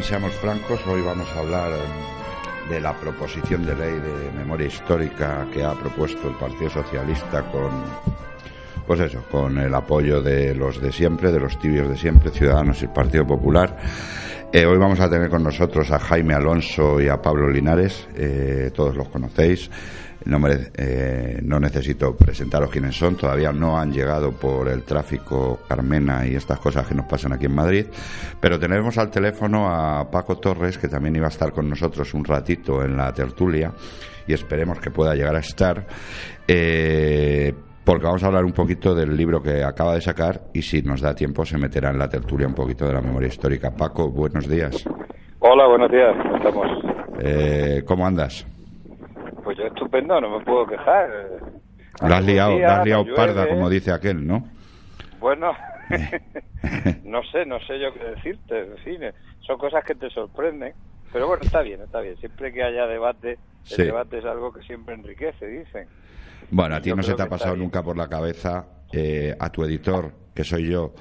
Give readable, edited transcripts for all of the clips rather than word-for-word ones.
seamos francos, hoy vamos a hablar de la proposición de ley de memoria histórica que ha propuesto el Partido Socialista con el apoyo de los de siempre, de los tibios de siempre, Ciudadanos y el Partido Popular. Hoy vamos a tener con nosotros a Jaime Alonso y a Pablo Linares, todos los conocéis. No necesito presentaros quiénes son, todavía no han llegado por el tráfico Carmena y estas cosas que nos pasan aquí en Madrid, pero tenemos al teléfono a Paco Torres, que también iba a estar con nosotros un ratito en la tertulia y esperemos que pueda llegar a estar, porque vamos a hablar un poquito del libro que acaba de sacar y si nos da tiempo se meterá en la tertulia un poquito de la memoria histórica. Paco, buenos días. Hola, buenos días, ¿cómo estamos? ¿Cómo andas? Pues yo estupendo, no me puedo quejar. La has liado parda, como dice aquel, ¿no? Bueno, no sé yo qué decirte, en fin, son cosas que te sorprenden, pero bueno, está bien, siempre que haya debate, el debate es algo que siempre enriquece, dicen. Bueno, a ti no se te ha pasado nunca por la cabeza, a tu editor, que soy yo,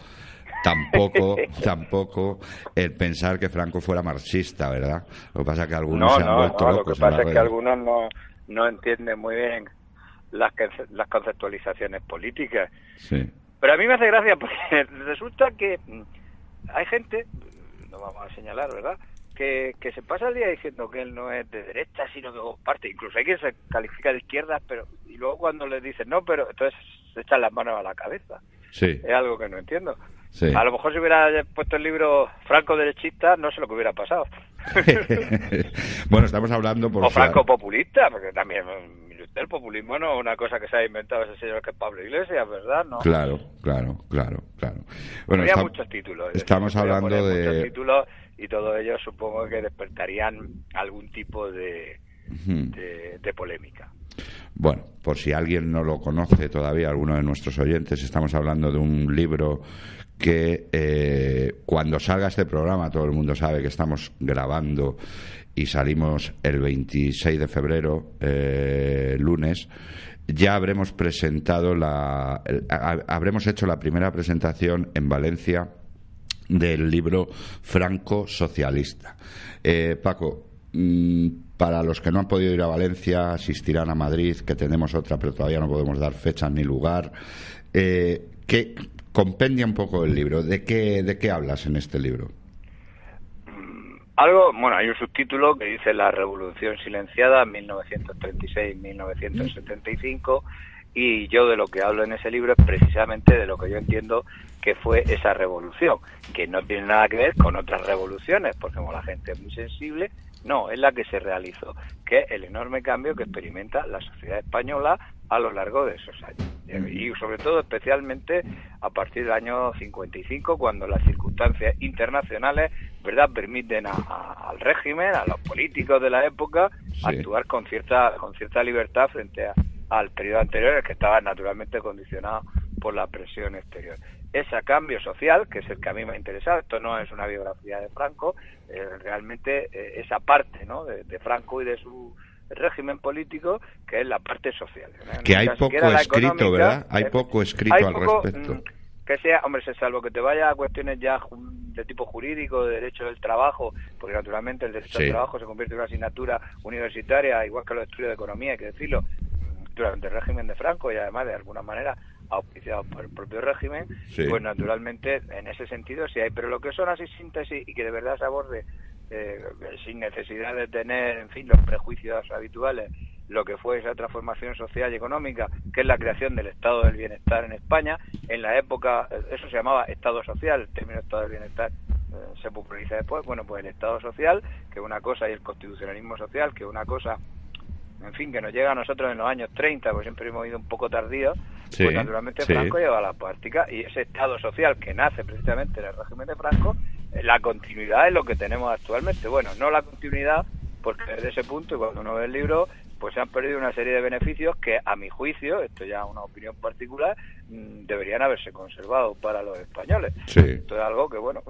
tampoco el pensar que Franco fuera marxista, ¿verdad? Lo que pasa es que algunos se han vuelto locos. Lo que pasa es que algunos no entienden muy bien las conceptualizaciones políticas. Sí. Pero a mí me hace gracia porque resulta que hay gente, no vamos a señalar, ¿verdad?, que se pasa el día diciendo que él no es de derecha, sino que comparte. Incluso hay quien se califica de izquierda, y luego cuando le dicen no, pero entonces se echan las manos a la cabeza. Sí. Es algo que no entiendo. Sí. A lo mejor si hubiera puesto el libro Franco derechista, no sé lo que hubiera pasado. Bueno, estamos hablando o Franco populista, porque también el populismo no es una cosa que se ha inventado ese señor que es Pablo Iglesias, ¿verdad? ¿No? Claro. Bueno, había muchos títulos. Estamos hablando de muchos títulos y todos ellos supongo que despertarían algún tipo de polémica. Bueno, por si alguien no lo conoce todavía, alguno de nuestros oyentes, estamos hablando de un libro que cuando salga este programa todo el mundo sabe que estamos grabando y salimos el 26 de febrero, lunes. Ya habremos habremos hecho la primera presentación en Valencia del libro Franco Socialista. Paco, para los que no han podido ir a Valencia, asistirán a Madrid, que tenemos otra, pero todavía no podemos dar fechas ni lugar. Que compendia un poco el libro. ¿De qué hablas en este libro? Hay un subtítulo que dice La Revolución Silenciada, 1936-1975, y yo de lo que hablo en ese libro es precisamente de lo que yo entiendo que fue esa revolución, que no tiene nada que ver con otras revoluciones, porque como la gente es muy sensible, no, es la que se realizó, que es el enorme cambio que experimenta la sociedad española a lo largo de esos años. Y sobre todo, especialmente, a partir del año 55, cuando las circunstancias internacionales, ¿verdad?, permiten al régimen, a los políticos de la época, actuar con cierta libertad frente al periodo anterior, que estaba naturalmente condicionado por la presión exterior. Ese cambio social, que es el que a mí me ha interesado, esto no es una biografía de Franco, realmente esa parte, ¿no?, de Franco y de su régimen político, que es la parte social. Que hay poco escrito, ¿verdad? Hay poco escrito al respecto. Que sea, hombre, salvo que te vaya a cuestiones ya de tipo jurídico, de derecho del trabajo, porque naturalmente el derecho al trabajo se convierte en una asignatura universitaria, igual que los estudios de economía, hay que decirlo, durante el régimen de Franco y además de alguna manera auspiciados por el propio régimen, pues naturalmente en ese sentido sí hay, pero lo que son así síntesis y que de verdad se aborde sin necesidad de tener, en fin, los prejuicios habituales, lo que fue esa transformación social y económica, que es la creación del Estado del Bienestar en España. En la época, eso se llamaba Estado Social, el término Estado del Bienestar se populariza después. Bueno, pues el Estado Social, que es una cosa, y el constitucionalismo social, que es una cosa, en fin, que nos llega a nosotros en los años 30, pues siempre hemos ido un poco tardío, pues naturalmente Franco lleva a la práctica, y ese Estado Social que nace precisamente en el régimen de Franco, la continuidad es lo que tenemos actualmente. Bueno, no la continuidad porque desde ese punto, y cuando uno ve el libro, pues se han perdido una serie de beneficios que, a mi juicio, esto ya es una opinión particular, deberían haberse conservado para los españoles. Sí. Esto es algo que, bueno,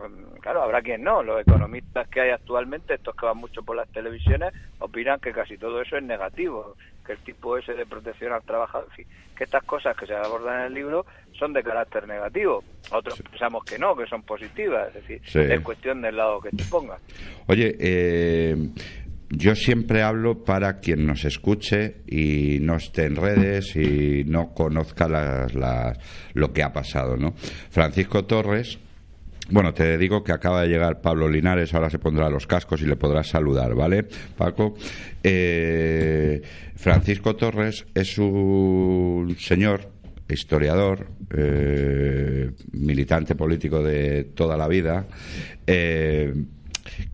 claro, habrá quien no. Los economistas que hay actualmente, estos que van mucho por las televisiones, opinan que casi todo eso es negativo, que el tipo ese de protección al trabajador, en fin, que estas cosas que se abordan en el libro son de carácter negativo. Otros pensamos que no, que son positivas, es decir, es cuestión del lado que te pongas. Oye, yo siempre hablo para quien nos escuche y no esté en redes y no conozca lo que ha pasado, ¿no? Francisco Torres, bueno, te digo que acaba de llegar Pablo Linares, ahora se pondrá los cascos y le podrás saludar, ¿vale, Paco? Francisco Torres es un señor historiador, militante político de toda la vida,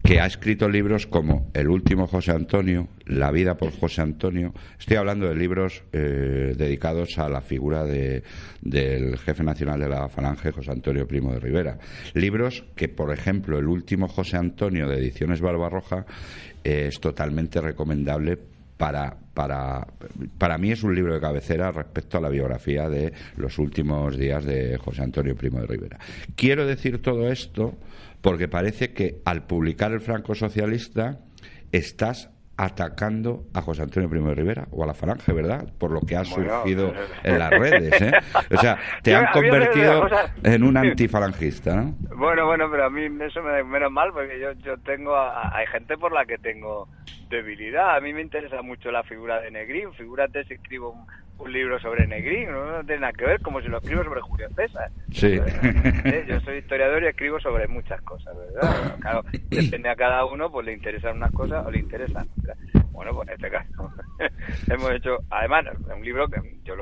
que ha escrito libros como El último José Antonio, La vida por José Antonio. Estoy hablando de libros dedicados a la figura del jefe nacional de la Falange, José Antonio Primo de Rivera. Libros que, por ejemplo, El último José Antonio, de Ediciones Barbarroja, es totalmente recomendable. Para mí es un libro de cabecera respecto a la biografía de los últimos días de José Antonio Primo de Rivera. Quiero decir todo esto porque parece que al publicar El Franco Socialista estás atacando a José Antonio Primo de Rivera o a la Falange, ¿verdad? Por lo que ha surgido en las redes, ¿eh? O sea, te han convertido en un antifalangista, ¿no? Bueno, pero a mí eso me da menos mal, porque yo tengo hay gente por la que tengo debilidad. A mí me interesa mucho la figura de Negrín. Figúrate si escribo un libro sobre Negrín, no tiene nada que ver, como si lo escribo sobre Julio César. Sí. Yo soy historiador y escribo sobre muchas cosas, ¿verdad? Claro, depende a cada uno, pues le interesan unas cosas o le interesan otras. Bueno, pues en este caso hemos hecho, además, un libro que yo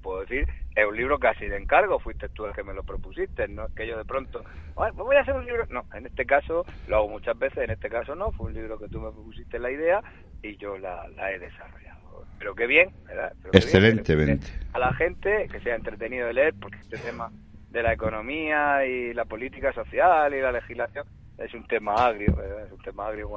puedo decir, es un libro casi de encargo, fuiste tú el que me lo propusiste, no es que yo de pronto, pues voy a hacer un libro, no, en este caso, lo hago muchas veces, en este caso no, fue un libro que tú me propusiste la idea y yo la he desarrollado. Pero qué bien, ¿verdad? Excelentemente. A la gente que sea entretenido de leer, porque este tema de la economía y la política social y la legislación es un tema agrio, ¿verdad? Es un tema agrio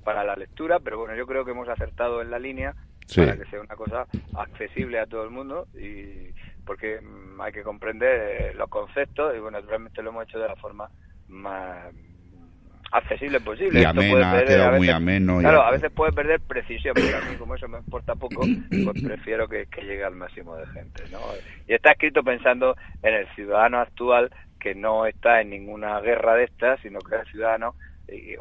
para la lectura, pero bueno, yo creo que hemos acertado en la línea para que sea una cosa accesible a todo el mundo, y porque hay que comprender los conceptos y bueno, naturalmente lo hemos hecho de la forma más accesible posible. Y amena, ha quedado muy ameno. Claro, a veces puede perder precisión, pero a mí como eso me importa poco, pues prefiero que llegue al máximo de gente, ¿no? Y está escrito pensando en el ciudadano actual, que no está en ninguna guerra de estas, sino que es ciudadano y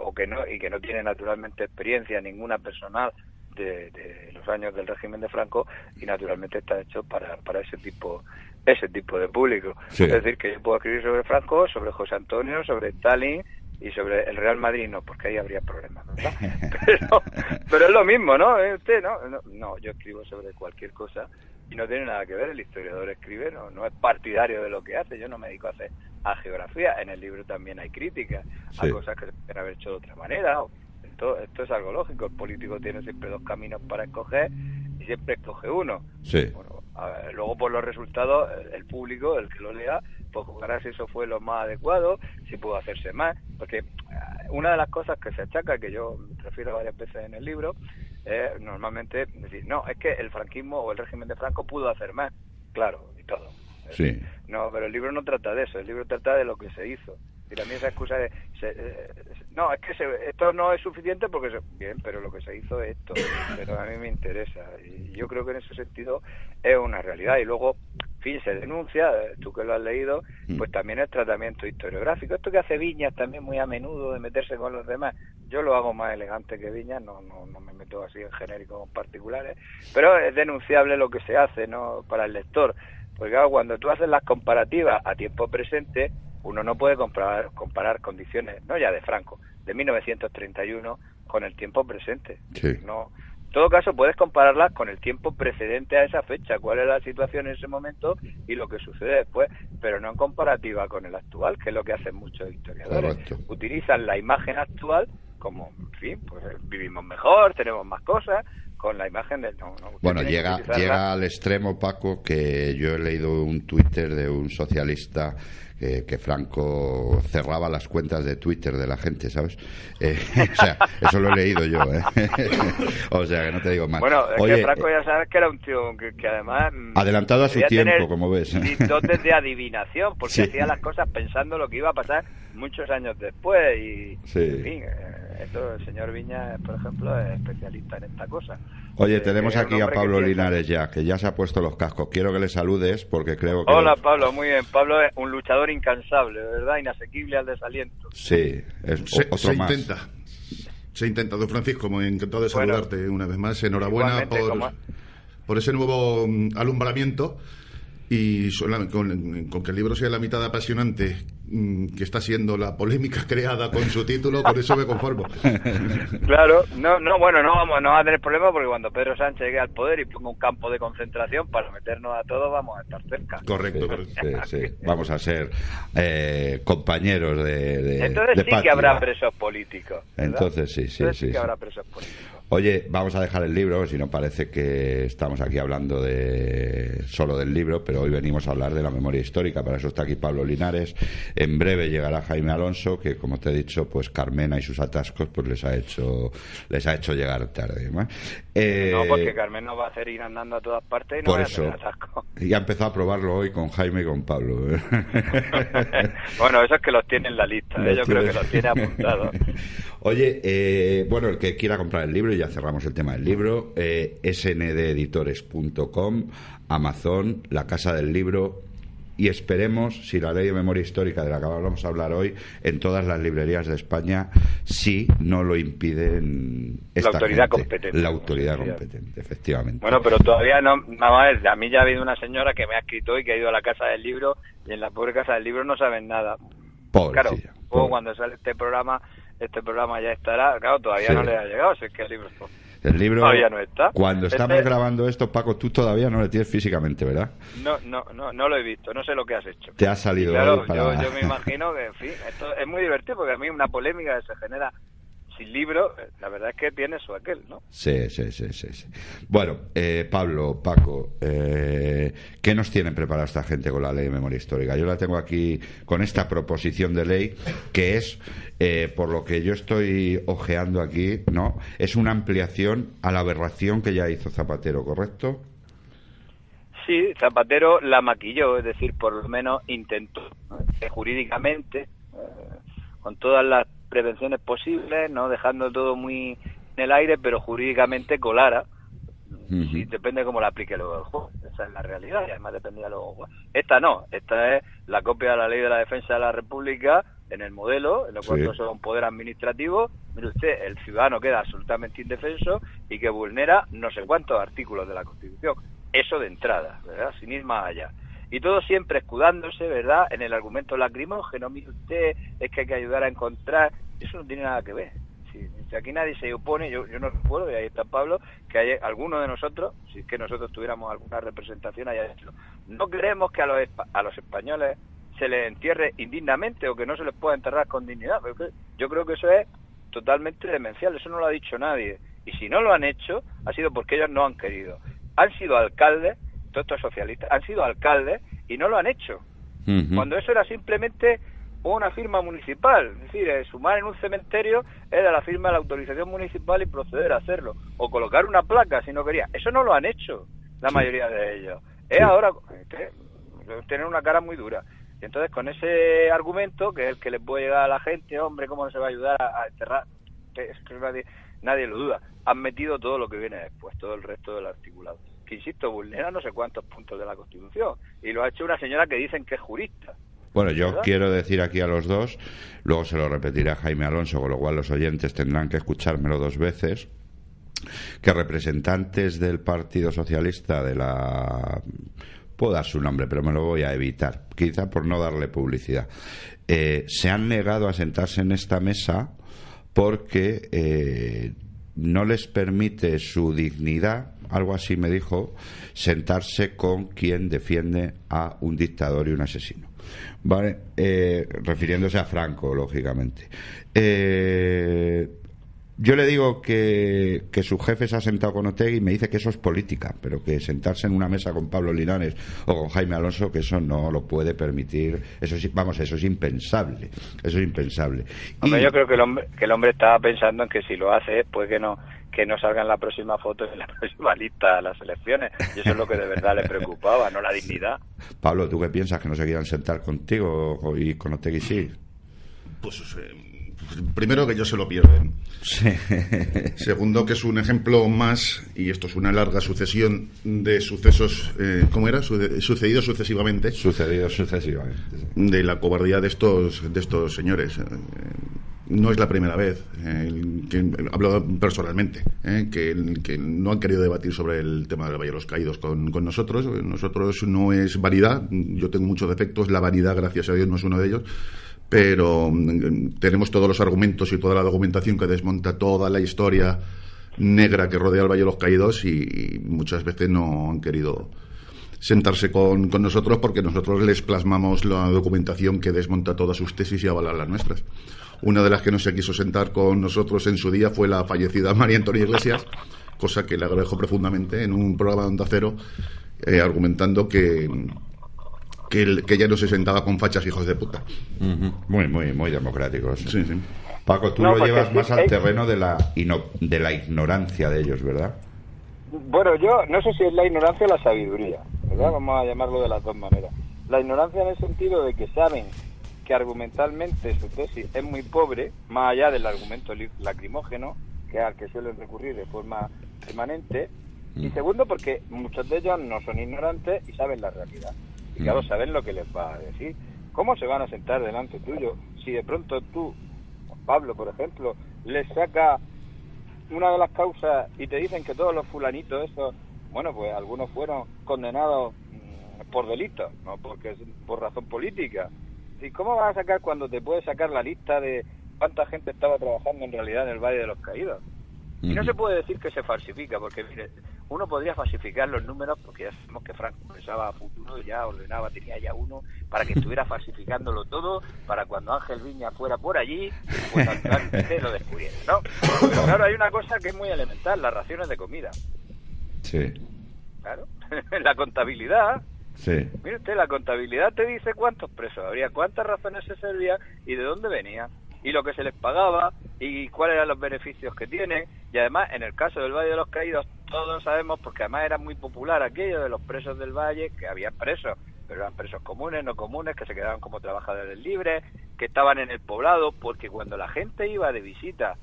que no tiene naturalmente experiencia ninguna personal de los años del régimen de Franco, y naturalmente está hecho para ese tipo de público. Sí. Es decir, que yo puedo escribir sobre Franco, sobre José Antonio, sobre Stalin y sobre el Real Madrid, no, porque ahí habría problemas, ¿verdad? Pero es lo mismo, ¿no? Usted, no, yo escribo sobre cualquier cosa y no tiene nada que ver. El historiador escribe, no es partidario de lo que hace. Yo no me dedico a geografía. En el libro también hay críticas a cosas que se pueden haber hecho de otra manera. Esto es algo lógico. El político tiene siempre dos caminos para escoger y siempre escoge uno. Sí. Bueno, luego por los resultados, el público, el que lo lea, pues juzgará si eso fue lo más adecuado, si pudo hacerse más, porque una de las cosas que se achaca, que yo refiero varias veces en el libro, es normalmente decir, no, es que el franquismo o el régimen de Franco pudo hacer más, claro, y todo. Sí. No, pero el libro no trata de eso, el libro trata de lo que se hizo. Y también esa excusa de no, es que esto no es suficiente porque bien, pero lo que se hizo es esto, pero a mí me interesa, y yo creo que en ese sentido es una realidad. Y luego, en fin, se denuncia, tú que lo has leído, pues también el tratamiento historiográfico, esto que hace Viñas también muy a menudo de meterse con los demás. Yo lo hago más elegante que Viñas, no me meto así en genéricos particulares, pero es denunciable lo que se hace, ¿no?, para el lector, porque claro, cuando tú haces las comparativas a tiempo presente, uno no puede comparar condiciones, no ya de Franco, de 1931 con el tiempo presente. Sí. No, en todo caso puedes compararlas con el tiempo precedente a esa fecha, cuál es la situación en ese momento y lo que sucede después, pero no en comparativa con el actual, que es lo que hacen muchos historiadores. Correcto. Utilizan la imagen actual como, en fin, pues vivimos mejor, tenemos más cosas, con la imagen del... No, bueno, llega al extremo, Paco, que yo he leído un Twitter de un socialista que Franco cerraba las cuentas de Twitter de la gente, ¿sabes? O sea, eso lo he leído yo, ¿eh? O sea, que no te digo más. Bueno, es Oye, que Franco ya sabes que era un tío que además... adelantado a su tiempo, como ves. Y dotes de adivinación, porque sí. hacía las cosas pensando lo que iba a pasar muchos años después. Y, sí. En fin, el señor Viñas, por ejemplo, es especialista en esta cosa. Oye, tenemos aquí a Pablo Linares que ya se ha puesto los cascos. Quiero que le saludes porque creo que... Hola, Pablo, muy bien. Pablo es un luchador incansable, ¿verdad? Inasequible al desaliento. Sí, es otro más. Se intenta, don Francisco, muy encantado de saludarte una vez más. Enhorabuena por ese nuevo alumbramiento y con que el libro sea la mitad apasionante que está siendo la polémica creada con su título, con eso me conformo. Claro, no vamos a tener problemas porque cuando Pedro Sánchez llegue al poder y ponga un campo de concentración para meternos a todos, vamos a estar cerca. Correcto. Sí. Vamos a ser compañeros de Entonces de sí patria. Que habrá presos políticos, ¿verdad? Entonces sí que habrá presos políticos. Oye, vamos a dejar el libro, si no parece que estamos aquí hablando solo del libro, pero hoy venimos a hablar de la memoria histórica. Para eso está aquí Pablo Linares. En breve llegará Jaime Alonso, que como te he dicho, pues Carmena y sus atascos pues les ha hecho llegar tarde, ¿no? No, porque Carmen nos va a hacer ir andando a todas partes y no por va eso, a tener atascos. Y ha empezado a probarlo hoy con Jaime y con Pablo. Bueno, eso es que los tiene en la lista, yo creo que los tiene apuntados. Oye, bueno, el que quiera comprar el libro, y ya cerramos el tema del libro, sndeditores.com, Amazon, La Casa del Libro, y esperemos, si la Ley de Memoria Histórica de la que vamos a hablar hoy, en todas las librerías de España, si no lo impiden esta la autoridad gente, competente. La autoridad competente, efectivamente. Bueno, pero todavía no, nada más, a mí ya ha habido una señora que me ha escrito y que ha ido a la Casa del Libro, y en la pobre Casa del Libro no saben nada. Claro, cuando sale este programa ya estará, claro, todavía no le ha llegado, si es que el libro todavía no está. Cuando estamos grabando esto, Paco, tú todavía no lo tienes físicamente, ¿verdad? No lo he visto, no sé lo que has hecho. Te ha salido claro, hoy para... yo me imagino que, en fin, esto es muy divertido porque a mí una polémica que se genera sin libro, la verdad es que tiene su aquel, ¿no? Sí. Bueno, Pablo, Paco, ¿qué nos tienen preparada esta gente con la Ley de Memoria Histórica? Yo la tengo aquí con esta proposición de ley que es, por lo que yo estoy ojeando aquí, ¿no? Es una ampliación a la aberración que ya hizo Zapatero, ¿correcto? Sí, Zapatero la maquilló, es decir, por lo menos intentó jurídicamente, con todas las prevenciones posibles, no dejando todo muy en el aire, pero jurídicamente colara. Sí, depende cómo la aplique luego el juez. Esa es la realidad y además dependía luego. Esta no, esta es la copia de la Ley de la Defensa de la República en el modelo, en lo cual es un poder administrativo. Mire usted, el ciudadano queda absolutamente indefenso y que vulnera no sé cuántos artículos de la Constitución. Eso de entrada, ¿verdad? Sin ir más allá. Y todo siempre escudándose, ¿verdad?, en el argumento lacrimógeno. Mire usted, es que hay que ayudar a encontrar. Eso no tiene nada que ver. Si aquí nadie se opone, yo no recuerdo, y ahí está Pablo, que hay alguno de nosotros, si es que nosotros tuviéramos alguna representación, haya dicho, no queremos que a los españoles se les entierre indignamente o que no se les pueda enterrar con dignidad. Porque yo creo que eso es totalmente demencial, eso no lo ha dicho nadie. Y si no lo han hecho, ha sido porque ellos no han querido. Han sido alcaldes, todos estos socialistas, han sido alcaldes y no lo han hecho. Cuando eso era simplemente una firma municipal, es decir, sumar en un cementerio era la firma de la autorización municipal y proceder a hacerlo, o colocar una placa si no quería. Eso no lo han hecho la mayoría de ellos. Es ahora tener una cara muy dura. Y entonces con ese argumento, que es el que le puede llegar a la gente, hombre, ¿cómo se va a ayudar a enterrar? Es que nadie lo duda. Han metido todo lo que viene después, todo el resto del articulado, que insisto, vulnera no sé cuántos puntos de la Constitución, y lo ha hecho una señora que dicen que es jurista. Bueno, yo quiero decir aquí a los dos, luego se lo repetirá Jaime Alonso, con lo cual los oyentes tendrán que escuchármelo 2 veces, que representantes del Partido Socialista de la... puedo dar su nombre, pero me lo voy a evitar, quizá por no darle publicidad, se han negado a sentarse en esta mesa porque no les permite su dignidad, algo así me dijo, sentarse con quien defiende a un dictador y un asesino. ¿Vale? Refiriéndose a Franco, lógicamente. Yo le digo que su jefe se ha sentado con Otegi y me dice que eso es política, pero que sentarse en una mesa con Pablo Linares o con Jaime Alonso, que eso no lo puede permitir. Eso sí, vamos, eso es impensable. Eso es impensable. Hombre, yo creo que el hombre estaba pensando en que si lo hace, pues que no salga en la próxima foto, en la próxima lista de las elecciones. Y eso es lo que de verdad le preocupaba, no la dignidad. Pablo, ¿tú qué piensas? ¿Que no se quieran sentar contigo y con Otegi sí? Pues primero, que ellos se lo pierden. Sí. Segundo, que es un ejemplo más, y esto es una larga sucesión de sucesos, ¿cómo era? Sucedidos sucesivamente. Sucedidos sucesivamente. Sí. De la cobardía de estos señores. No es la primera vez, hablo personalmente, que no han querido debatir sobre el tema del Valle de los Caídos con nosotros. Nosotros no es vanidad, yo tengo muchos defectos, la vanidad, gracias a Dios, no es uno de ellos. Pero tenemos todos los argumentos y toda la documentación que desmonta toda la historia negra que rodea el Valle de los Caídos, y muchas veces no han querido sentarse con nosotros, porque nosotros les plasmamos la documentación que desmonta todas sus tesis y avala las nuestras. Una de las que no se quiso sentar con nosotros en su día fue la fallecida María Antonia Iglesias, cosa que le agradezco profundamente, en un programa de Onda Cero, argumentando que ella no se sentaba con fachas hijos de puta. Muy democráticos. Sí. Paco, tú lo llevas más al terreno de la ignorancia de ellos, ¿verdad? Bueno, yo no sé si es la ignorancia o la sabiduría, ¿verdad? Vamos a llamarlo de las dos maneras. La ignorancia en el sentido de que saben que argumentalmente su tesis es muy pobre, más allá del argumento lacrimógeno, que es al que suelen recurrir de forma permanente. Y segundo, porque muchos de ellos no son ignorantes y saben la realidad. Y claro, saben lo que les va a decir. ¿Cómo se van a sentar delante tuyo si de pronto tú, Pablo, por ejemplo, les saca una de las causas y te dicen que todos los fulanitos esos, bueno, pues algunos fueron condenados por delitos, no porque por razón política? ¿Y cómo vas a sacar cuando te puedes sacar la lista de cuánta gente estaba trabajando en realidad en el Valle de los Caídos? Y no se puede decir que se falsifica, porque mire, uno podría falsificar los números, porque ya sabemos que Franco pensaba a futuro, ya ordenaba, tenía ya uno para que estuviera falsificándolo todo, para cuando Ángel Viña fuera por allí, pues naturalmente lo descubriera, ¿no? Pero claro, hay una cosa que es muy elemental, las raciones de comida. Sí. Claro, la contabilidad. Sí. Mire usted, la contabilidad te dice cuántos presos habría, cuántas razones se servían y de dónde venían, y lo que se les pagaba, y cuáles eran los beneficios que tienen. Y además, en el caso del Valle de los Caídos, todos sabemos, porque además era muy popular aquello de los presos del Valle, que había presos, pero eran presos comunes, no comunes, que se quedaban como trabajadores libres, que estaban en el poblado, porque cuando la gente iba de visita,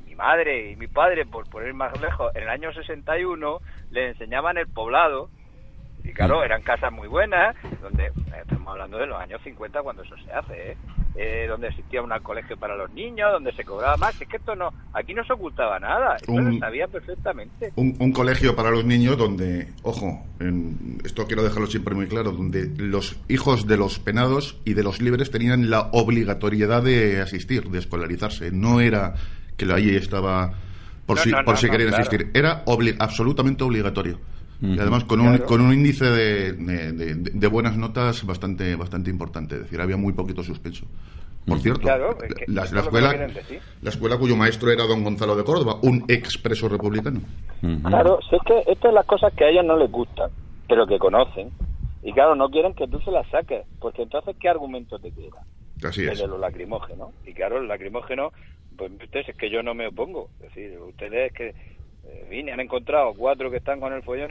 mi madre y mi padre, por ir más lejos, en el año 61, les enseñaban el poblado. Y claro, eran casas muy buenas, donde, estamos hablando de los años 50 cuando eso se hace, donde existía un colegio para los niños, donde se cobraba más. Es que esto no, aquí no se ocultaba nada, esto lo sabía perfectamente. Un colegio para los niños donde, ojo, esto quiero dejarlo siempre muy claro, donde los hijos de los penados y de los libres tenían la obligatoriedad de asistir, de escolarizarse. No era que ahí estaba por si querían asistir, era absolutamente obligatorio. Y además con un índice de buenas notas bastante importante, es decir, había muy poquito suspenso. Por cierto, claro, la escuela cuyo maestro era don Gonzalo de Córdoba, un ex preso republicano. Claro, si es que estas son las cosas que a ellos no les gustan, pero que conocen, y claro, no quieren que tú se las saques, porque entonces ¿qué argumento te queda? Así es. El de los lacrimógenos. Y claro, el lacrimógeno, pues ustedes, es que yo no me opongo, es decir, ustedes que han encontrado 4 que están con el follón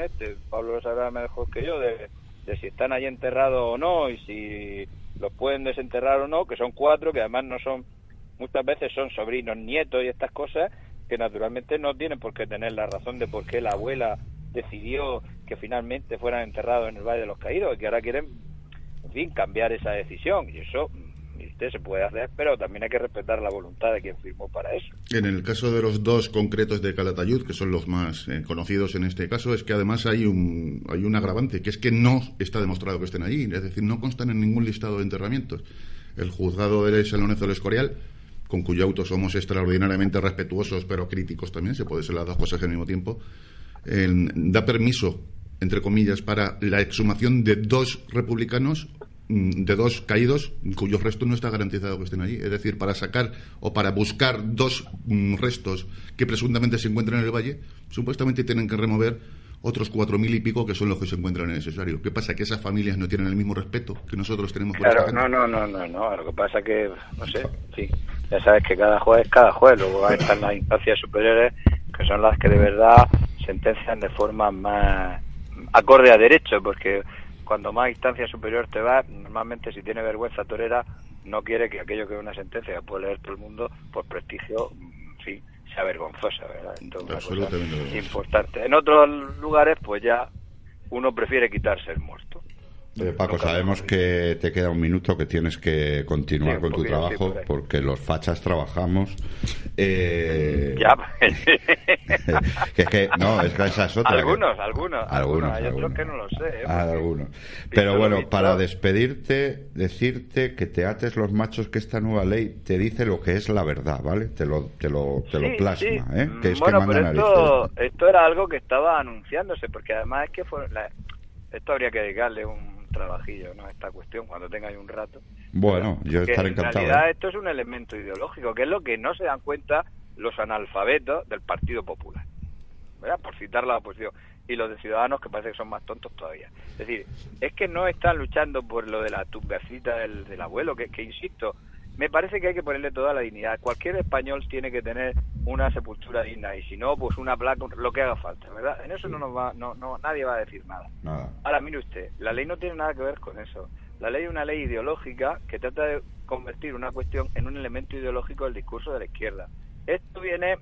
Pablo lo sabrá mejor que yo, de si están ahí enterrados o no, y si los pueden desenterrar o no, que son 4, que además no son, muchas veces son sobrinos, nietos y estas cosas, que naturalmente no tienen por qué tener la razón de por qué la abuela decidió que finalmente fueran enterrados en el Valle de los Caídos, y que ahora quieren, en fin, cambiar esa decisión, y eso se puede hacer, pero también hay que respetar la voluntad de quien firmó para eso. En el caso de los 2 concretos de Calatayud, que son los más conocidos en este caso, es que además hay un agravante, que es que no está demostrado que estén allí, es decir, no constan en ningún listado de enterramientos. El juzgado de San Lorenzo del Escorial, con cuyo auto somos extraordinariamente respetuosos, pero críticos también, se puede ser las dos cosas al mismo tiempo, da permiso, entre comillas, para la exhumación de 2 republicanos de dos caídos cuyos restos no está garantizado que estén allí. Es decir, para sacar o para buscar dos restos que presuntamente se encuentran en el valle, supuestamente tienen que remover otros 4.000 y pico que son los que se encuentran necesarios. ¿Qué pasa? Que esas familias no tienen el mismo respeto que nosotros tenemos por esta gente. No. Lo que pasa que, no sé, sí, ya sabes que cada juez es cada juez. Luego están las instancias superiores, que son las que de verdad sentencian de forma más acorde a derecho, porque cuando más instancia superior te vas, normalmente si tiene vergüenza torera, no quiere que aquello que es una sentencia que puede leer todo el mundo, por prestigio, en fin, sea vergonzosa, ¿verdad? Entonces, absolutamente una cosa importante. En otros lugares, pues ya uno prefiere quitarse el muerto. Paco, sabemos que te queda un minuto, que tienes que continuar con tu trabajo, porque los fachas trabajamos. Ya. Es que esa es otra. Algunos. Hay algunos. otros que no lo sé. Algunos. Pero bueno, para despedirte, decirte que te ates los machos, que esta nueva ley te dice lo que es la verdad, ¿vale? Te lo plasma, sí. Que es bueno, que pero esto era algo que estaba anunciándose, porque además es que esto habría que dedicarle un trabajillo, ¿no?, a esta cuestión cuando tengáis un rato. Bueno, yo estaré encantado. En realidad esto es un elemento ideológico, que es lo que no se dan cuenta los analfabetos del Partido Popular, ¿verdad?, por citar la oposición, y los de Ciudadanos, que parece que son más tontos todavía. Es decir, es que no están luchando por lo de la tumbecita del abuelo, que insisto, me parece que hay que ponerle toda la dignidad. Cualquier español tiene que tener una sepultura digna, y si no, pues una placa, lo que haga falta, ¿verdad? En eso nadie va a decir nada. Ahora, mire usted, la ley no tiene nada que ver con eso. La ley es una ley ideológica que trata de convertir una cuestión en un elemento ideológico del discurso de la izquierda. Esto viene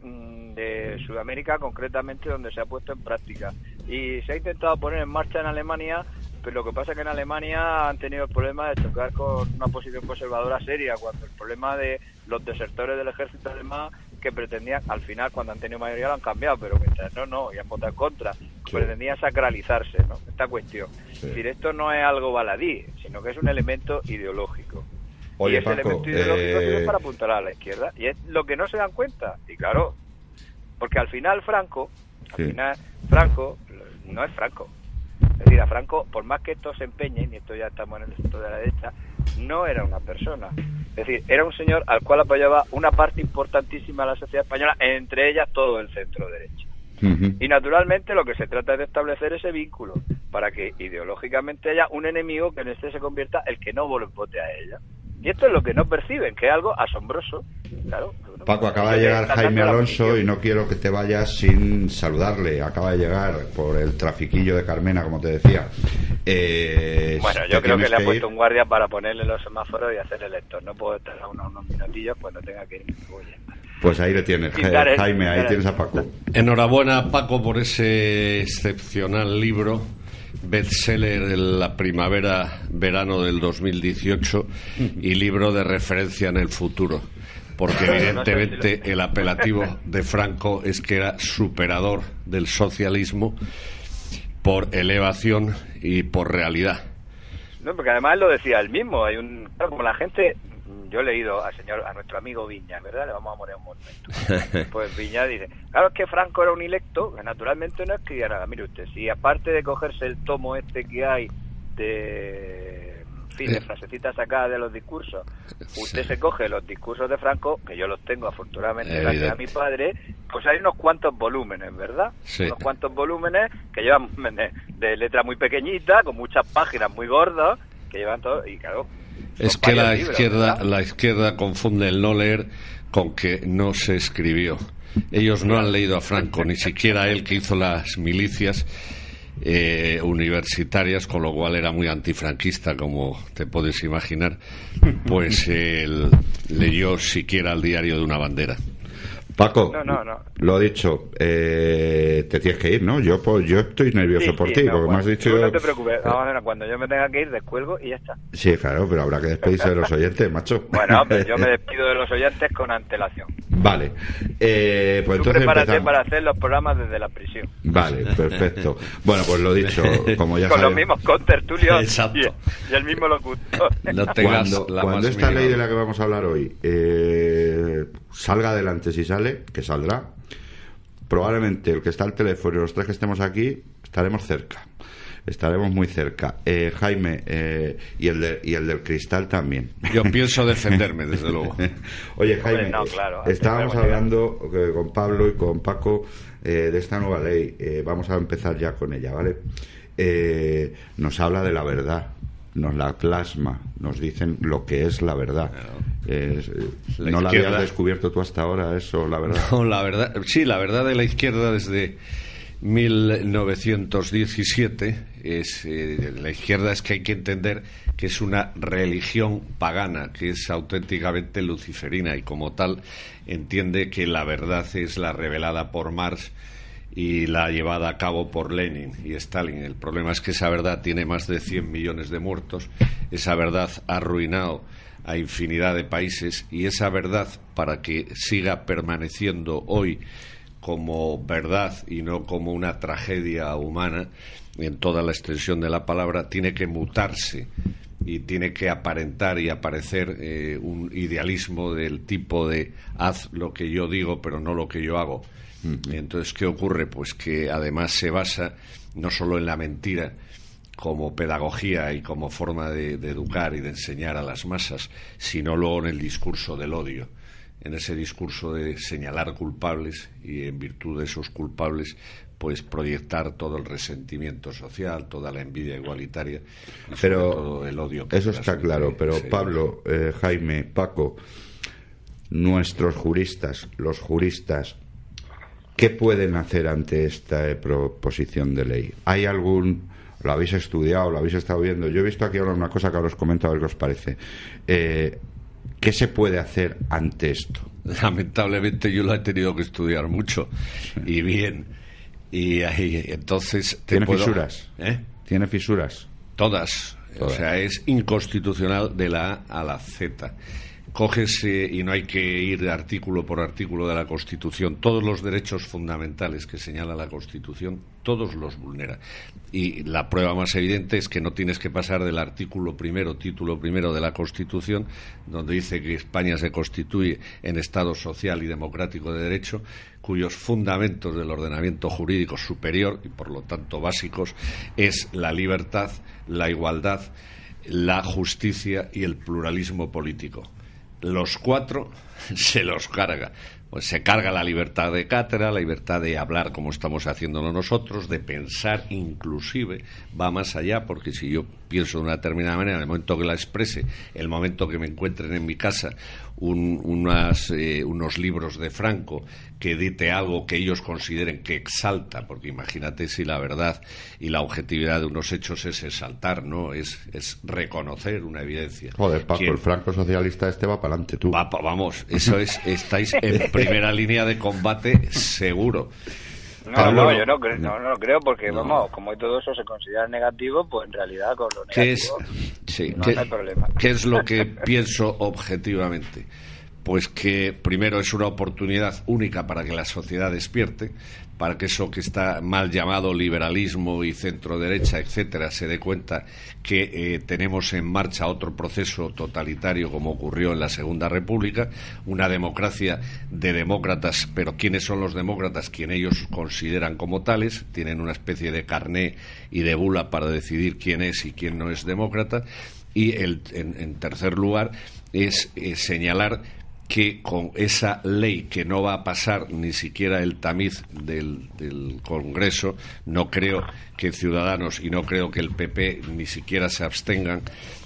de Sudamérica, concretamente, donde se ha puesto en práctica, y se ha intentado poner en marcha en Alemania, pero lo que pasa es que en Alemania han tenido el problema de chocar con una posición conservadora seria, cuando el problema de los desertores del ejército alemán, que pretendían, al final, cuando han tenido mayoría lo han cambiado, pero mientras y han votado en contra, pretendían sacralizarse, ¿no?, esta cuestión. Es decir, esto no es algo baladí, sino que es un elemento ideológico. Oye, y ese Paco, elemento ideológico sirve para apuntalar a la izquierda, y es lo que no se dan cuenta. Y claro, porque al final Franco no es Franco. Es decir, a Franco, por más que esto se empeñe, y esto ya estamos en el sector de la derecha, no era una persona. Es decir, era un señor al cual apoyaba una parte importantísima de la sociedad española, entre ellas todo el centro derecha. Y naturalmente lo que se trata es de establecer ese vínculo para que ideológicamente haya un enemigo que en este se convierta el que no vote a ella. Y esto es lo que no perciben, que es algo asombroso. Claro. Paco, acaba de llegar Jaime Alonso y no quiero que te vayas sin saludarle. Acaba de llegar por el trafiquillo de Carmena, como te decía. Bueno, yo creo que le ha puesto un guardia para ponerle los semáforos y hacer el lector. No puedo estar a unos minutillos cuando tenga que ir. Pues ahí le tienes, Jaime, ahí tienes a Paco. Enhorabuena, Paco, por ese excepcional libro, bestseller en la primavera-verano del 2018 y libro de referencia en el futuro, porque evidentemente el apelativo de Franco es que era superador del socialismo por elevación y por realidad. No, porque además él lo decía él mismo. Como la gente, yo he leído a nuestro amigo Viña, ¿verdad? Le vamos a poner un momento. Pues Viña dice, claro, es que Franco era un ilecto, que naturalmente no escribía nada. Mire usted, si aparte de cogerse el tomo que hay de frasecitas sacadas de los discursos, usted se coge los discursos de Franco, que yo los tengo afortunadamente gracias a mi padre, pues hay unos cuantos volúmenes, ¿verdad? Sí. Unos cuantos volúmenes que llevan de letra muy pequeñita, con muchas páginas muy gordas, que llevan todo, y claro, es que la izquierda confunde el no leer con que no se escribió. Ellos no han leído a Franco, ni siquiera él, que hizo las milicias universitarias, con lo cual era muy antifranquista, como te puedes imaginar, pues él leyó siquiera el diario de una bandera. Paco, lo dicho, te tienes que ir, ¿no? Yo estoy nervioso por ti, porque me has dicho... No te preocupes, cuando yo me tenga que ir, descuelgo y ya está. Sí, claro, pero habrá que despedirse de los oyentes, macho. Bueno, pues yo me despido de los oyentes con antelación. Vale. Pues tú entonces prepárate para hacer los programas desde la prisión. Vale, perfecto. Bueno, pues lo dicho, como ya con sabes... los mismos contertulios. Exacto. Y el mismo locutor. Cuando esta ley de la que vamos a hablar hoy salga adelante, si sale, que saldrá, probablemente el que está al teléfono y los tres que estemos aquí estaremos cerca. estaremos muy cerca. Jaime, y el del cristal también. Yo pienso defenderme, desde luego. Oye, Jaime, no, claro, estábamos hablando con Pablo y con Paco de esta nueva ley. Vamos a empezar ya con ella, ¿vale? Nos habla de la verdad, nos la plasma, nos dicen lo que es la verdad. ¿No la habías descubierto tú hasta ahora, eso, la verdad? No, la verdad, sí, la verdad de la izquierda desde 1917 es la izquierda, es que hay que entender que es una religión pagana, que es auténticamente luciferina, y como tal entiende que la verdad es la revelada por Marx y la llevada a cabo por Lenin y Stalin. El problema es que esa verdad tiene más de 100 millones de muertos, esa verdad ha arruinado a infinidad de países, y esa verdad, para que siga permaneciendo hoy como verdad y no como una tragedia humana en toda la extensión de la palabra, tiene que mutarse y tiene que aparentar y aparecer un idealismo del tipo de haz lo que yo digo pero no lo que yo hago. Entonces, ¿qué ocurre? Pues que además se basa no solo en la mentira como pedagogía y como forma de educar y de enseñar a las masas, sino luego en el discurso del odio, en ese discurso de señalar culpables y, en virtud de esos culpables, pues proyectar todo el resentimiento social, toda la envidia igualitaria y sobre todo el odio. Eso está claro, pero Pablo, Jaime, Paco, nuestros juristas, los juristas, ¿qué pueden hacer ante esta proposición de ley? ¿Hay algún... ¿Lo habéis estudiado? ¿Lo habéis estado viendo? Yo he visto aquí ahora una cosa que ahora os comento a ver qué os parece. ¿Qué se puede hacer ante esto? Lamentablemente yo lo he tenido que estudiar mucho y bien. Y ahí, entonces... ¿Tiene fisuras? ¿Tiene fisuras? Todas. O sea, es inconstitucional de la A a la Z. Coges, y no hay que ir artículo por artículo de la Constitución, todos los derechos fundamentales que señala la Constitución, todos los vulnera. Y la prueba más evidente es que no tienes que pasar del artículo primero, título primero de la Constitución, donde dice que España se constituye en Estado social y democrático de derecho, cuyos fundamentos del ordenamiento jurídico superior y por lo tanto básicos es la libertad, la igualdad, la justicia y el pluralismo político. Los cuatro se los carga. Pues se carga la libertad de cátedra, la libertad de hablar como estamos haciéndolo nosotros, de pensar, inclusive va más allá, porque si yo pienso de una determinada manera, en el momento que la exprese, el momento que me encuentren en mi casa unos libros de Franco, que edite algo que ellos consideren que exalta, porque imagínate si la verdad y la objetividad de unos hechos es exaltar, ¿no? Es reconocer una evidencia. Joder, Paco, el Franco socialista va para adelante, tú. Vamos, eso es, estáis en primera línea de combate seguro. No, yo no creo, porque vamos, como todo eso se considera negativo, pues en realidad con lo negativo no hay problema. ¿Qué es lo que pienso objetivamente? Pues que primero es una oportunidad única para que la sociedad despierte, para que eso que está mal llamado liberalismo y centro derecha, etcétera, se dé cuenta que tenemos en marcha otro proceso totalitario como ocurrió en la Segunda República, una democracia de demócratas, pero ¿quiénes son los demócratas? Quien ellos consideran como tales, tienen una especie de carné y de bula para decidir quién es y quién no es demócrata, y en tercer lugar es señalar que con esa ley que no va a pasar ni siquiera el tamiz del Congreso, no creo que Ciudadanos y no creo que el PP ni siquiera se abstengan,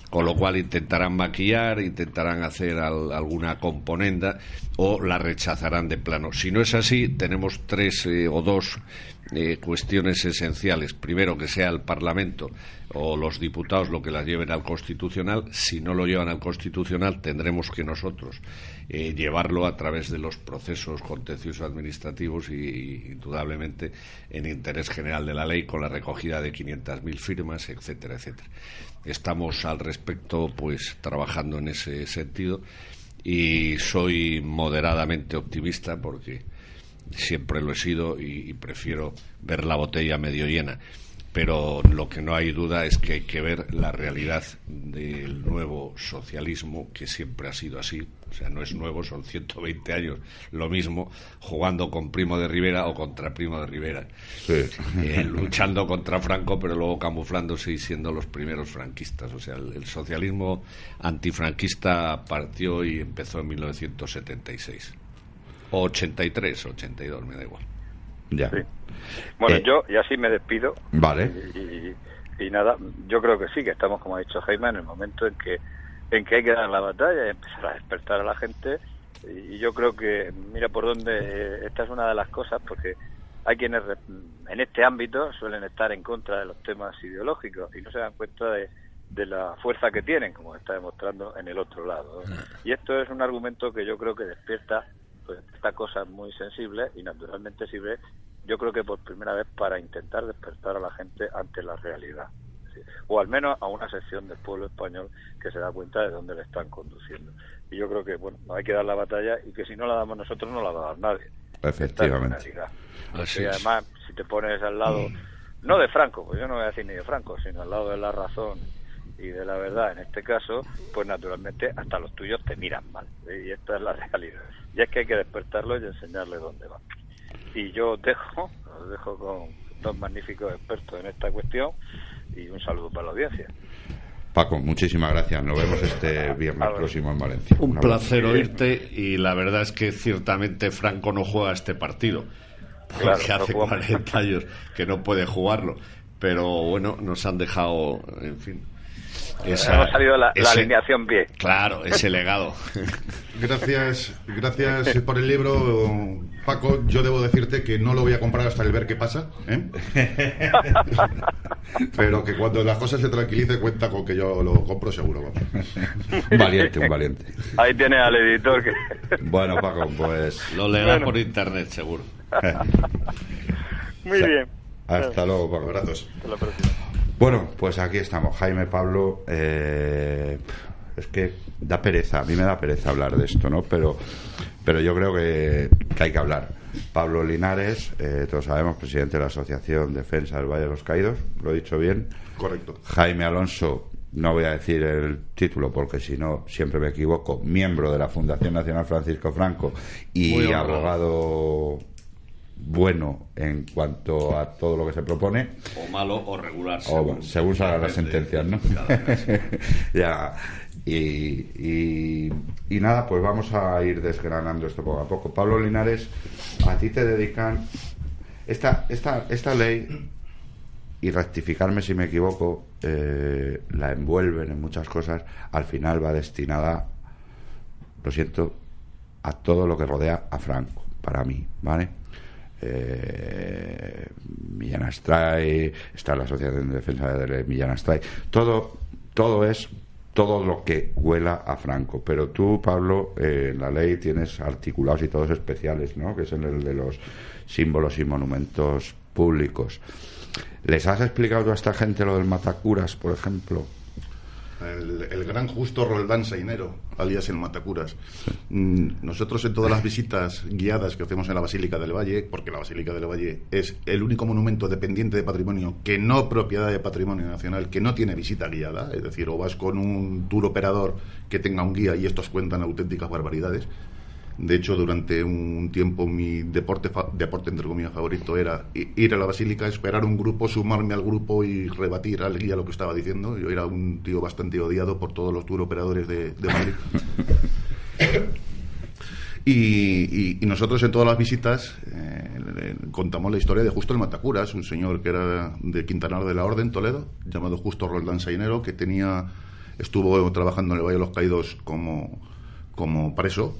con lo cual intentarán maquillar, intentarán hacer alguna componenda o la rechazarán de plano. Si no es así, tenemos dos cuestiones esenciales. Primero, que sea el Parlamento o los diputados lo que las lleven al Constitucional. Si no lo llevan al Constitucional, tendremos que nosotros llevarlo a través de los procesos contenciosos administrativos y indudablemente en interés general de la ley, con la recogida de 500.000 firmas, etcétera, etcétera. Estamos al respecto pues trabajando en ese sentido y soy moderadamente optimista porque siempre lo he sido y prefiero ver la botella medio llena. pero lo que no hay duda es que hay que ver la realidad del nuevo socialismo, que siempre ha sido así. O sea, no es nuevo, son 120 años lo mismo, jugando con Primo de Rivera o contra Primo de Rivera, sí. Luchando contra Franco, pero luego camuflándose y siendo los primeros franquistas. O sea, el socialismo antifranquista partió y empezó en 1976 o 83, 82, me da igual. Ya. Sí. Bueno, yo y así me despido. Vale. Y nada, yo creo que sí, que estamos, como ha dicho Jaime, en el momento en que hay que dar la batalla y empezar a despertar a la gente. Y yo creo que, mira por dónde, esta es una de las cosas, porque hay quienes en este ámbito suelen estar en contra de los temas ideológicos y no se dan cuenta de la fuerza que tienen, como está demostrando en el otro lado, ¿no? Y esto es un argumento que yo creo que despierta pues estas cosas muy sensibles y naturalmente sirve, yo creo que por primera vez, para intentar despertar a la gente ante la realidad, ¿sí? O al menos a una sección del pueblo español que se da cuenta de dónde le están conduciendo. Y yo creo que, bueno, hay que dar la batalla y que si no la damos nosotros no la va a dar nadie. Efectivamente. Y además, si te pones al lado, no de Franco, pues yo no voy a decir ni de Franco, sino al lado de la razón y de la verdad, en este caso, pues naturalmente hasta los tuyos te miran mal, ¿sí? Y esta es la realidad. Y es que hay que despertarlos y enseñarles dónde van. Y yo os dejo con dos magníficos expertos en esta cuestión y un saludo para la audiencia. Paco, muchísimas gracias. Nos vemos este viernes próximo en Valencia. Un placer oírte, y la verdad es que ciertamente Franco no juega este partido, porque claro, hace 40 años que no puede jugarlo, pero bueno, nos han dejado, en fin, hemos salido la alineación bien. Claro, ese legado. Gracias por el libro, Paco. Yo debo decirte que no lo voy a comprar hasta el ver qué pasa, ¿eh? Pero que cuando las cosas se tranquilice, cuenta con que yo lo compro seguro, vamos. Un valiente. Ahí tienes al editor que... Bueno, Paco, pues... Lo leerá por internet, seguro. Muy bien. Hasta luego, Paco. Abrazos. Hasta la próxima. Bueno, pues aquí estamos, Jaime, Pablo. Es que da pereza, a mí me da pereza hablar de esto, ¿no? Pero yo creo que hay que hablar. Pablo Linares, todos sabemos, presidente de la Asociación Defensa del Valle de los Caídos, ¿lo he dicho bien? Correcto. Jaime Alonso, no voy a decir el título porque si no siempre me equivoco, miembro de la Fundación Nacional Francisco Franco y abogado bueno en cuanto a todo lo que se propone, o malo o regular según salgan las sentencias, ¿no? Ya. Y nada, pues vamos a ir desgranando esto poco a poco. Pablo Linares, a ti te dedican esta ley, y rectificarme si me equivoco, la envuelven en muchas cosas, al final va destinada, lo siento, a todo lo que rodea a Franco, para mí, ¿vale? Millán Astray, está la Asociación de Defensa de Millán Astray, todo es todo lo que huela a Franco. Pero tú, Pablo, en la ley tienes articulados y todos especiales, ¿no? Que es el de los símbolos y monumentos públicos. ¿Les has explicado tú a esta gente lo del Matacuras, por ejemplo? El gran Justo Roldán Sainero, alias el Matacuras. Nosotros, en todas las visitas guiadas que hacemos en la Basílica del Valle, porque la Basílica del Valle es el único monumento dependiente de patrimonio, que no propiedad de patrimonio nacional, que no tiene visita guiada, es decir, o vas con un tour operador que tenga un guía y estos cuentan auténticas barbaridades. De hecho, durante un tiempo mi deporte entre comillas favorito era ir a la Basílica, esperar un grupo, sumarme al grupo y rebatir al guía lo que estaba diciendo. Yo era un tío bastante odiado por todos los tour operadores de Madrid. Y nosotros en todas las visitas contamos la historia de Justo el Matacuras, un señor que era de Quintanar de la Orden, Toledo, llamado Justo Roldán Sainero, que estuvo trabajando en el Valle de los Caídos como preso.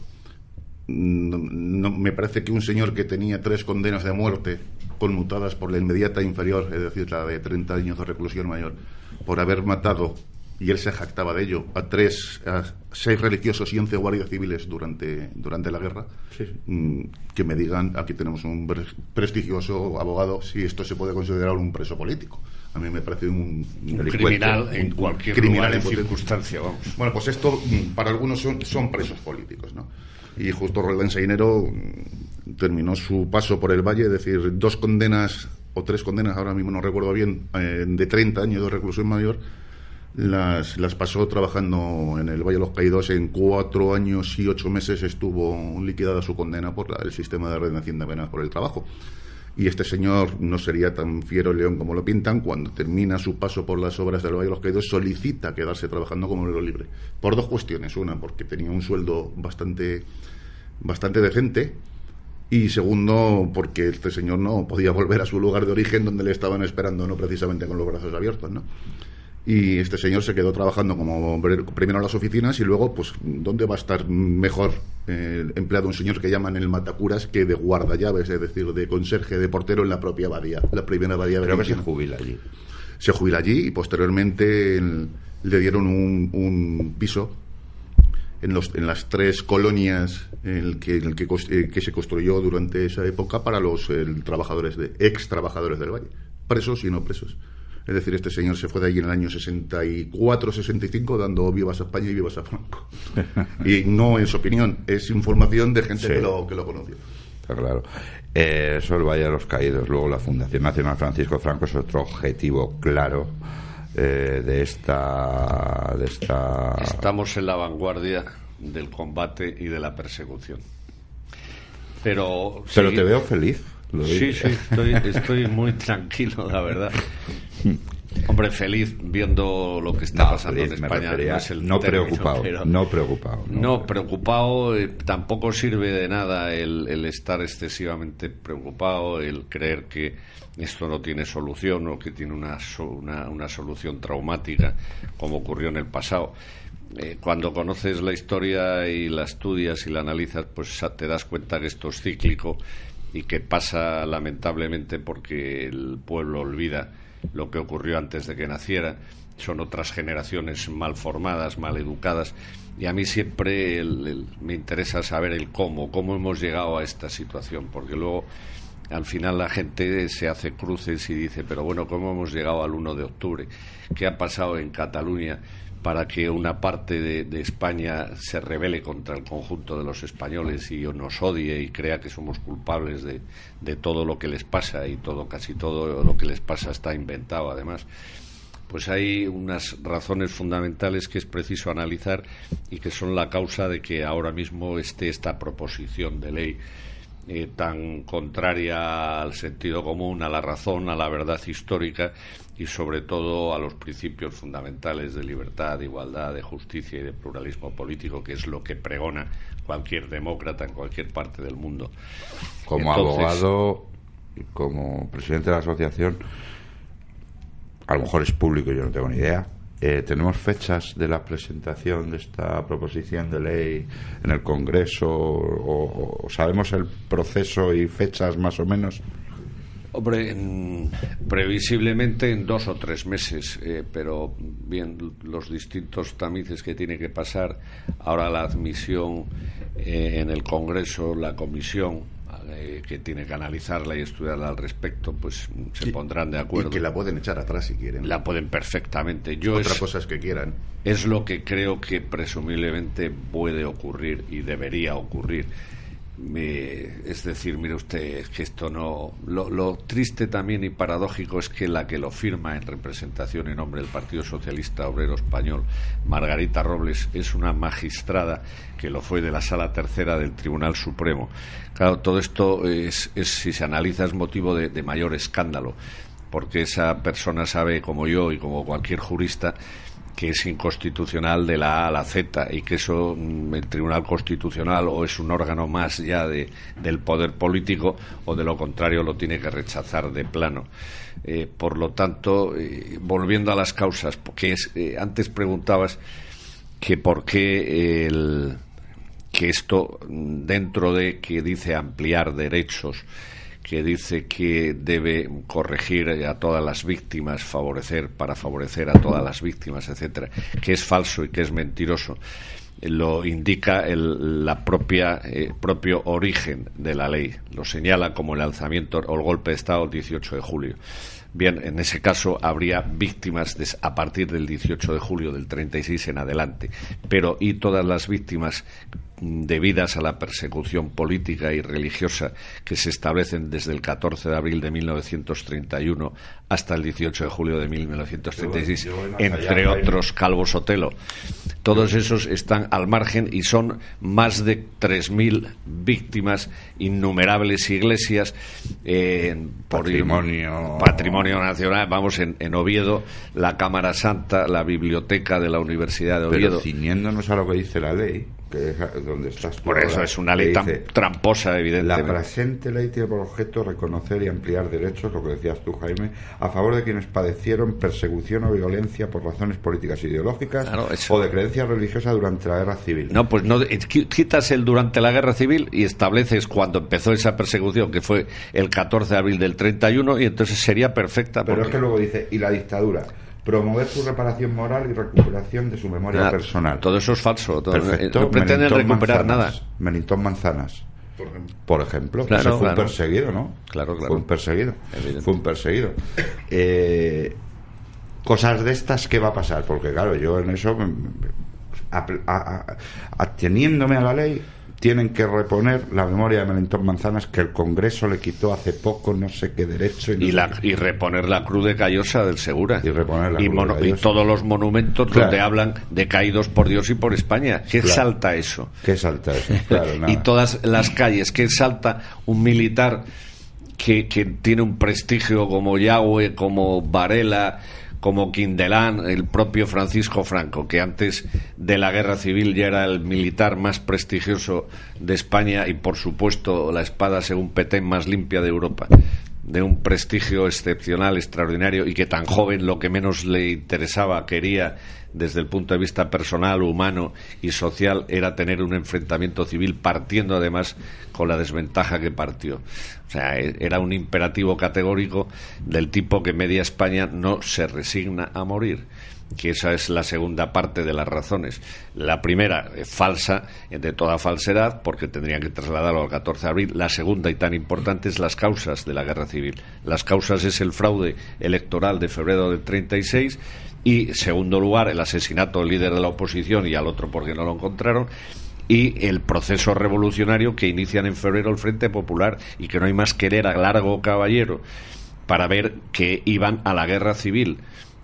No, me parece que un señor que tenía 3 condenas de muerte conmutadas por la inmediata inferior, es decir, la de 30 años de reclusión mayor, por haber matado, y él se jactaba de ello, a 6 religiosos y 11 guardias civiles durante la guerra. Sí. Que me digan, aquí tenemos un prestigioso abogado, si esto se puede considerar un preso político. A mí me parece un criminal en cualquier criminal lugar, en circunstancia, vamos. Bueno, pues esto para algunos son presos políticos, ¿no? Y Justo Roldán Sainero terminó su paso por el Valle, es decir, 2 condenas o 3 condenas, ahora mismo no recuerdo bien, de 30 años de reclusión mayor, las pasó trabajando en el Valle de los Caídos. En 4 años y 8 meses estuvo liquidada su condena por el sistema de redención de penas por el trabajo. Y este señor no sería tan fiero león como lo pintan. Cuando termina su paso por las obras del Valle de los Caídos, solicita quedarse trabajando como obrero libre. Por 2 cuestiones. Una, porque tenía un sueldo bastante decente. Y segundo, porque este señor no podía volver a su lugar de origen, donde le estaban esperando, no precisamente con los brazos abiertos, ¿no? Y este señor se quedó trabajando como primero en las oficinas, y luego, pues, ¿dónde va a estar mejor empleado un señor que llaman el matacuras que de guardallaves, es decir, de conserje, de portero en la propia abadía, la primera abadía? Creo que se jubila allí. Se jubila allí, y posteriormente le dieron un piso en las 3 colonias que se construyó durante esa época para los ex trabajadores del Valle, presos y no presos. Es decir, este señor se fue de allí en el año 64-65 dando vivas a España y vivas a Franco. Y no es opinión, es información de gente que lo conoció. Está claro. Eso el Valle de los Caídos. Luego la Fundación Nacional Francisco Franco es otro objetivo claro de esta... Estamos en la vanguardia del combate y de la persecución. Pero te veo feliz. Sí, estoy muy tranquilo, la verdad. Hombre, feliz viendo lo que está pasando en España. No preocupado. Tampoco sirve de nada el estar excesivamente preocupado, el creer que esto no tiene solución o que tiene una solución traumática, como ocurrió en el pasado. Cuando conoces la historia y la estudias y la analizas, pues te das cuenta que esto es cíclico y que pasa lamentablemente porque el pueblo olvida lo que ocurrió antes de que naciera. Son otras generaciones mal formadas, mal educadas, y a mí siempre me interesa saber el cómo hemos llegado a esta situación, porque luego al final la gente se hace cruces y dice, pero bueno, ¿cómo hemos llegado al 1 de octubre? ¿Qué ha pasado en Cataluña para que una parte de España se rebele contra el conjunto de los españoles y nos odie y crea que somos culpables de todo lo que les pasa, y casi todo lo que les pasa está inventado además? Pues hay unas razones fundamentales que es preciso analizar y que son la causa de que ahora mismo esté esta proposición de ley tan contraria al sentido común, a la razón, a la verdad histórica y sobre todo a los principios fundamentales de libertad, de igualdad, de justicia y de pluralismo político, que es lo que pregona cualquier demócrata en cualquier parte del mundo. Como abogado y como presidente de la asociación, a lo mejor es público, yo no tengo ni idea, ¿tenemos fechas de la presentación de esta proposición de ley en el Congreso o sabemos el proceso y fechas más o menos? Hombre, previsiblemente en 2 o 3 meses, pero bien, los distintos tamices que tiene que pasar, ahora la admisión en el Congreso, la comisión que tiene que analizarla y estudiarla al respecto, pues se pondrán de acuerdo. Y que la pueden echar atrás si quieren. La pueden perfectamente. Otra cosa es que quieran. Es lo que creo que presumiblemente puede ocurrir y debería ocurrir. Es decir, mire usted, es que esto no... Lo triste también y paradójico es que la que lo firma en representación en nombre del Partido Socialista Obrero Español, Margarita Robles, es una magistrada que lo fue de la Sala Tercera del Tribunal Supremo. Claro, todo esto si se analiza, es motivo de mayor escándalo, porque esa persona sabe, como yo y como cualquier jurista, que es inconstitucional de la A a la Z y que eso el Tribunal Constitucional o es un órgano más ya del poder político o de lo contrario lo tiene que rechazar de plano. Por lo tanto, volviendo a las causas, porque antes preguntabas que por qué que esto, dentro de que dice ampliar derechos, que dice que debe corregir a todas las víctimas, para favorecer a todas las víctimas, etcétera, que es falso y que es mentiroso, lo indica propio origen de la ley, lo señala como el alzamiento o el golpe de Estado el 18 de julio. Bien, en ese caso habría víctimas a partir del 18 de julio del 36 en adelante, pero y todas las víctimas debidas a la persecución política y religiosa que se establecen desde el 14 de abril de 1931 hasta el 18 de julio de 1936, entre otros Calvo Sotelo. Todos esos están al margen y son más de 3.000 víctimas, innumerables iglesias, patrimonio nacional. Vamos, en Oviedo, la Cámara Santa, la biblioteca de la Universidad de Oviedo. Pero ciñéndonos a lo que dice la ley, que es donde estás. Por eso es una ley tan tramposa, evidentemente. La presente ley tiene por objeto reconocer y ampliar derechos, lo que decías tú, Jaime, a favor de quienes padecieron persecución o violencia por razones políticas e ideológicas o de creencias religiosas durante la guerra civil. No, pues no, quitas el durante la guerra civil y estableces cuando empezó esa persecución, que fue el 14 de abril del 31, y entonces sería perfecta. Pero es que luego dice, y la dictadura, promover su reparación moral y recuperación de su memoria personal. Todo eso es falso. Perfecto. No pretenden recuperar nada. Melitón Manzanas, por ejemplo. Claro, fue un perseguido, ¿no? Claro. Fue un perseguido. Cosas de estas, ¿qué va a pasar? Porque claro, yo en eso, ateniéndome a la ley, tienen que reponer la memoria de Melitón Manzanas, que el Congreso le quitó hace poco no sé qué derecho. Y reponer la Cruz de Callosa del Segura. Y todos los monumentos donde hablan de caídos por Dios y por España. ¿Qué salta eso? Claro, nada. Y todas las calles, ¿qué salta un militar que tiene un prestigio como Yagüe, como Varela, como Quindelán, el propio Francisco Franco, que antes de la guerra civil ya era el militar más prestigioso de España y, por supuesto, la espada, según Petén, más limpia de Europa, de un prestigio excepcional, extraordinario, y que tan joven lo que menos le interesaba, quería, desde el punto de vista personal, humano y social, era tener un enfrentamiento civil, partiendo además con la desventaja que partió. O sea, era un imperativo categórico del tipo que media España no se resigna a morir, que esa es la segunda parte de las razones. La primera, falsa, de toda falsedad, porque tendrían que trasladarlo al 14 de abril. La segunda, y tan importante, es las causas de la guerra civil. Las causas es el fraude electoral de febrero del 36 y, segundo lugar, el asesinato del líder de la oposición y al otro porque no lo encontraron, y el proceso revolucionario que inician en febrero el Frente Popular, y que no hay más que leer a Largo Caballero para ver que iban a la guerra civil.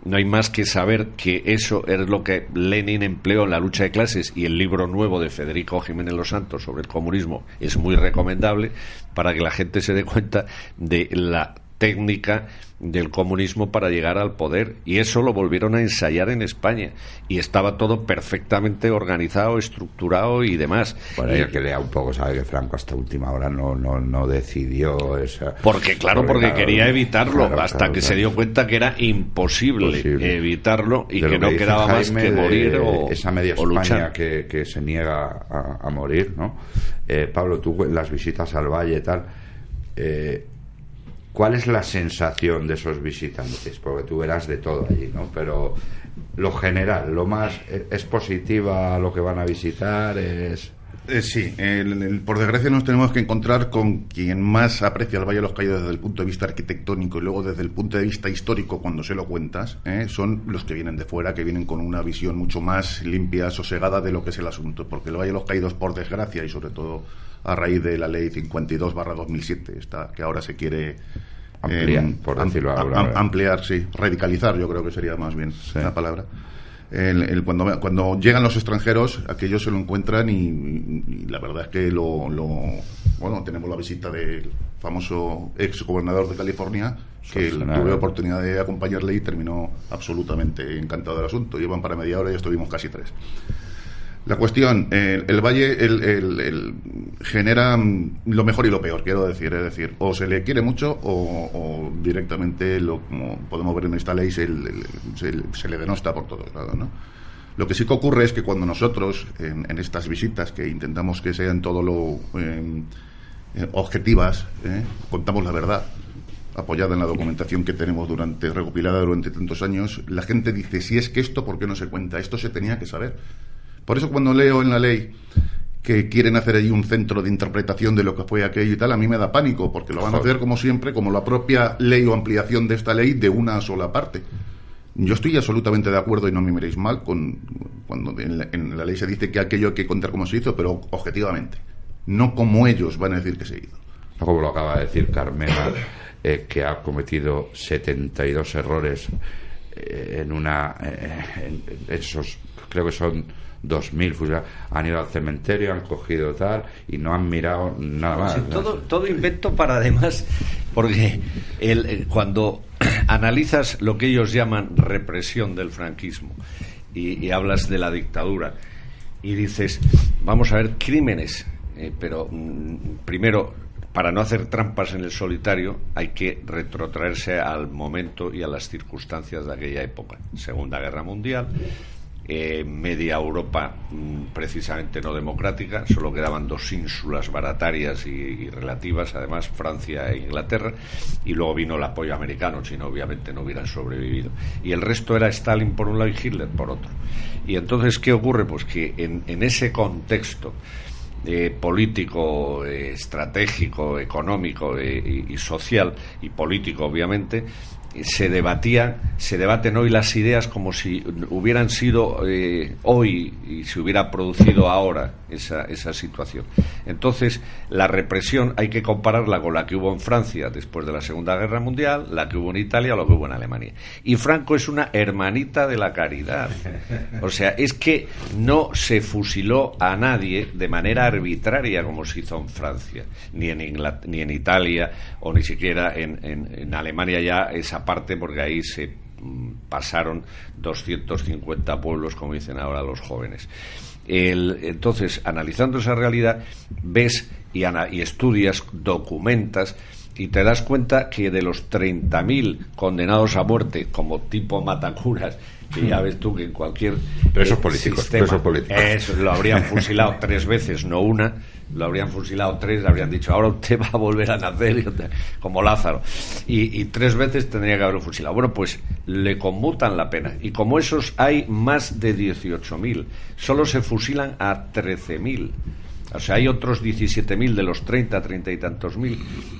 No hay más que saber que eso es lo que Lenin empleó en la lucha de clases, y el libro nuevo de Federico Jiménez Los Santos sobre el comunismo es muy recomendable para que la gente se dé cuenta de la técnica del comunismo para llegar al poder, y eso lo volvieron a ensayar en España y estaba todo perfectamente organizado, estructurado y demás. Bueno, el que lea un poco sabe que Franco hasta última hora no decidió esa... Porque quería evitarlo, que se dio cuenta que era imposible evitarlo y que no quedaba más que morir esa media o España luchar. que se niega a morir, ¿no? Pablo, tú las visitas al Valle y tal, ¿cuál es la sensación de esos visitantes? Porque tú verás de todo allí, ¿no? Pero lo general, lo más es positiva lo que van a visitar, es... Sí, por desgracia nos tenemos que encontrar con quien más aprecia el Valle de los Caídos desde el punto de vista arquitectónico y luego desde el punto de vista histórico cuando se lo cuentas, son los que vienen de fuera, que vienen con una visión mucho más limpia, sosegada de lo que es el asunto, porque el Valle de los Caídos, por desgracia, y sobre todo a raíz de la ley 52/2007, que ahora se quiere ampliar, por decirlo ahora. Ampliar, sí, radicalizar, yo creo que sería más bien la palabra. Cuando llegan los extranjeros, aquellos se lo encuentran y la verdad es que bueno, tenemos la visita del famoso ex gobernador de California, que tuve oportunidad de acompañarle y terminó absolutamente encantado del asunto. Llevan para media hora y estuvimos casi 3. La cuestión, el Valle genera lo mejor y lo peor, quiero decir, es decir, o se le quiere mucho o directamente, como podemos ver en esta ley, se le denosta por todos lados, ¿no? Lo que sí que ocurre es que cuando nosotros, en estas visitas, que intentamos que sean todo lo objetivas, contamos la verdad, apoyada en la documentación que tenemos recopilada durante tantos años, la gente dice, si es que esto, ¿por qué no se cuenta? Esto se tenía que saber. Por eso cuando leo en la ley que quieren hacer allí un centro de interpretación de lo que fue aquello y tal, a mí me da pánico, porque lo van a hacer como siempre, como la propia ley o ampliación de esta ley de una sola parte. Yo estoy absolutamente de acuerdo, y no me miréis mal, cuando en la ley se dice que aquello hay que contar como se hizo, pero objetivamente, no como ellos van a decir que se hizo. Como lo acaba de decir Carmena, que ha cometido 72 errores en esos, creo que son 2.000 fusilados, han ido al cementerio, han cogido tal y no han mirado nada más. Sí, todo invento para, además, porque cuando analizas lo que ellos llaman represión del franquismo y hablas de la dictadura y dices, vamos a ver, crímenes, pero primero, para no hacer trampas en el solitario, hay que retrotraerse al momento y a las circunstancias de aquella época. Segunda Guerra Mundial, media Europa precisamente no democrática, solo quedaban 2 ínsulas baratarias y relativas, además Francia e Inglaterra, y luego vino el apoyo americano, si no obviamente no hubieran sobrevivido, y el resto era Stalin por un lado y Hitler por otro. Y entonces, ¿qué ocurre? Pues que en ese contexto político, estratégico, económico y social y político, obviamente, se debaten hoy las ideas como si hubieran sido hoy y se hubiera producido ahora esa situación. Entonces, la represión hay que compararla con la que hubo en Francia después de la Segunda Guerra Mundial, la que hubo en Italia o la que hubo en Alemania. Y Franco es una hermanita de la caridad. O sea, es que no se fusiló a nadie de manera arbitraria como se hizo en Francia, ni en Italia, o ni siquiera en Alemania ya esa parte, porque ahí se pasaron 250 pueblos, como dicen ahora los jóvenes. Entonces, analizando esa realidad, ves y estudias, documentas, y te das cuenta que de los 30.000 presos a muerte como tipo Matacuras, que ya ves tú que en cualquier presos políticos, lo habrían fusilado 3 veces, no una, lo habrían fusilado 3, habrían dicho, ahora usted va a volver a nacer, como Lázaro, y 3 veces tendría que haberlo fusilado. Bueno, pues le conmutan la pena, y como esos hay más de 18.000, solo se fusilan a 13.000. O sea, hay otros 17.000 de los 30 y tantos mil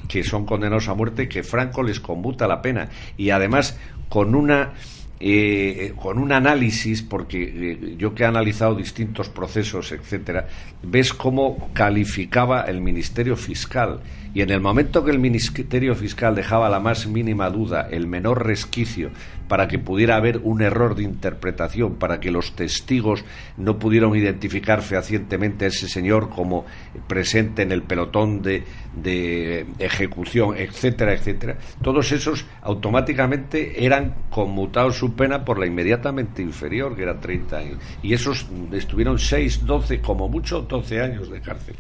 que son condenados a muerte, que Franco les conmuta la pena, y además con un análisis, porque yo que he analizado distintos procesos, etcétera, ves cómo calificaba el Ministerio Fiscal, y en el momento que el Ministerio Fiscal dejaba la más mínima duda, el menor resquicio, para que pudiera haber un error de interpretación, para que los testigos no pudieran identificar fehacientemente a ese señor como presente en el pelotón de ejecución, etcétera, etcétera, todos esos automáticamente eran conmutados su pena por la inmediatamente inferior, que eran 30 años, y esos estuvieron 6, 12, como mucho 12 años de cárcel,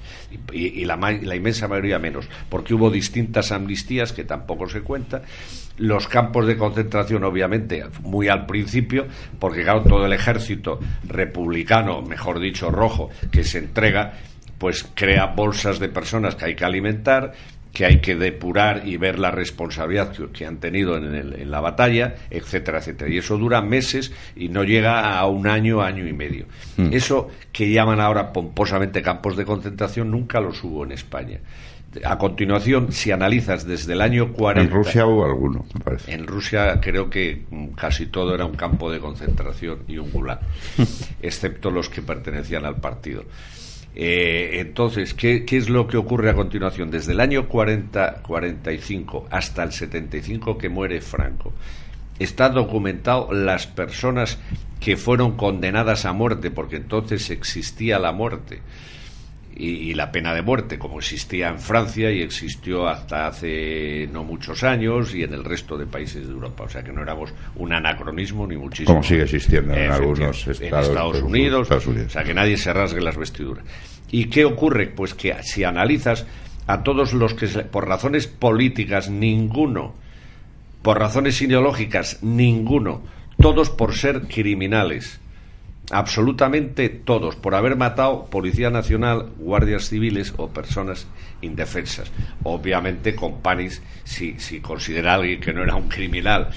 y la inmensa mayoría menos, porque hubo distintas amnistías que tampoco se cuentan. Los campos de concentración, obviamente, muy al principio, porque claro, todo el ejército republicano, mejor dicho rojo, que se entrega, pues crea bolsas de personas que hay que alimentar, que hay que depurar y ver la responsabilidad que han tenido en la batalla, etcétera, etcétera. Y eso dura meses y no llega a un año, año y medio. Eso que llaman ahora pomposamente campos de concentración nunca los hubo en España. A continuación, si analizas desde el año 40... En Rusia hubo alguno, me parece. En Rusia creo que casi todo era un campo de concentración y un gulag, excepto los que pertenecían al partido. Entonces, ¿qué es lo que ocurre a continuación? Desde el año 40-45 hasta el 75 que muere Franco, está documentado las personas que fueron condenadas a muerte, porque entonces existía la muerte y la pena de muerte, como existía en Francia y existió hasta hace no muchos años y en el resto de países de Europa. O sea que no éramos un anacronismo ni muchísimo. Como sigue existiendo en algunos Estados Unidos. O sea que nadie se rasgue las vestiduras. ¿Y qué ocurre? Pues que si analizas a todos los que por razones políticas ninguno, por razones ideológicas ninguno, todos por ser criminales, absolutamente todos, por haber matado Policía Nacional, guardias civiles o personas indefensas. Obviamente Companys, si considera a alguien que no era un criminal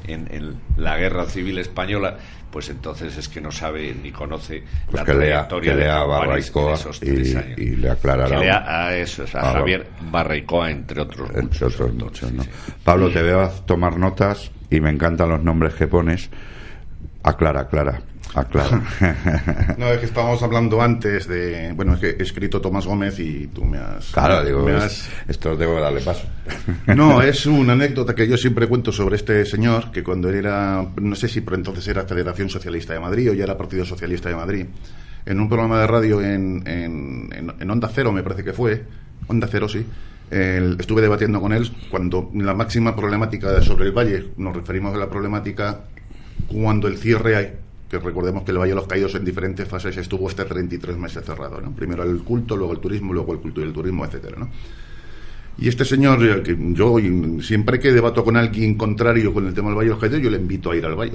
en la Guerra Civil Española, pues entonces es que no sabe ni conoce la trayectoria de Companys en esos 3 años. Y le aclarará. Que lea a Javier Barraicoa, entre otros muchos, ¿no? Sí. Pablo, te veo a tomar notas. y me encantan los nombres que pones. Aclara. No, es que estábamos hablando antes de... Bueno, es que he escrito Tomás Gómez y tú me has... Claro, digo, esto tengo que darle paso. No, es una anécdota que yo siempre cuento sobre este señor, que cuando él era... No sé si por entonces era Federación Socialista de Madrid o ya era Partido Socialista de Madrid. En un programa de radio en Onda Cero, me parece que fue... Onda Cero, sí. Estuve debatiendo con él cuando la máxima problemática sobre el Valle, nos referimos a la problemática cuando el cierre hay, que recordemos que el Valle de los Caídos en diferentes fases estuvo hasta 33 meses cerrado, ¿no? Primero el culto, luego el turismo, luego el culto y el turismo, etcétera, ¿no? Y este señor, que yo siempre que debato con alguien contrario con el tema del Valle de los Caídos, yo le invito a ir al Valle,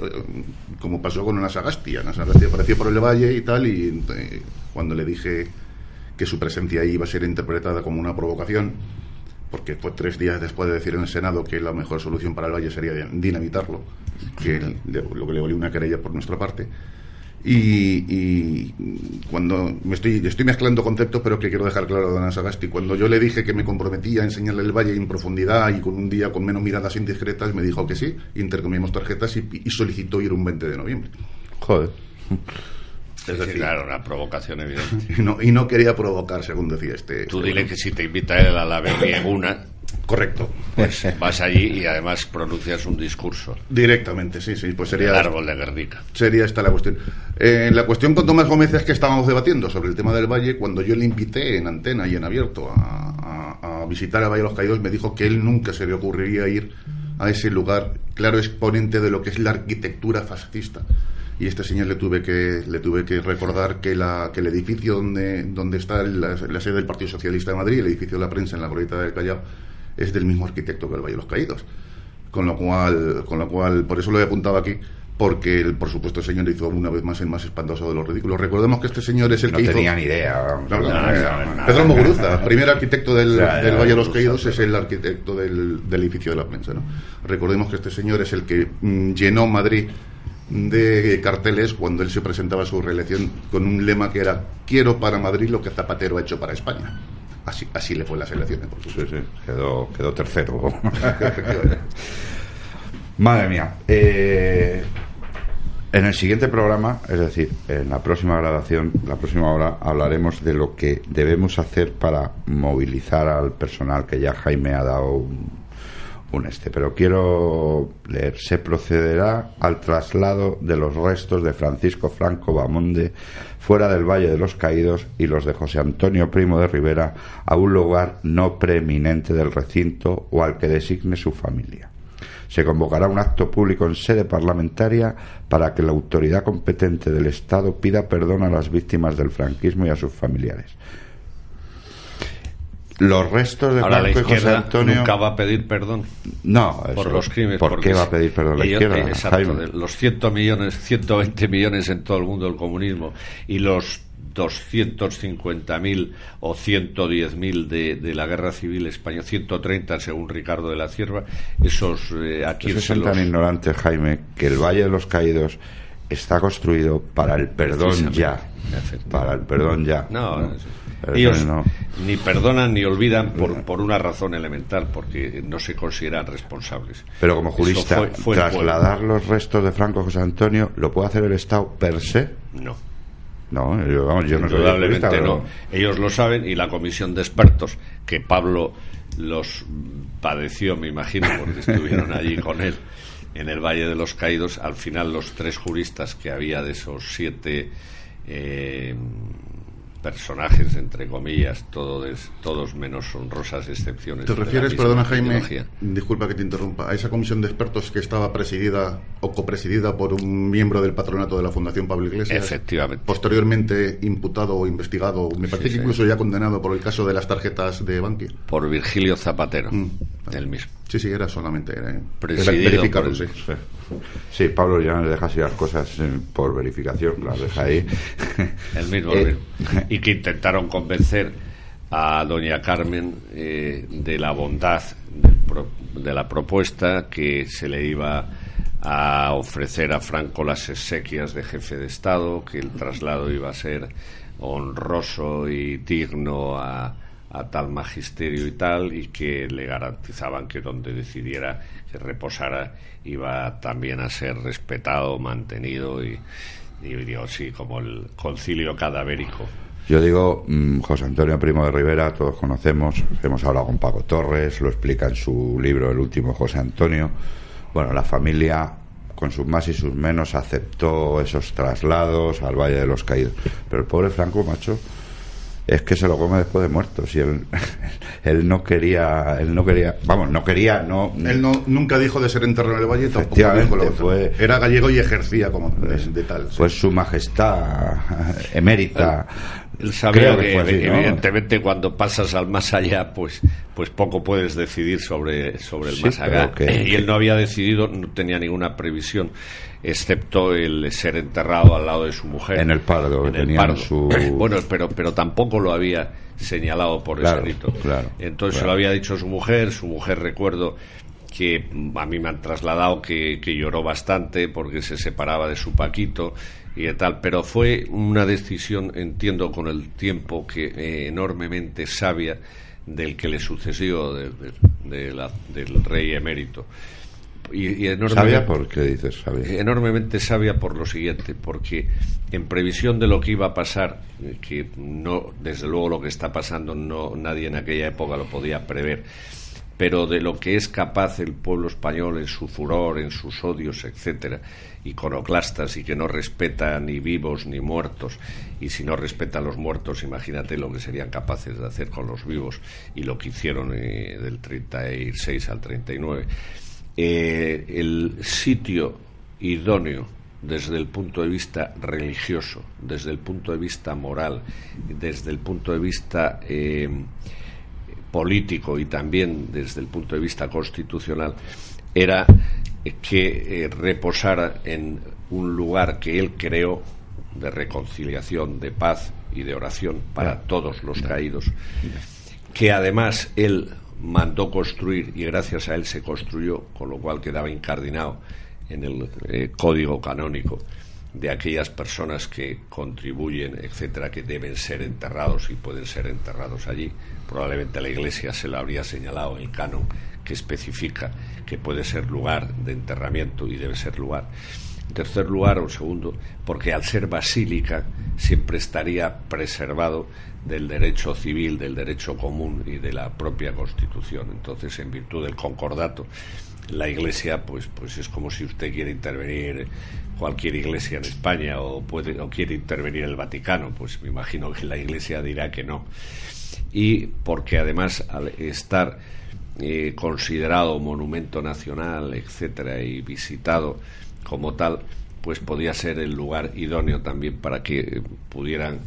como pasó con una Sagasti apareció por el Valle y tal, y cuando le dije que su presencia ahí iba a ser interpretada como una provocación, porque fue 3 días después de decir en el Senado que la mejor solución para el Valle sería dinamitarlo, lo que le valió una querella por nuestra parte. Y cuando estoy mezclando conceptos, pero que quiero dejar claro a don Sagasti, cuando yo le dije que me comprometía a enseñarle el Valle en profundidad y con un día con menos miradas indiscretas, me dijo que sí, intercambiamos tarjetas y solicitó ir un 20 de noviembre. Joder. Es decir, claro, una provocación evidente. Y no quería provocar, según decía este... Tú dile que si te invita él a la Berrieguna... Correcto. Pues vas allí y además pronuncias un discurso. Directamente, sí, pues sería... El árbol de Guernica. Sería esta la cuestión. La cuestión con Tomás Gómez es que estábamos debatiendo sobre el tema del Valle. Cuando yo le invité en antena y en abierto a visitar el Valle de los Caídos, me dijo que él nunca se le ocurriría ir a ese lugar, claro exponente de lo que es la arquitectura fascista. Y este señor le tuve que recordar que el edificio donde está la sede del Partido Socialista de Madrid, el edificio de la prensa en la Glorieta del Callao, es del mismo arquitecto que el Valle de los Caídos. Con lo cual, por eso lo he apuntado aquí, porque por supuesto el señor hizo una vez más el más espantoso de los ridículos. Recordemos que este señor es el que hizo... No tenía ni idea. Pedro Muguruza, primer arquitecto del Valle de los Caídos, es el arquitecto del edificio de la prensa, ¿no? Recordemos que este señor es el que llenó Madrid de carteles cuando él se presentaba a su reelección con un lema que era: quiero para Madrid lo que Zapatero ha hecho para España. Así le fue las elecciones, por supuesto. Sí. Quedó tercero. Madre mía. En el siguiente programa, es decir, en la próxima grabación, la próxima hora, hablaremos de lo que debemos hacer para movilizar al personal, que ya Jaime ha dado pero quiero leer: se procederá al traslado de los restos de Francisco Franco Bamonde fuera del Valle de los Caídos y los de José Antonio Primo de Rivera a un lugar no preeminente del recinto o al que designe su familia. Se convocará un acto público en sede parlamentaria para que la autoridad competente del Estado pida perdón a las víctimas del franquismo y a sus familiares. Los restos de Franco y José Antonio nunca va a pedir perdón. No, por los crímenes. ¿Por qué va a pedir perdón la izquierda? Exacto, los 120 millones en todo el mundo del comunismo y los 250.000 o 110.000 de la Guerra Civil Española, 130 según Ricardo de la Cierva, esos son tan ignorantes, Jaime, que el Valle de los Caídos está construido para el perdón ya. Para el perdón ya. No. Ellos ni perdonan ni olvidan por una razón elemental, porque no se consideran responsables. Pero como jurista, trasladar los restos de Franco José Antonio, ¿lo puede hacer el Estado per se? No. No, yo no soy jurista, pero... no. Ellos lo saben, y la comisión de expertos, que Pablo los padeció, me imagino, porque estuvieron allí con él en el Valle de los Caídos, al final los 3 juristas que había de esos 7 personajes, entre comillas, todos menos honrosas excepciones. ¿Te refieres, perdona Jaime, disculpa que te interrumpa, a esa comisión de expertos que estaba presidida o copresidida por un miembro del patronato de la Fundación Pablo Iglesias? Efectivamente. Posteriormente imputado o investigado, me parece que incluso ya condenado por el caso de las tarjetas de Bankia. Por Virgilio Zapatero, el mismo. Sí, era solamente verificarlo, sí, Pablo ya no le deja así las cosas por verificación, las deja ahí. El mismo. Y que intentaron convencer a doña Carmen de la bondad de la propuesta, que se le iba a ofrecer a Franco las exequias de jefe de Estado, que el traslado iba a ser honroso y digno a a tal magisterio y tal, y que le garantizaban que donde decidiera que reposara iba también a ser respetado, mantenido y digo, sí, como el concilio cadavérico. Yo digo, José Antonio Primo de Rivera, todos conocemos, hemos hablado con Paco Torres, lo explica en su libro El último José Antonio. Bueno, la familia, con sus más y sus menos, aceptó esos traslados al Valle de los Caídos. Pero el pobre Franco, macho, es que se lo come después de muerto. Si él no quería, vamos, no quería, no. Él nunca dijo de ser enterrado en el Valle, tampoco dijo lo otro. Era gallego y ejercía como de tal. Pues su majestad emérita. Él sabía que así, evidentemente, ¿no? Cuando pasas al más allá, pues poco puedes decidir sobre el más allá. Y él no había decidido, no tenía ninguna previsión, excepto el ser enterrado al lado de su mujer. En el Pardo, en el Pardo. Bueno, pero tampoco lo había señalado por escrito. Claro, entonces se lo había dicho su mujer, recuerdo que a mí me han trasladado que lloró bastante porque se separaba de su Paquito y tal, pero fue una decisión, entiendo con el tiempo, que enormemente sabia del que le sucedió, del rey emérito. Y ¿Sabia por qué dices sabia? Enormemente sabia por lo siguiente, porque en previsión de lo que iba a pasar, que no, desde luego lo que está pasando, no nadie en aquella época lo podía prever, pero de lo que es capaz el pueblo español en su furor, en sus odios, etcétera, iconoclastas, y que no respeta ni vivos ni muertos, y si no respeta a los muertos, imagínate lo que serían capaces de hacer con los vivos, y lo que hicieron del 36 al 39. El sitio idóneo desde el punto de vista religioso, desde el punto de vista moral, desde el punto de vista político y también desde el punto de vista constitucional, era que reposara en un lugar que él creó de reconciliación, de paz y de oración para todos los caídos, que además él mandó construir, y gracias a él se construyó, con lo cual quedaba incardinado en el código canónico de aquellas personas que contribuyen, etcétera, que deben ser enterrados y pueden ser enterrados allí. Probablemente la Iglesia se lo habría señalado en el canon que especifica que puede ser lugar de enterramiento y debe ser lugar. En tercer lugar, o segundo, porque al ser basílica siempre estaría preservado del derecho civil, del derecho común y de la propia Constitución. Entonces, en virtud del concordato, la Iglesia, pues es como si usted quiere intervenir cualquier iglesia en España o quiere intervenir el Vaticano, pues me imagino que la Iglesia dirá que no. Y porque además, al estar considerado monumento nacional, etcétera, y visitado como tal, pues podía ser el lugar idóneo también para que pudieran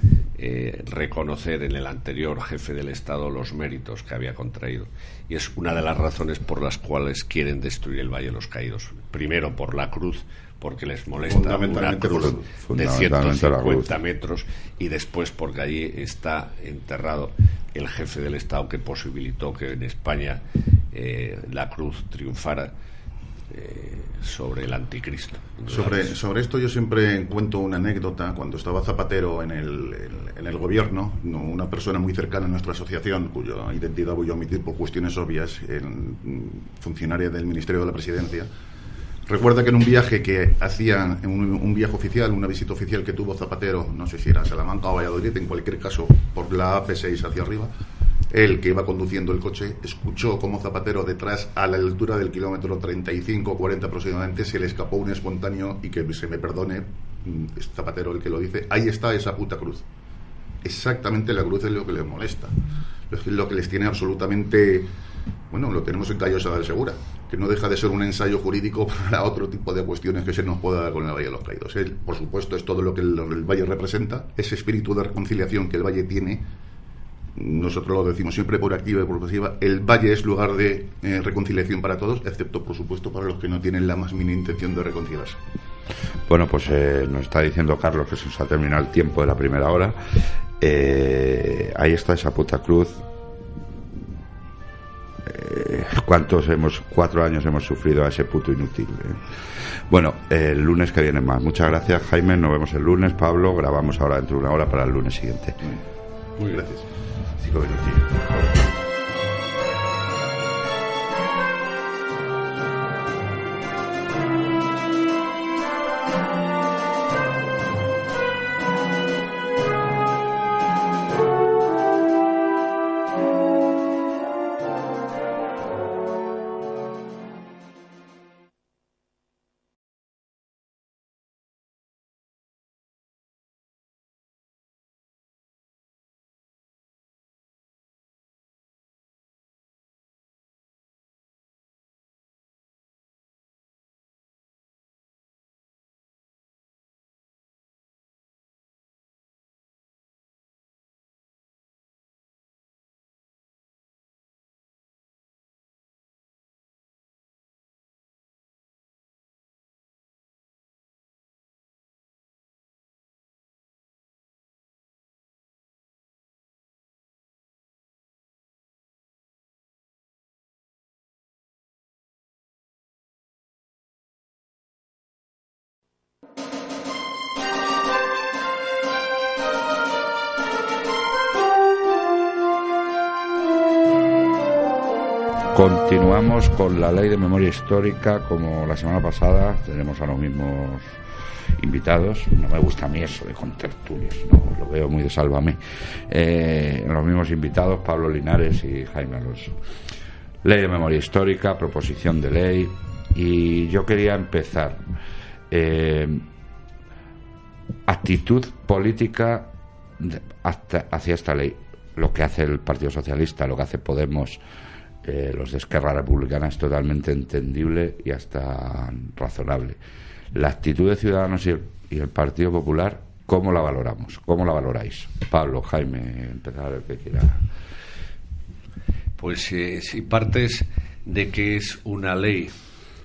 reconocer en el anterior jefe del Estado los méritos que había contraído. Y es una de las razones por las cuales quieren destruir el Valle de los Caídos. Primero por la cruz, porque les molesta una cruz de 150 metros, y después porque allí está enterrado el jefe del Estado que posibilitó que en España la cruz triunfara sobre el anticristo. Sobre esto yo siempre cuento una anécdota. Cuando estaba Zapatero en el gobierno, una persona muy cercana a nuestra asociación, cuya identidad voy a omitir por cuestiones obvias, funcionaria del Ministerio de la Presidencia, recuerda que en un viaje que hacían, un viaje oficial, una visita oficial que tuvo Zapatero, no sé si era Salamanca o Valladolid, en cualquier caso por la AP6 hacia arriba, él, que iba conduciendo el coche, escuchó como Zapatero detrás, a la altura del kilómetro 35 o 40 aproximadamente, se le escapó un espontáneo, y que se me perdone, es Zapatero el que lo dice: ahí está esa puta cruz. Exactamente, la cruz es lo que les molesta, es lo que les tiene absolutamente... Bueno, lo tenemos en Callosa del Segura, que no deja de ser un ensayo jurídico para otro tipo de cuestiones que se nos pueda dar con el Valle de los Caídos. Él, por supuesto, es todo lo que el Valle representa, ese espíritu de reconciliación que el Valle tiene. Nosotros lo decimos siempre por activa y por pasiva: el Valle es lugar de reconciliación para todos, excepto, por supuesto, para los que no tienen la más mínima intención de reconciliarse. Bueno, pues nos está diciendo Carlos que se nos ha terminado el tiempo de la primera hora. Ahí está esa puta cruz. ¿Cuántos 4 años hemos sufrido a ese puto inútil? Bueno, el lunes que viene más. Muchas gracias, Jaime. Nos vemos el lunes. Pablo, grabamos ahora dentro de una hora para el lunes siguiente. Muy gracias. 5 minutillos. Continuamos con la ley de memoria histórica. Como la semana pasada, tenemos a los mismos invitados. No me gusta a mí eso de contertulios, no, lo veo muy de Sálvame. Los mismos invitados, Pablo Linares y Jaime Alonso. Ley de memoria histórica, proposición de ley. Y yo quería empezar. Actitud política hacia esta ley. Lo que hace el Partido Socialista, lo que hace Podemos, los de Esquerra Republicana, es totalmente entendible y hasta razonable. La actitud de Ciudadanos y el Partido Popular, ¿cómo la valoramos? ¿Cómo la valoráis? Pablo, Jaime, empezar el que quiera. Pues si partes de que es una ley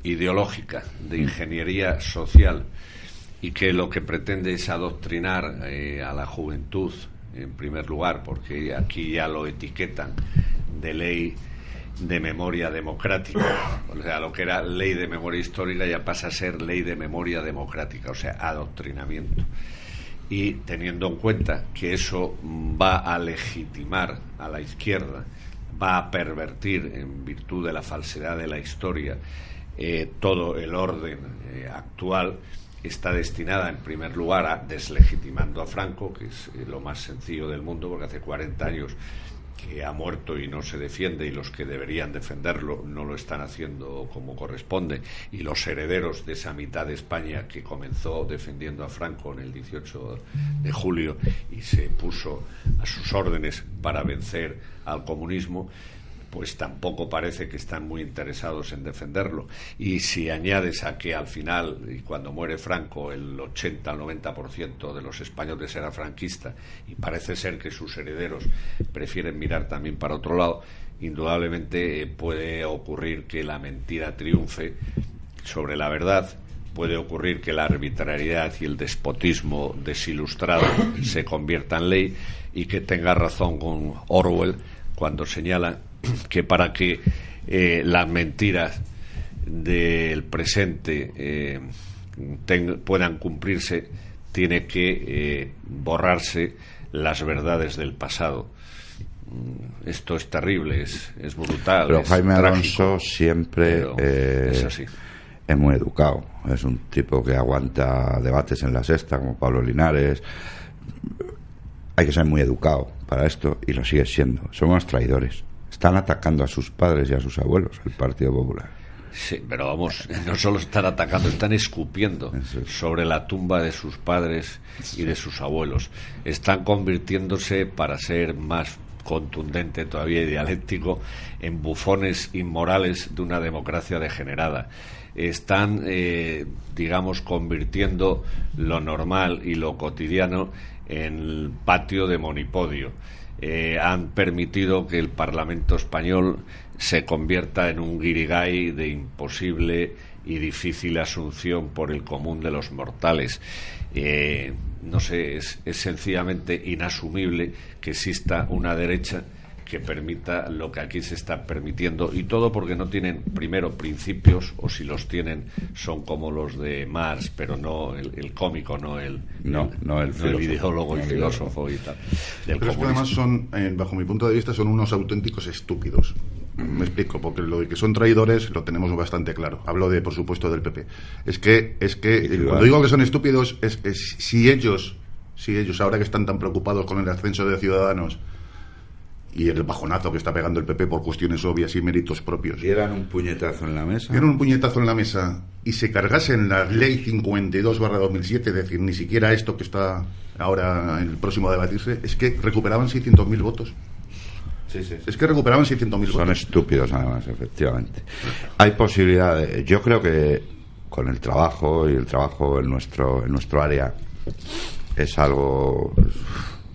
ideológica de ingeniería social y que lo que pretende es adoctrinar a la juventud, en primer lugar, porque aquí ya lo etiquetan de ley de memoria democrática, o sea, lo que era ley de memoria histórica ya pasa a ser ley de memoria democrática, o sea, adoctrinamiento. Y teniendo en cuenta que eso va a legitimar a la izquierda, va a pervertir, en virtud de la falsedad de la historia, todo el orden actual, está destinada en primer lugar a deslegitimando a Franco, que es lo más sencillo del mundo, porque hace 40 años que ha muerto y no se defiende, y los que deberían defenderlo no lo están haciendo como corresponde, y los herederos de esa mitad de España que comenzó defendiendo a Franco en el 18 de julio y se puso a sus órdenes para vencer al comunismo, pues tampoco parece que están muy interesados en defenderlo. Y si añades a que al final, y cuando muere Franco, el 80 al 90% de los españoles era franquista, y parece ser que sus herederos prefieren mirar también para otro lado, indudablemente puede ocurrir que la mentira triunfe sobre la verdad, puede ocurrir que la arbitrariedad y el despotismo desilustrado se convierta en ley, y que tenga razón con Orwell cuando señala que para que las mentiras del presente puedan cumplirse, tiene que borrarse las verdades del pasado. Esto es terrible, es brutal. Pero es Jaime trágico, Alonso siempre es así. Es muy educado, es un tipo que aguanta debates en La Sexta, como Pablo Linares. Hay que ser muy educado para esto, y lo sigue siendo. Somos traidores. Están atacando a sus padres y a sus abuelos, el Partido Popular. Sí, pero vamos, no solo están atacando, están escupiendo sobre la tumba de sus padres y de sus abuelos. Están convirtiéndose, para ser más contundente todavía y dialéctico, en bufones inmorales de una democracia degenerada. Están, digamos, convirtiendo lo normal y lo cotidiano en el patio de monipodio. Han permitido que el Parlamento español se convierta en un guirigay de imposible y difícil asunción por el común de los mortales. No sé, es sencillamente inasumible que exista una derecha que permita lo que aquí se está permitiendo, y todo porque no tienen, primero, principios, o si los tienen son como los de Marx, pero no el cómico, no el ideólogo, el filósofo y tal. Pero es que además son, bajo mi punto de vista, son unos auténticos estúpidos. Me explico, porque lo de que son traidores lo tenemos bastante claro. Hablo de, por supuesto, del PP. Es que cuando digo que son estúpidos, si ellos, ahora que están tan preocupados con el ascenso de Ciudadanos y el bajonazo que está pegando el PP por cuestiones obvias y méritos propios, dieran un puñetazo en la mesa, y se cargasen la ley 52/2007, es decir, ni siquiera esto que está ahora en el próximo a debatirse, es que recuperaban 600.000 votos. Sí. Es que recuperaban 600.000 votos. Son estúpidos, además, efectivamente. Hay posibilidad yo creo que con el trabajo, y el trabajo en nuestro área es algo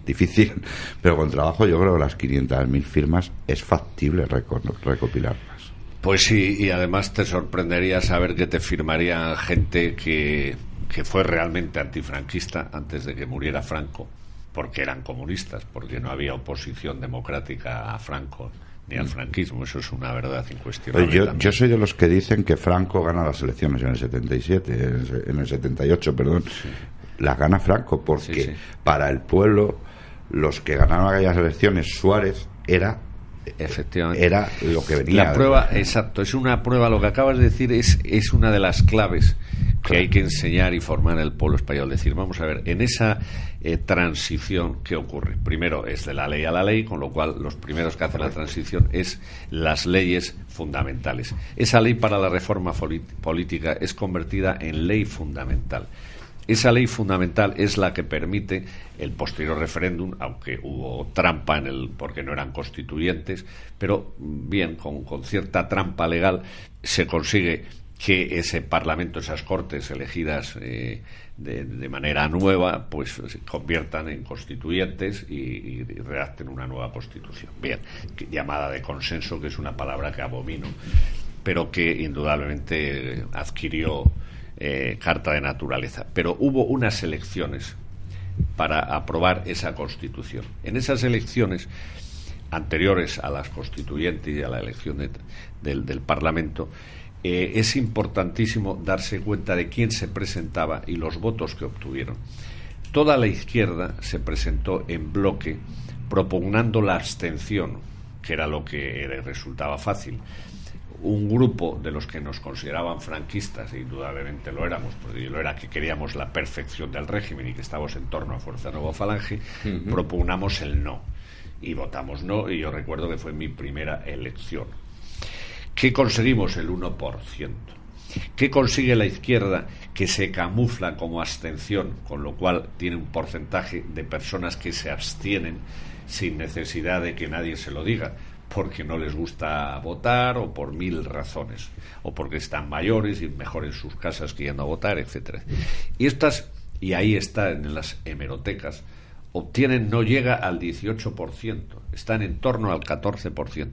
difícil, pero con trabajo yo creo que las 500.000 firmas es factible recopilarlas. Pues sí, y además te sorprendería saber que te firmarían gente que fue realmente antifranquista antes de que muriera Franco, porque eran comunistas, porque no había oposición democrática a Franco ni al franquismo. Eso es una verdad incuestionable. Yo soy de los que dicen que Franco gana las elecciones en el 78, perdón. Sí. Las gana Franco, porque para el pueblo, los que ganaron aquellas elecciones, Suárez era lo que venía. La prueba, exacto, es una prueba. Lo que acabas de decir es una de las claves que hay que enseñar y formar al pueblo español. Decir, vamos a ver, en esa transición, ¿qué ocurre? Primero es de la ley a la ley, con lo cual los primeros que hacen la transición es las leyes fundamentales. Esa ley para la reforma política es convertida en ley fundamental. Esa ley fundamental es la que permite el posterior referéndum, aunque hubo trampa porque no eran constituyentes, pero bien, con cierta trampa legal se consigue que ese Parlamento, esas Cortes elegidas de manera nueva, pues se conviertan en constituyentes y redacten una nueva Constitución. Bien, llamada de consenso, que es una palabra que abomino, pero que indudablemente adquirió carta de naturaleza. Pero hubo unas elecciones para aprobar esa Constitución. En esas elecciones anteriores a las constituyentes y a la elección del Parlamento, es importantísimo darse cuenta de quién se presentaba y los votos que obtuvieron. Toda la izquierda se presentó en bloque propugnando la abstención, que era lo que resultaba fácil. Un grupo de los que nos consideraban franquistas, e indudablemente lo éramos, porque yo lo era, que queríamos la perfección del régimen y que estábamos en torno a Fuerza Nueva Falange, propugnamos el no y votamos no, y yo recuerdo que fue mi primera elección. ¿Qué conseguimos? El 1%. ¿Qué consigue la izquierda? Que se camufla como abstención, con lo cual tiene un porcentaje de personas que se abstienen sin necesidad de que nadie se lo diga, porque no les gusta votar o por 1000 razones, o porque están mayores y mejor en sus casas que yendo a votar, etcétera. Y ahí está en las hemerotecas, obtienen, no llega al 18%, están en torno al 14%.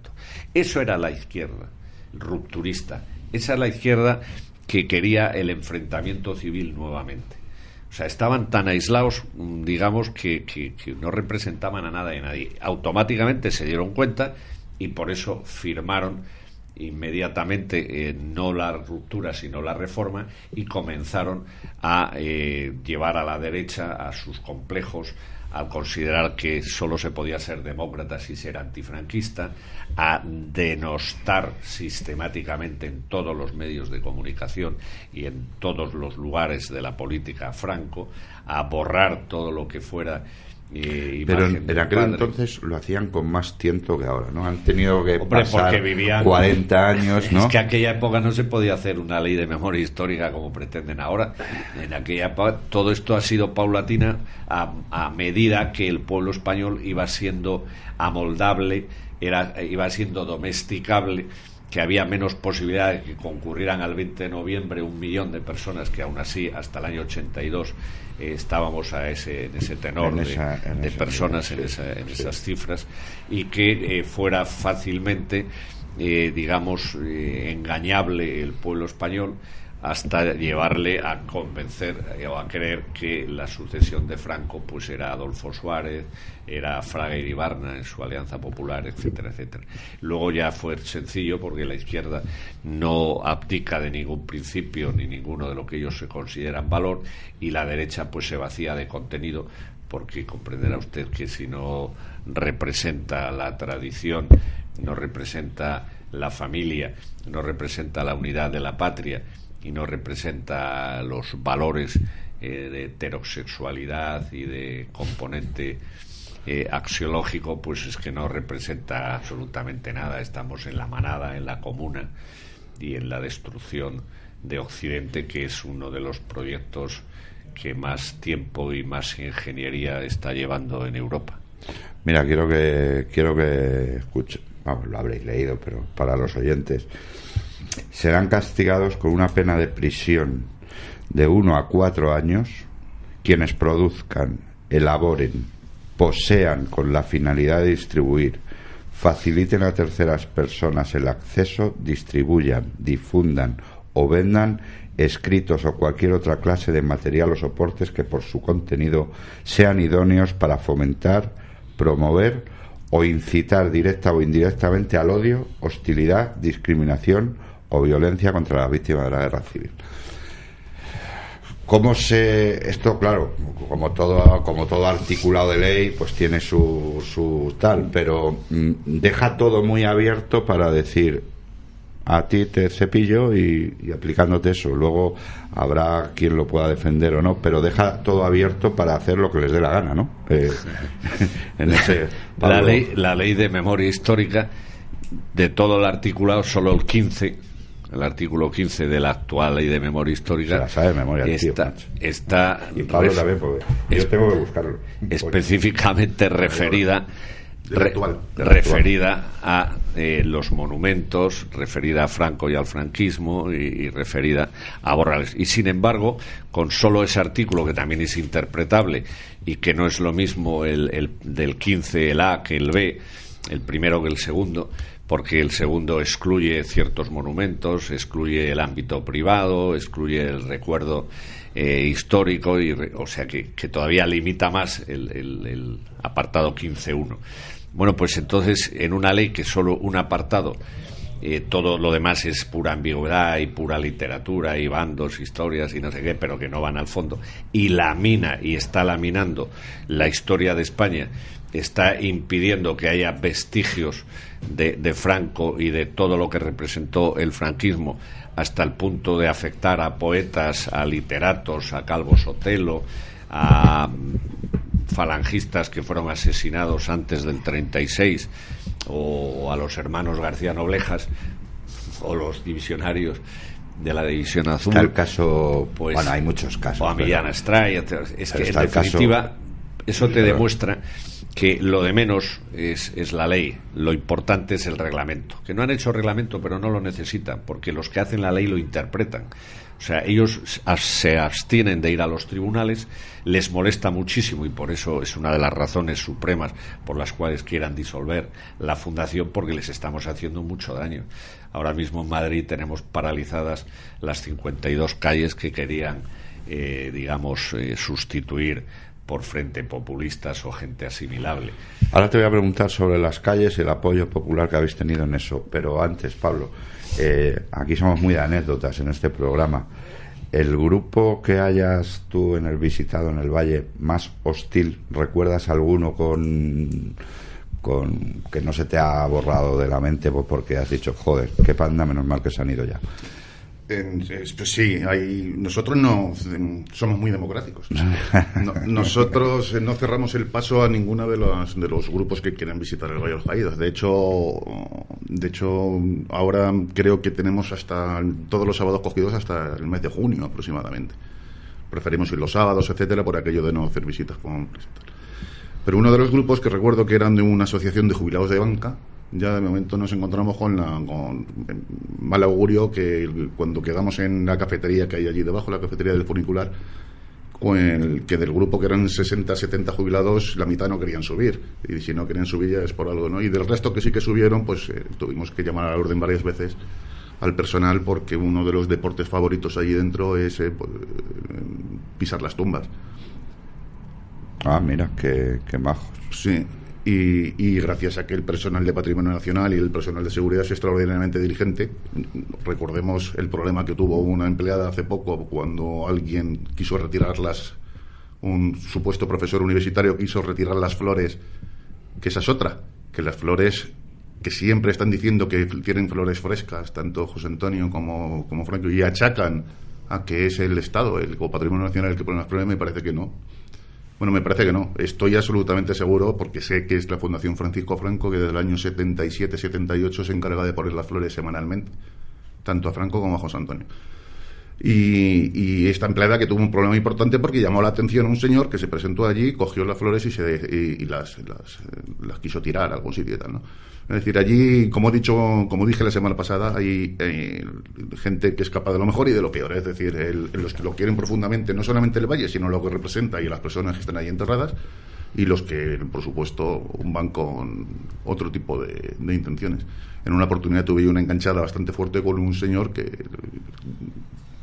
Eso era la izquierda rupturista, esa es la izquierda que quería el enfrentamiento civil nuevamente. O sea, estaban tan aislados, digamos, que no representaban a nada y a nadie. Automáticamente se dieron cuenta y por eso firmaron inmediatamente no la ruptura sino la reforma, y comenzaron a llevar a la derecha a sus complejos, al considerar que solo se podía ser demócrata si ser antifranquista, a denostar sistemáticamente en todos los medios de comunicación y en todos los lugares de la política a Franco, a borrar todo lo que fuera pero en aquel entonces lo hacían con más tiento que ahora, ¿no? Han tenido que pasar 40 años, ¿no? Es que en aquella época no se podía hacer una ley de memoria histórica como pretenden ahora. En aquella época todo esto ha sido paulatina a medida que el pueblo español iba siendo amoldable, iba siendo domesticable, que había menos posibilidad de que concurrieran al 20 de noviembre 1 millón de personas, que aún así hasta el año 82 estábamos en ese tenor de personas, en esas cifras, y que fuera fácilmente, engañable el pueblo español hasta llevarle a convencer o a creer que la sucesión de Franco pues era Adolfo Suárez, era Fraga Iribarne en su Alianza Popular, etcétera, etcétera. Luego ya fue sencillo porque la izquierda no abdica de ningún principio ni ninguno de lo que ellos se consideran valor, y la derecha pues se vacía de contenido, porque comprenderá usted que si no representa la tradición, no representa la familia, no representa la unidad de la patria y no representa los valores de heterosexualidad y de componente axiológico, pues es que no representa absolutamente nada. Estamos en la manada, en la comuna y en la destrucción de Occidente, que es uno de los proyectos que más tiempo y más ingeniería está llevando en Europa. Mira, quiero que escuche, vamos, lo habréis leído, pero para los oyentes: serán castigados con una pena de prisión de 1 a 4 años quienes produzcan, elaboren, posean con la finalidad de distribuir, faciliten a terceras personas el acceso, distribuyan, difundan o vendan escritos o cualquier otra clase de material o soportes que por su contenido sean idóneos para fomentar, promover o incitar directa o indirectamente al odio, hostilidad, discriminación o violencia contra las víctimas de la guerra civil. Esto, claro, como todo articulado de ley, pues tiene su tal, pero deja todo muy abierto para decir: a ti te cepillo y aplicándote eso. Luego habrá quien lo pueda defender o no, pero deja todo abierto para hacer lo que les dé la gana, ¿no? La ley de memoria histórica, de todo el articulado, solo el artículo 15 de la actual ley de memoria histórica, se la sabe de memoria, está y Pablo también, porque yo tengo que buscarlo, específicamente referida a los monumentos, referida a Franco y al franquismo, y referida a Borrales. Y sin embargo, con solo ese artículo, que también es interpretable y que no es lo mismo el del 15, el A, que el B, el primero que el segundo, porque el segundo excluye ciertos monumentos, excluye el ámbito privado, excluye el recuerdo histórico, o sea que todavía limita más el apartado 15.1. Bueno, pues entonces, en una ley que solo un apartado, todo lo demás es pura ambigüedad y pura literatura y bandos, historias y no sé qué, pero que no van al fondo, y lamina y está laminando la historia de España, está impidiendo que haya vestigios de Franco y de todo lo que representó el franquismo, hasta el punto de afectar a poetas, a literatos, a Calvo Sotelo, a falangistas que fueron asesinados antes del 36, o a los hermanos García Noblejas, o los divisionarios de la División Azul. Está el caso, pues, bueno, hay muchos casos. O a Millán Astray. Es que en definitiva eso te demuestra que lo de menos es la ley, lo importante es el reglamento. Que no han hecho reglamento, pero no lo necesitan, porque los que hacen la ley lo interpretan. O sea, ellos se abstienen de ir a los tribunales, les molesta muchísimo, y por eso es una de las razones supremas por las cuales quieran disolver la fundación, porque les estamos haciendo mucho daño. Ahora mismo en Madrid tenemos paralizadas las 52 calles que querían, sustituir por Frente Populistas o gente asimilable. Ahora te voy a preguntar sobre las calles y el apoyo popular que habéis tenido en eso, pero antes, Pablo, aquí somos muy de anécdotas en este programa. ¿El grupo que hayas tú visitado en el Valle más hostil, recuerdas alguno con que no se te ha borrado de la mente porque has dicho, joder, qué panda, menos mal que se han ido ya? Pues sí, nosotros no somos muy democráticos. Nosotros no cerramos el paso a ninguno de los grupos que quieren visitar el Valle de los Caídos. De hecho, ahora creo que tenemos hasta todos los sábados cogidos hasta el mes de junio aproximadamente. Preferimos ir los sábados, etcétera, por aquello de no hacer visitas con... Pero uno de los grupos que recuerdo que eran de una asociación de jubilados de banca, ya de momento nos encontramos con mal augurio, que cuando quedamos en la cafetería que hay allí debajo, la cafetería del funicular, que del grupo que eran 60, 70 jubilados, la mitad no querían subir, y si no querían subir ya es por algo, ¿no? Y del resto que sí que subieron, pues tuvimos que llamar al orden varias veces al personal, porque uno de los deportes favoritos allí dentro es pisar las tumbas. Ah, mira, qué majos. Sí, y gracias a que el personal de Patrimonio Nacional y el personal de seguridad es extraordinariamente diligente. Recordemos el problema que tuvo una empleada hace poco cuando alguien quiso retirarlas, un supuesto profesor universitario quiso retirar las flores, que esa es otra, que las flores que siempre están diciendo que tienen flores frescas, tanto José Antonio como Franco, y achacan a que es el Estado, el Patrimonio Nacional el que pone las flores. Me parece que no. Bueno, me parece que no. Estoy absolutamente seguro, porque sé que es la Fundación Francisco Franco, que desde el año 77-78 se encarga de poner las flores semanalmente, tanto a Franco como a José Antonio. Y esta empleada que tuvo un problema importante porque llamó la atención a un señor que se presentó allí, cogió las flores y las quiso tirar a algún sitio y tal, ¿no? Es decir, allí, como dije la semana pasada, hay gente que es capaz de lo mejor y de lo peor. Es decir, los que lo quieren profundamente, no solamente el valle, sino lo que representa y las personas que están allí enterradas, y los que, por supuesto, van con otro tipo de intenciones. En una oportunidad tuve una enganchada bastante fuerte con un señor que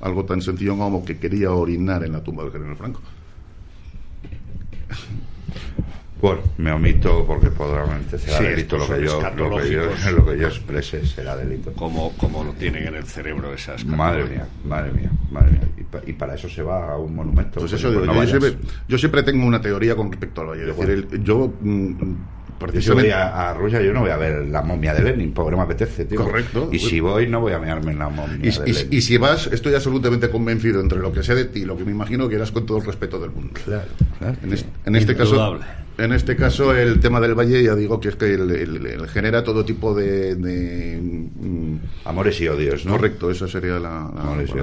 algo tan sencillo como que quería orinar en la tumba del general Franco. Bueno, me omito porque probablemente será delito lo que yo exprese será delito. Como lo tienen en el cerebro esas cosas. Madre mía. Y para eso se va a un monumento. Pues eso digo, yo siempre tengo una teoría con respecto al valle. Es decir, yo voy a Rusia, yo no voy a ver la momia de Lenin, porque no me apetece, tío. Correcto. Y si voy, no voy a mearme en la momia de Lenin. Y si vas, estoy absolutamente convencido entre lo que sé de ti y lo que me imagino que eras con todo el respeto del mundo. Claro. En este caso, el tema del valle, ya digo que es que genera todo tipo de amores y odios, ¿no? Correcto, esa sería la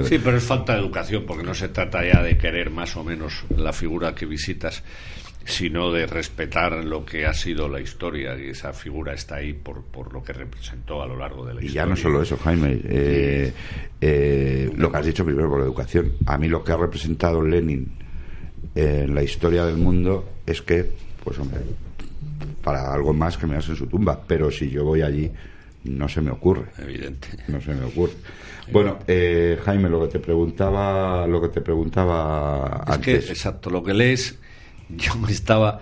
sí, pero es falta de educación, porque no se trata ya de querer más o menos la figura que visitas, sino de respetar lo que ha sido la historia, y esa figura está ahí por lo que representó a lo largo de la historia. Y ya no solo eso, Jaime, lo que has dicho primero por la educación. A mí lo que ha representado Lenin en la historia del mundo es que, pues hombre, para algo más que mearse en su tumba, pero si yo voy allí no se me ocurre. Evidente. No se me ocurre. Bueno, Jaime, lo que te preguntaba antes. Que, exacto, lo que lees, yo me estaba,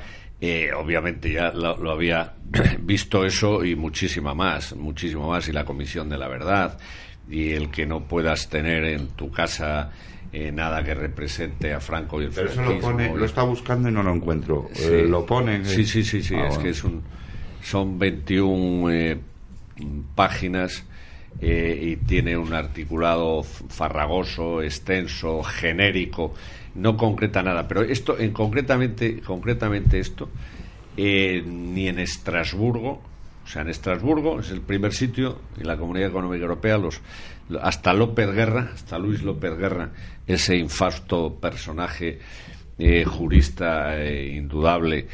obviamente ya lo había visto eso y muchísimo más, y la Comisión de la Verdad, y el que no puedas tener en tu casa nada que represente a Franco y el franquismo. Pero eso lo pone, lo está buscando y no lo encuentro. Sí. Lo pone. Sí, es bueno. Que son 21 páginas y tiene un articulado farragoso, extenso, genérico, no concreta nada. Pero esto, concretamente esto, ni en Estrasburgo. O sea, en Estrasburgo es el primer sitio, en la Comunidad Económica Europea, hasta Luis López Guerra, ese infausto personaje jurista indudable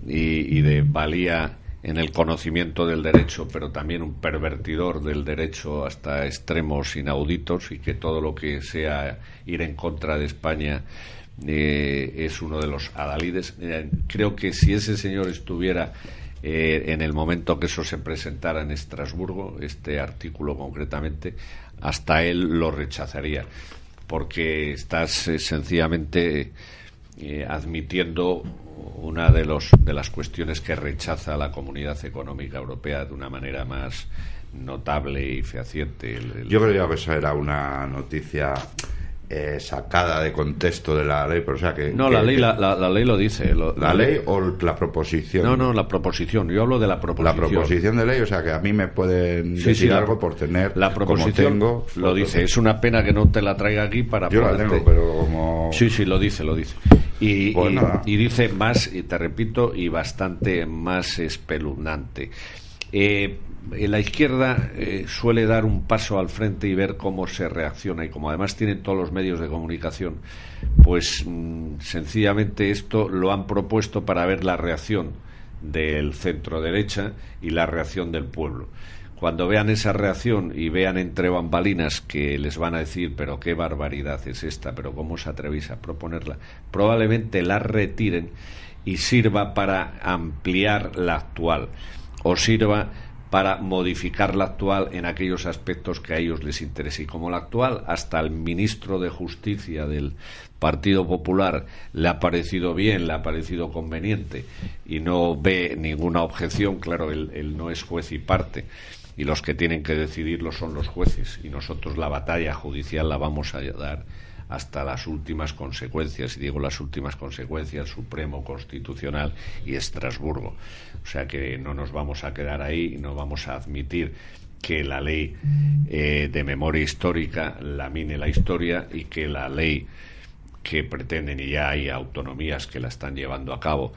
y de valía en el conocimiento del derecho, pero también un pervertidor del derecho hasta extremos inauditos, y que todo lo que sea ir en contra de España es uno de los adalides. Creo que si ese señor estuviera en el momento que eso se presentara en Estrasburgo, este artículo concretamente, hasta él lo rechazaría, porque estás sencillamente admitiendo una de las cuestiones que rechaza la Comunidad Económica Europea de una manera más notable y fehaciente. Yo creo que esa era una noticia sacada de contexto de la ley, pero o sea que no, la ley lo dice. ¿La ley o la proposición? No, la proposición. Yo hablo de la proposición. La proposición de ley, o sea que a mí me pueden decir algo por tener. La proposición como tengo, lo dice. Es una pena que no te la traiga aquí para. Yo la tengo, pero como. Sí, lo dice. Y dice más, y te repito, y bastante más espeluznante. La izquierda suele dar un paso al frente y ver cómo se reacciona, y como además tienen todos los medios de comunicación, pues sencillamente esto lo han propuesto para ver la reacción del centro derecha y la reacción del pueblo. Cuando vean esa reacción y vean entre bambalinas que les van a decir, pero qué barbaridad es esta, pero cómo os atrevéis a proponerla, probablemente la retiren y sirva para ampliar la actual, o sirva para modificar la actual en aquellos aspectos que a ellos les interese. Y como la actual, hasta el ministro de Justicia del Partido Popular le ha parecido bien, le ha parecido conveniente y no ve ninguna objeción, claro, él no es juez y parte, y los que tienen que decidirlo son los jueces, y nosotros la batalla judicial la vamos a dar hasta las últimas consecuencias, y digo las últimas consecuencias, Supremo, Constitucional y Estrasburgo. O sea que no nos vamos a quedar ahí y no vamos a admitir que la ley de memoria histórica lamine la historia y que la ley que pretenden, y ya hay autonomías que la están llevando a cabo,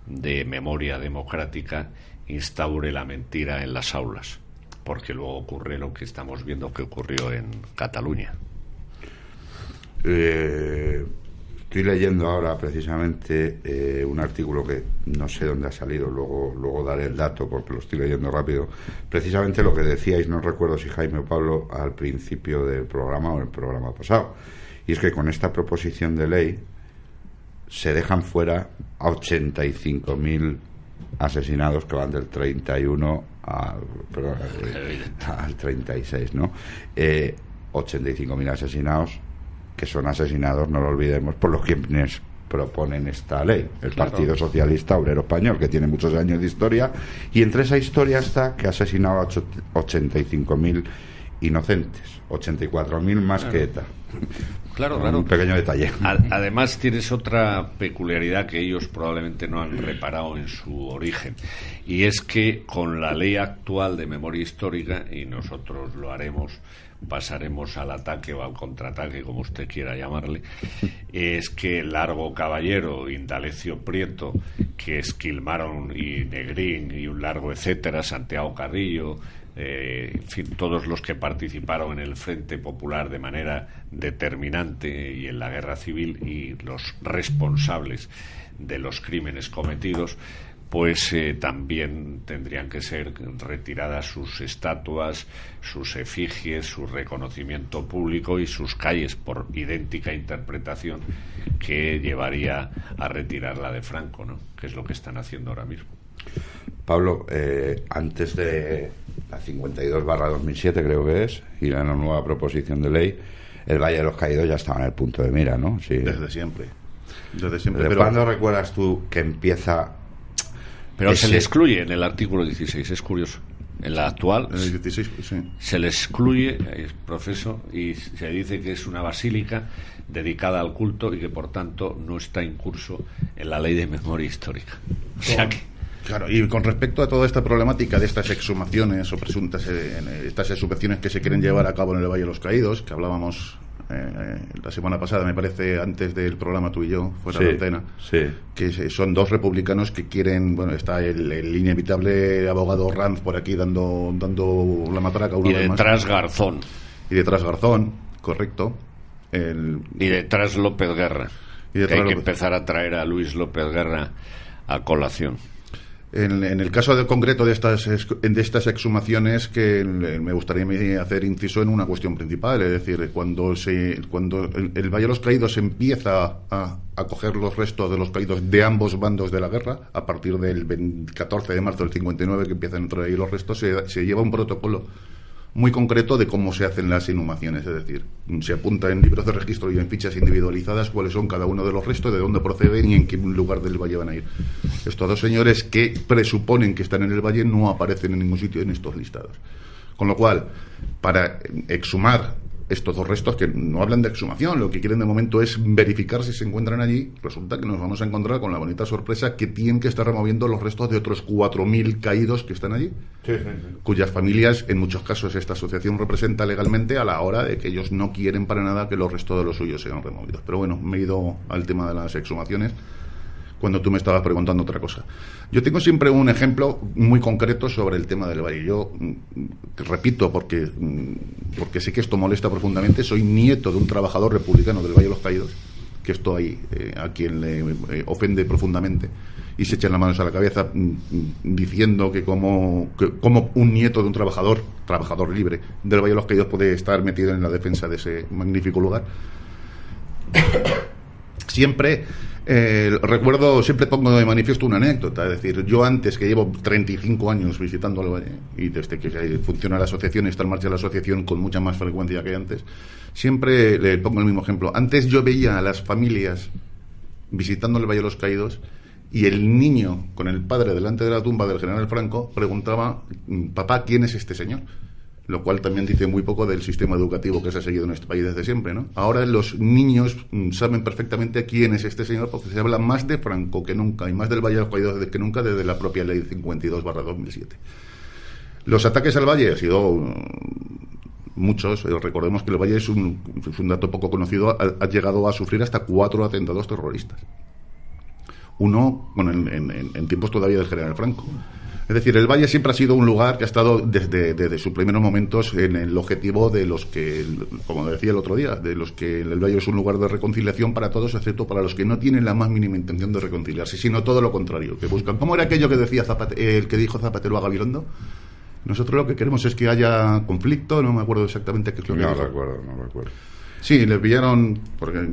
de memoria democrática, instaure la mentira en las aulas, porque luego ocurre lo que estamos viendo que ocurrió en Cataluña. Estoy leyendo ahora precisamente un artículo que no sé dónde ha salido, luego daré el dato porque lo estoy leyendo rápido. Precisamente lo que decíais, no recuerdo si Jaime o Pablo, al principio del programa o en el programa pasado, y es que con esta proposición de ley se dejan fuera a 85.000 asesinados que van del 31 al 36, ¿no? 85.000 asesinados que son asesinados, no lo olvidemos, por los quienes proponen esta ley, el claro. Partido Socialista Obrero Español, que tiene muchos años de historia, y entre esa historia está que ha asesinado a 85.000 inocentes, 84.000 más claro. que ETA. Claro. Un pequeño detalle. Además tienes otra peculiaridad que ellos probablemente no han reparado en su origen, y es que con la ley actual de memoria histórica, y nosotros lo haremos, pasaremos al ataque o al contraataque, como usted quiera llamarle, es que Largo Caballero, Indalecio Prieto, que esquilmaron, y Negrín y un largo etcétera, Santiago Carrillo, en fin, todos los que participaron en el Frente Popular de manera determinante y en la guerra civil, y los responsables de los crímenes cometidos, pues también tendrían que ser retiradas sus estatuas, sus efigies, su reconocimiento público y sus calles, por idéntica interpretación que llevaría a retirar la de Franco, ¿no? Que es lo que están haciendo ahora mismo. Pablo, antes de la 52/2007 creo que es, y la nueva proposición de ley, el Valle de los Caídos ya estaba en el punto de mira, ¿no? Sí. Desde siempre. ¿Desde cuándo recuerdas tú que empieza? Pero se le excluye en el artículo 16, es curioso. En la actual en el 16, sí. Se le excluye, profeso, y se dice que es una basílica dedicada al culto y que por tanto no está incurso en la ley de memoria histórica. O sea que... Claro, y con respecto a toda esta problemática de estas exhumaciones o presuntas estas exhumaciones que se quieren llevar a cabo en el Valle de los Caídos, que hablábamos la semana pasada, me parece, antes del programa tú y yo, fuera de antena, sí. Que son dos republicanos que quieren, bueno, está el inevitable abogado Ranz por aquí dando la matraca una vez más. Y detrás Garzón, correcto. Y detrás López Guerra, que hay que empezar a traer a Luis López Guerra a colación. En el caso concreto de estas exhumaciones, que me gustaría hacer inciso en una cuestión principal, es decir, cuando el Valle de los Caídos empieza a coger los restos de los caídos de ambos bandos de la guerra, a partir del 14 de marzo del 59, que empiezan a entrar ahí los restos, se lleva un protocolo muy concreto de cómo se hacen las inhumaciones, es decir, se apunta en libros de registro y en fichas individualizadas cuáles son cada uno de los restos, de dónde proceden y en qué lugar del valle van a ir. Estos dos señores que presuponen que están en el valle no aparecen en ningún sitio en estos listados. Con lo cual, para exhumar estos dos restos, que no hablan de exhumación, lo que quieren de momento es verificar si se encuentran allí, resulta que nos vamos a encontrar con la bonita sorpresa que tienen que estar removiendo los restos de otros 4.000 caídos que están allí, sí. Cuyas familias, en muchos casos, esta asociación representa legalmente a la hora de que ellos no quieren para nada que los restos de los suyos sean removidos. Pero bueno, me he ido al tema de las exhumaciones cuando tú me estabas preguntando otra cosa. Yo tengo siempre un ejemplo muy concreto sobre el tema del valle. Yo repito, porque sé que esto molesta profundamente, soy nieto de un trabajador republicano del Valle de los Caídos, que esto ahí a quien le ofende profundamente y se echan las manos a la cabeza diciendo que como un nieto de un trabajador libre del Valle de los Caídos puede estar metido en la defensa de ese magnífico lugar. siempre recuerdo, siempre pongo de manifiesto una anécdota, es decir, yo antes, que llevo 35 años visitando el Valle, y desde que funciona la asociación y está en marcha la asociación con mucha más frecuencia que antes, siempre le pongo el mismo ejemplo. Antes yo veía a las familias visitando el Valle de los Caídos y el niño con el padre delante de la tumba del general Franco preguntaba: papá, ¿quién es este señor? Lo cual también dice muy poco del sistema educativo que se ha seguido en este país desde siempre, ¿no? Ahora los niños saben perfectamente quién es este señor, porque se habla más de Franco que nunca, y más del Valle de los Caídos que nunca, desde la propia ley 52/2007. Los ataques al Valle han sido muchos. Recordemos que el Valle es un dato poco conocido, ha llegado a sufrir hasta 4 atentados terroristas. Uno en tiempos todavía del general Franco. Es decir, el Valle siempre ha sido un lugar que ha estado desde sus primeros momentos en el objetivo de los que, como decía el otro día, de los que el Valle es un lugar de reconciliación para todos, excepto para los que no tienen la más mínima intención de reconciliarse, sino todo lo contrario, que buscan. ¿Cómo era aquello que decía el que dijo Zapatero a Gabilondo? Nosotros lo que queremos es que haya conflicto, no me acuerdo exactamente qué es lo que dijo. No recuerdo. Sí, le pillaron, porque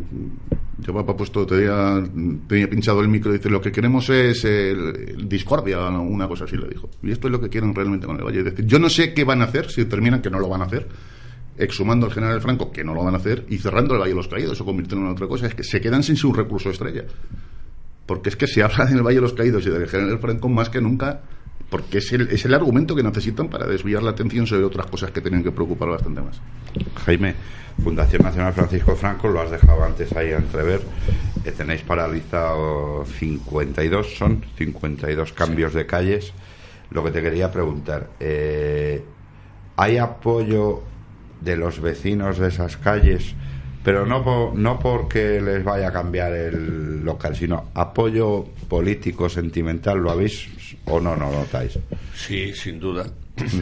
yo papá puesto tenía pinchado el micro y dice: lo que queremos es discordia, una cosa así le dijo. Y esto es lo que quieren realmente con el Valle. Es decir, yo no sé qué van a hacer, si terminan, que no lo van a hacer, exhumando al general Franco, que no lo van a hacer, y cerrando el Valle de los Caídos o convirtiéndolo en otra cosa. Es que se quedan sin su recurso estrella. Porque es que se habla del Valle de los Caídos y del general Franco más que nunca, porque es el argumento que necesitan para desviar la atención sobre otras cosas que tienen que preocupar bastante más. Jaime, Fundación Nacional Francisco Franco, lo has dejado antes ahí a entrever, tenéis paralizado 52 cambios de calles. Lo que te quería preguntar, ¿hay apoyo de los vecinos de esas calles? Pero no porque les vaya a cambiar el local, sino apoyo político, sentimental, ¿lo habéis o no lo notáis? Sí, sin duda.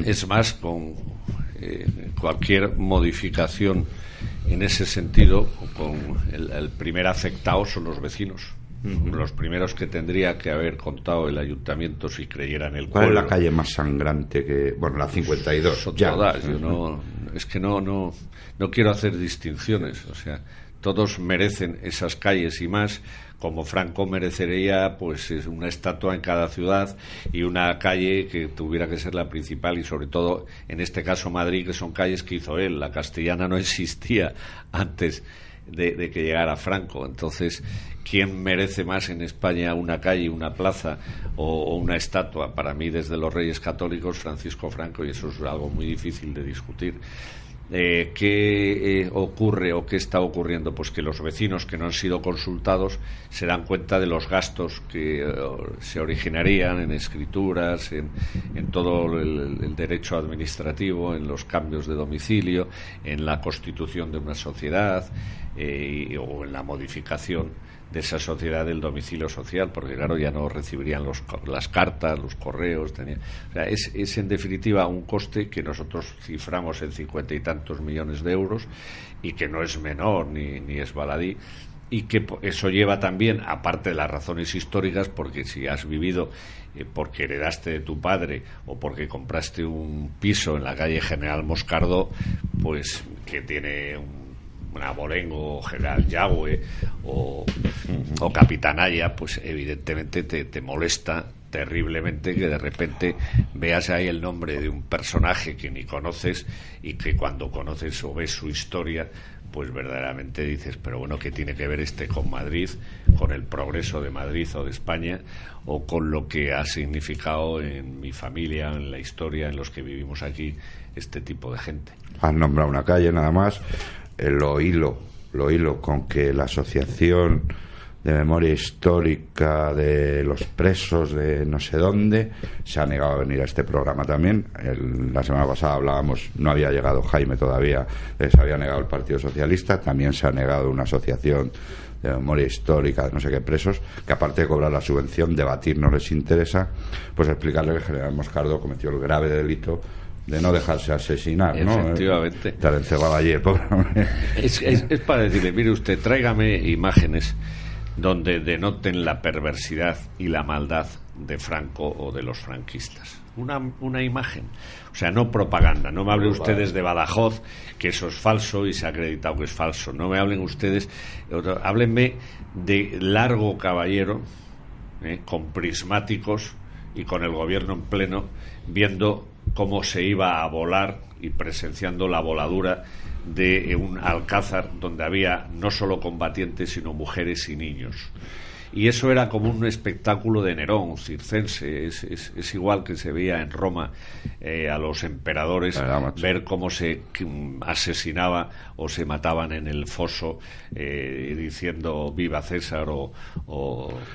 Es más, con cualquier modificación en ese sentido, con el primer afectado son los vecinos. Los primeros que tendría que haber contado el ayuntamiento si creyera en el ¿Cuál pueblo. es la calle más sangrante que...? Bueno, la 52. Son todas. Es que no quiero hacer distinciones. O sea, todos merecen esas calles y más, como Franco merecería pues una estatua en cada ciudad y una calle que tuviera que ser la principal, y sobre todo en este caso Madrid, que son calles que hizo él. La Castellana no existía antes de que llegara Franco. Entonces, ¿quién merece más en España una calle, una plaza o una estatua? Para mí, desde los Reyes Católicos, Francisco Franco, y eso es algo muy difícil de discutir. ¿Qué ocurre o qué está ocurriendo? Pues que los vecinos que no han sido consultados se dan cuenta de los gastos que se originarían en escrituras, en todo el derecho administrativo, en los cambios de domicilio, en la constitución de una sociedad o en la modificación de esa sociedad del domicilio social, porque claro, ya no recibirían las cartas, los correos. O sea, es en definitiva un coste que nosotros ciframos en 50 y tantos millones de euros, y que no es menor ni es baladí, y que eso lleva también, aparte de las razones históricas, porque si has vivido porque heredaste de tu padre o porque compraste un piso en la calle General Moscardó, pues que tiene un abolengo, General Yagüe o Capitanaya, pues evidentemente te molesta terriblemente que de repente veas ahí el nombre de un personaje que ni conoces, y que cuando conoces o ves su historia, pues verdaderamente dices, pero bueno, ¿qué tiene que ver con Madrid, con el progreso de Madrid o de España, o con lo que ha significado en mi familia, en la historia, en los que vivimos aquí, este tipo de gente? Has nombrado una calle nada más. Lo hilo con que la Asociación de Memoria Histórica de los Presos de no sé dónde se ha negado a venir a este programa también. La semana pasada hablábamos, no había llegado Jaime todavía, se había negado el Partido Socialista, también se ha negado una asociación de memoria histórica de no sé qué presos, que aparte de cobrar la subvención, debatir no les interesa, pues explicarle que el general Moscardó cometió el grave delito de no dejarse asesinar, ¿no? Efectivamente. Estar encerrado allí el pobre hombre. Es para decirle, mire usted, tráigame imágenes donde denoten la perversidad y la maldad de Franco o de los franquistas. Una imagen, o sea, no propaganda. No me hablen ustedes de Badajoz, que eso es falso y se ha acreditado que es falso. No me hablen ustedes, háblenme de Largo Caballero, con prismáticos y con el gobierno en pleno, viendo cómo se iba a volar y presenciando la voladura de un alcázar donde había no solo combatientes sino mujeres y niños. Y eso era como un espectáculo de Nerón, circense. Es igual que se veía en Roma a los emperadores, ver cómo se asesinaba o se mataban en el foso, diciendo viva César o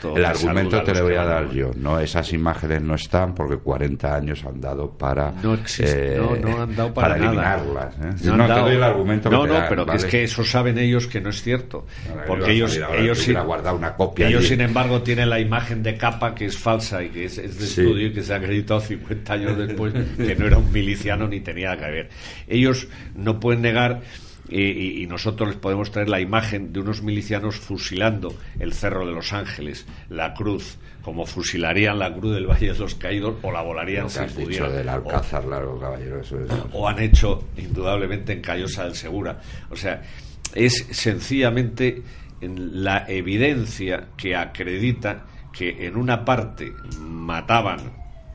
todo. El argumento te lo voy a dar yo. No, esas imágenes no están porque 40 años han dado para no existe, no han dado para eliminarlas. No te doy el argumento pero ¿vale? Es que eso saben ellos que no es cierto, porque ellos sí guardado una copia. Ellos sin embargo tienen la imagen de Capa, que es falsa y que es de estudio y que se ha acreditado 50 años después que no era un miliciano ni tenía que ver. Ellos no pueden negar, y nosotros les podemos traer la imagen de unos milicianos fusilando el Cerro de los Ángeles, la cruz, como fusilarían la cruz del Valle de los Caídos o la volarían si pudieran. Del Alcázar, Largo Caballero, eso es. O han hecho indudablemente en Callosa del Segura. O sea, es sencillamente la evidencia que acredita que en una parte mataban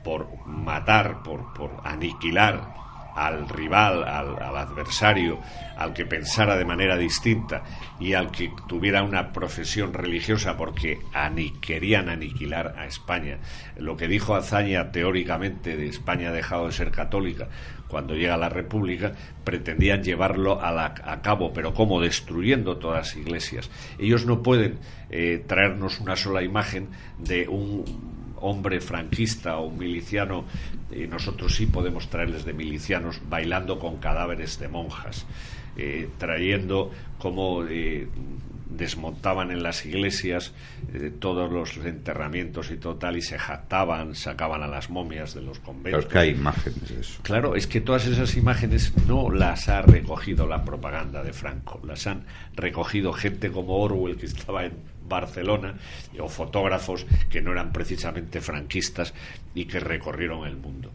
por matar, por aniquilar al rival, al adversario, al que pensara de manera distinta y al que tuviera una profesión religiosa, porque querían aniquilar a España. Lo que dijo Azaña teóricamente de España ha dejado de ser católica cuando llega la República, pretendían llevarlo a cabo, pero ¿cómo? Destruyendo todas las iglesias. Ellos no pueden traernos una sola imagen de un hombre franquista o un miliciano. Nosotros sí podemos traerles de milicianos bailando con cadáveres de monjas, trayendo cómo desmontaban en las iglesias todos los enterramientos y total, y se jactaban, sacaban a las momias de los conventos. Claro, es que hay imágenes de eso. Claro, es que todas esas imágenes no las ha recogido la propaganda de Franco, las han recogido gente como Orwell, que estaba en Barcelona, o fotógrafos que no eran precisamente franquistas y que recorrieron el mundo.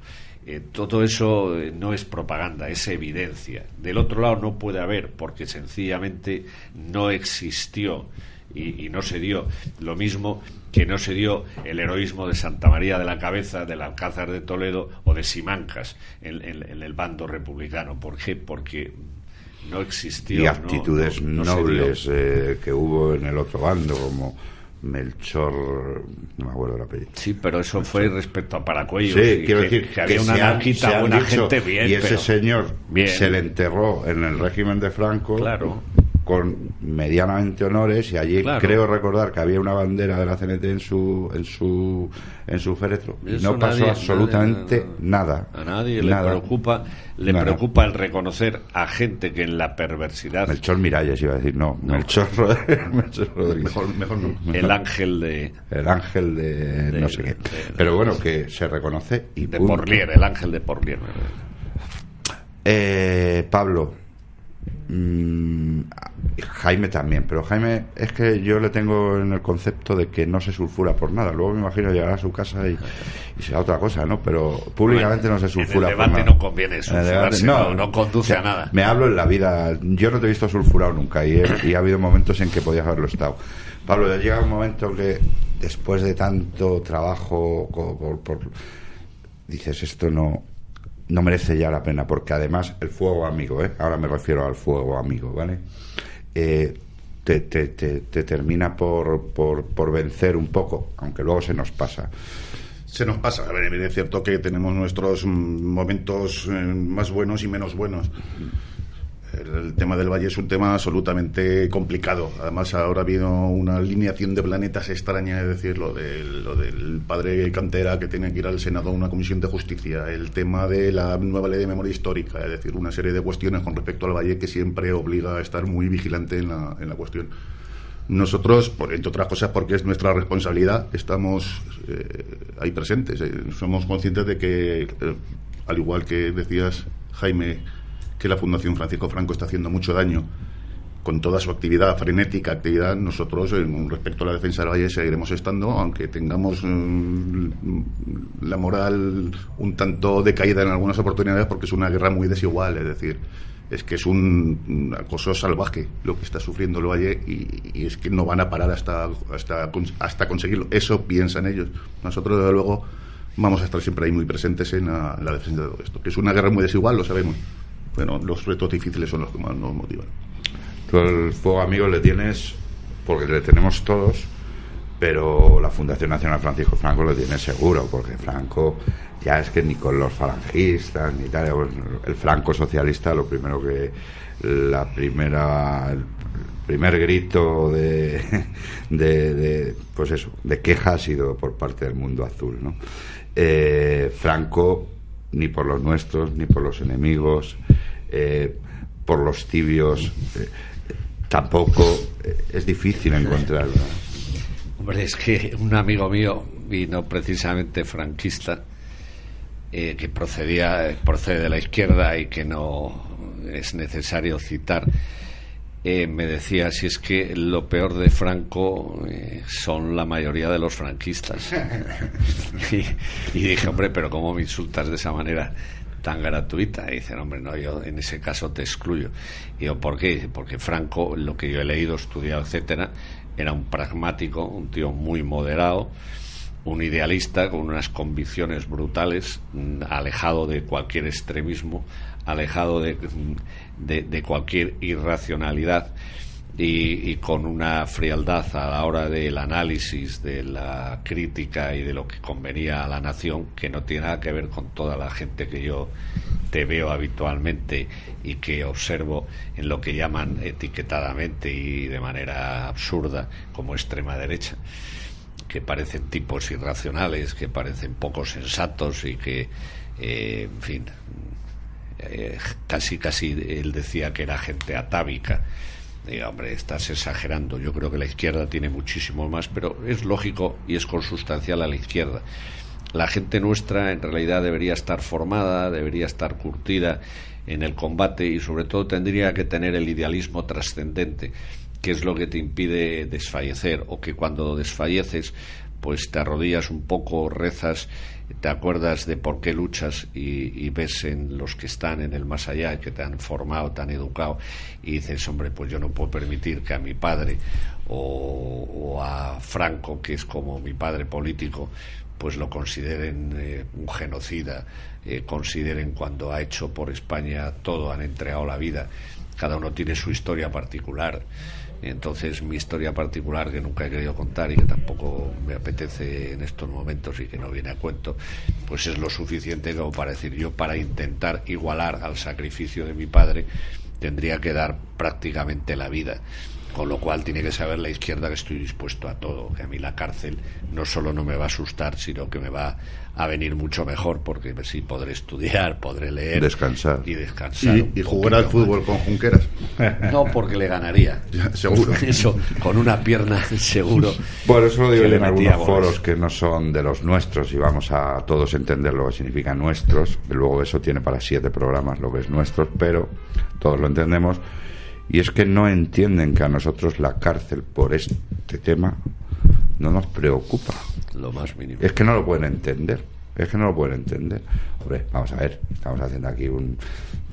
Todo eso no es propaganda, es evidencia. Del otro lado no puede haber, porque sencillamente no existió y no se dio. Lo mismo que no se dio el heroísmo de Santa María de la Cabeza, del Alcázar de Toledo o de Simancas en el bando republicano. ¿Por qué? Porque no existió. Y actitudes nobles que hubo en el otro bando, como Melchor, no me acuerdo el apellido. Sí, pero eso fue respecto a Paracuellos. Sí, quiero decir que había una anarquita, buena gente bien. Y ese señor bien. Se le enterró en el régimen de Franco. Claro. Con medianamente honores, y allí creo recordar que había una bandera de la CNT en su féretro, y no pasó absolutamente nada. A nadie le preocupa el reconocer a gente que en la perversidad. Melchor Miralles iba a decir, Melchor Rodríguez. Mejor no. El ángel de no sé qué. Pero bueno, que se reconoce y de Porlier, el ángel de Porlier. Pablo. Jaime también, pero Jaime es que yo le tengo en el concepto de que no se sulfura por nada. Luego me imagino llegará a su casa y será otra cosa, ¿no? Pero públicamente no se sulfura por nada. En el debate no conviene sulfurarse, no conduce a nada. Me hablo en la vida. Yo no te he visto sulfurado nunca y ha habido momentos en que podías haberlo estado. Pablo, ya llega un momento que después de tanto trabajo dices, esto no merece ya la pena, porque además el fuego amigo, ahora me refiero al fuego amigo, ¿vale? Te termina por vencer un poco, aunque luego se nos pasa. Se nos pasa. A ver, es cierto que tenemos nuestros momentos más buenos y menos buenos. El tema del Valle es un tema absolutamente complicado. Además, ahora ha habido una alineación de planetas extraña, es decir, lo del padre Cantera, que tiene que ir al Senado a una comisión de justicia, el tema de la nueva ley de memoria histórica, es decir, una serie de cuestiones con respecto al Valle que siempre obliga a estar muy vigilante en la cuestión. Nosotros, entre otras cosas, porque es nuestra responsabilidad, estamos ahí presentes. Somos conscientes de que, al igual que decías, Jaime, que la Fundación Francisco Franco está haciendo mucho daño con toda su actividad, frenética actividad, nosotros respecto a la defensa del Valle seguiremos estando, aunque tengamos la moral un tanto decaída en algunas oportunidades, porque es una guerra muy desigual, es decir, es que es un acoso salvaje lo que está sufriendo el Valle, y es que no van a parar hasta conseguirlo. Eso piensan ellos. Nosotros, desde luego, vamos a estar siempre ahí muy presentes en la defensa de todo esto, que es una guerra muy desigual, lo sabemos. Bueno, los retos difíciles son los que más nos motivan. Tú el fuego amigo le tienes, porque le tenemos todos, pero la Fundación Nacional Francisco Franco lo tiene seguro, porque Franco ya es que ni con los falangistas ni tal, el Franco socialista, lo primero que el primer grito de pues eso, de queja ha sido por parte del mundo azul, ¿no? Franco, ni por los nuestros ni por los enemigos, por los tibios, tampoco es difícil encontrarlo. Hombre, es que un amigo mío, y no precisamente franquista, que procede de la izquierda y que no es necesario citar, me decía, si es que lo peor de Franco son la mayoría de los franquistas. y dije, hombre, pero ¿cómo me insultas de esa manera tan gratuita? Y dicen, hombre, no, yo en ese caso te excluyo. Y yo, ¿por qué? Porque Franco, lo que yo he leído, estudiado, etcétera, era un pragmático, un tío muy moderado, un idealista con unas convicciones brutales, alejado de cualquier extremismo, alejado de cualquier irracionalidad, y con una frialdad a la hora del análisis, de la crítica y de lo que convenía a la nación, que no tiene nada que ver con toda la gente que yo te veo habitualmente y que observo en lo que llaman etiquetadamente y de manera absurda como extrema derecha, que parecen tipos irracionales, que parecen poco sensatos y que, en fin, casi él decía que era gente atávica. Digo, hombre, estás exagerando. Yo creo que la izquierda tiene muchísimo más, pero es lógico y es consustancial a la izquierda. La gente nuestra en realidad debería estar formada, debería estar curtida en el combate, y sobre todo tendría que tener el idealismo trascendente, que es lo que te impide desfallecer, o que cuando desfalleces pues te arrodillas un poco, rezas, te acuerdas de por qué luchas y ves en los que están en el más allá, que te han formado, te han educado, y dices, hombre, pues yo no puedo permitir que a mi padre o a Franco, que es como mi padre político, pues lo consideren un genocida, consideren cuando ha hecho por España todo, han entregado la vida. Cada uno tiene su historia particular. Entonces, mi historia particular, que nunca he querido contar y que tampoco me apetece en estos momentos y que no viene a cuento, pues es lo suficiente como para decir, yo para intentar igualar al sacrificio de mi padre tendría que dar prácticamente la vida. Con lo cual tiene que saber la izquierda que estoy dispuesto a todo, que a mí la cárcel no solo no me va a asustar, sino que me va a venir mucho mejor, porque sí podré estudiar, podré leer, descansar y jugar al fútbol más con Junqueras. No, porque le ganaría. Ya, seguro. Eso, con una pierna seguro. Por eso lo digo yo en algunos foros que no son de los nuestros, y vamos a todos entender lo que significa nuestros. Luego eso tiene para 7 programas lo que es nuestros, pero todos lo entendemos. Y es que no entienden que a nosotros la cárcel por este tema no nos preocupa. Lo más mínimo. Es que no lo pueden entender. Hombre, vamos a ver, estamos haciendo aquí un...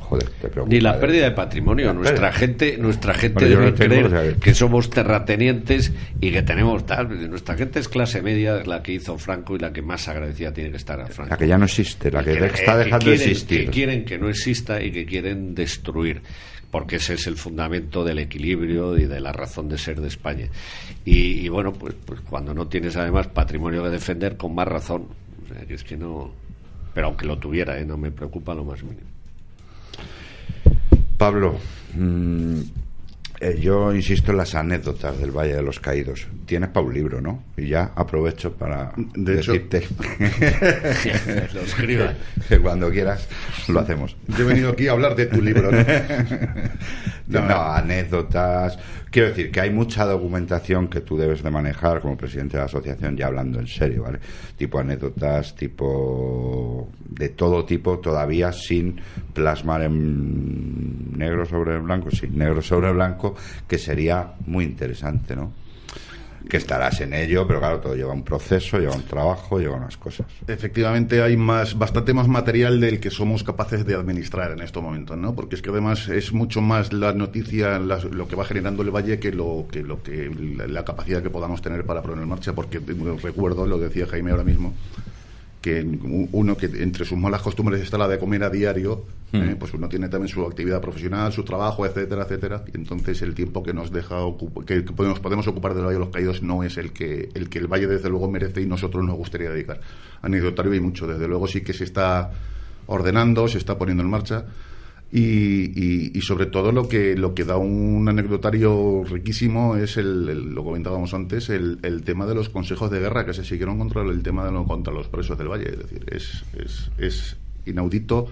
Joder, te preocupa. Ni la pérdida de patrimonio. Nuestra gente debe creer que somos terratenientes y que tenemos tal. Nuestra gente es clase media, la que hizo Franco y la que más agradecida tiene que estar a Franco. La que ya no existe, la que está dejando de existir. Que quieren que no exista y que quieren destruir, porque ese es el fundamento del equilibrio y de la razón de ser de España. Y bueno, pues cuando no tienes además patrimonio que defender, con más razón. O sea, que es que no... Pero aunque lo tuviera, no me preocupa lo más mínimo. Pablo, yo insisto en las anécdotas del Valle de los Caídos. Tienes para un libro, ¿no? Y ya aprovecho para decirte lo escriba. Que cuando quieras lo hacemos. Yo he venido aquí a hablar de tu libro, ¿no? No, anécdotas. Quiero decir que hay mucha documentación que tú debes de manejar como presidente de la asociación, ya hablando en serio, ¿vale? Tipo anécdotas, tipo de todo tipo, todavía sin plasmar en negro sobre blanco, histórico, que sería muy interesante, ¿no? Que estarás en ello, pero claro, todo lleva un proceso, lleva un trabajo, lleva unas cosas. Efectivamente, hay bastante más material del que somos capaces de administrar en estos momentos, ¿no? Porque es que además es mucho más la noticia, lo que va generando el Valle que la capacidad que podamos tener para poner en marcha, porque recuerdo, lo decía Jaime ahora mismo, que uno que entre sus malas costumbres está la de comer a diario, pues uno tiene también su actividad profesional, su trabajo, etcétera, etcétera, y entonces el tiempo que nos deja que podemos ocupar del Valle de los Caídos no es el que el Valle desde luego merece y nosotros nos gustaría dedicar. Anecdotario y mucho, desde luego sí que se está ordenando, se está poniendo en marcha. Y sobre todo lo que da un anecdotario riquísimo es lo comentábamos antes, el tema de los consejos de guerra que se siguieron contra el tema contra los presos del Valle. Es decir, es inaudito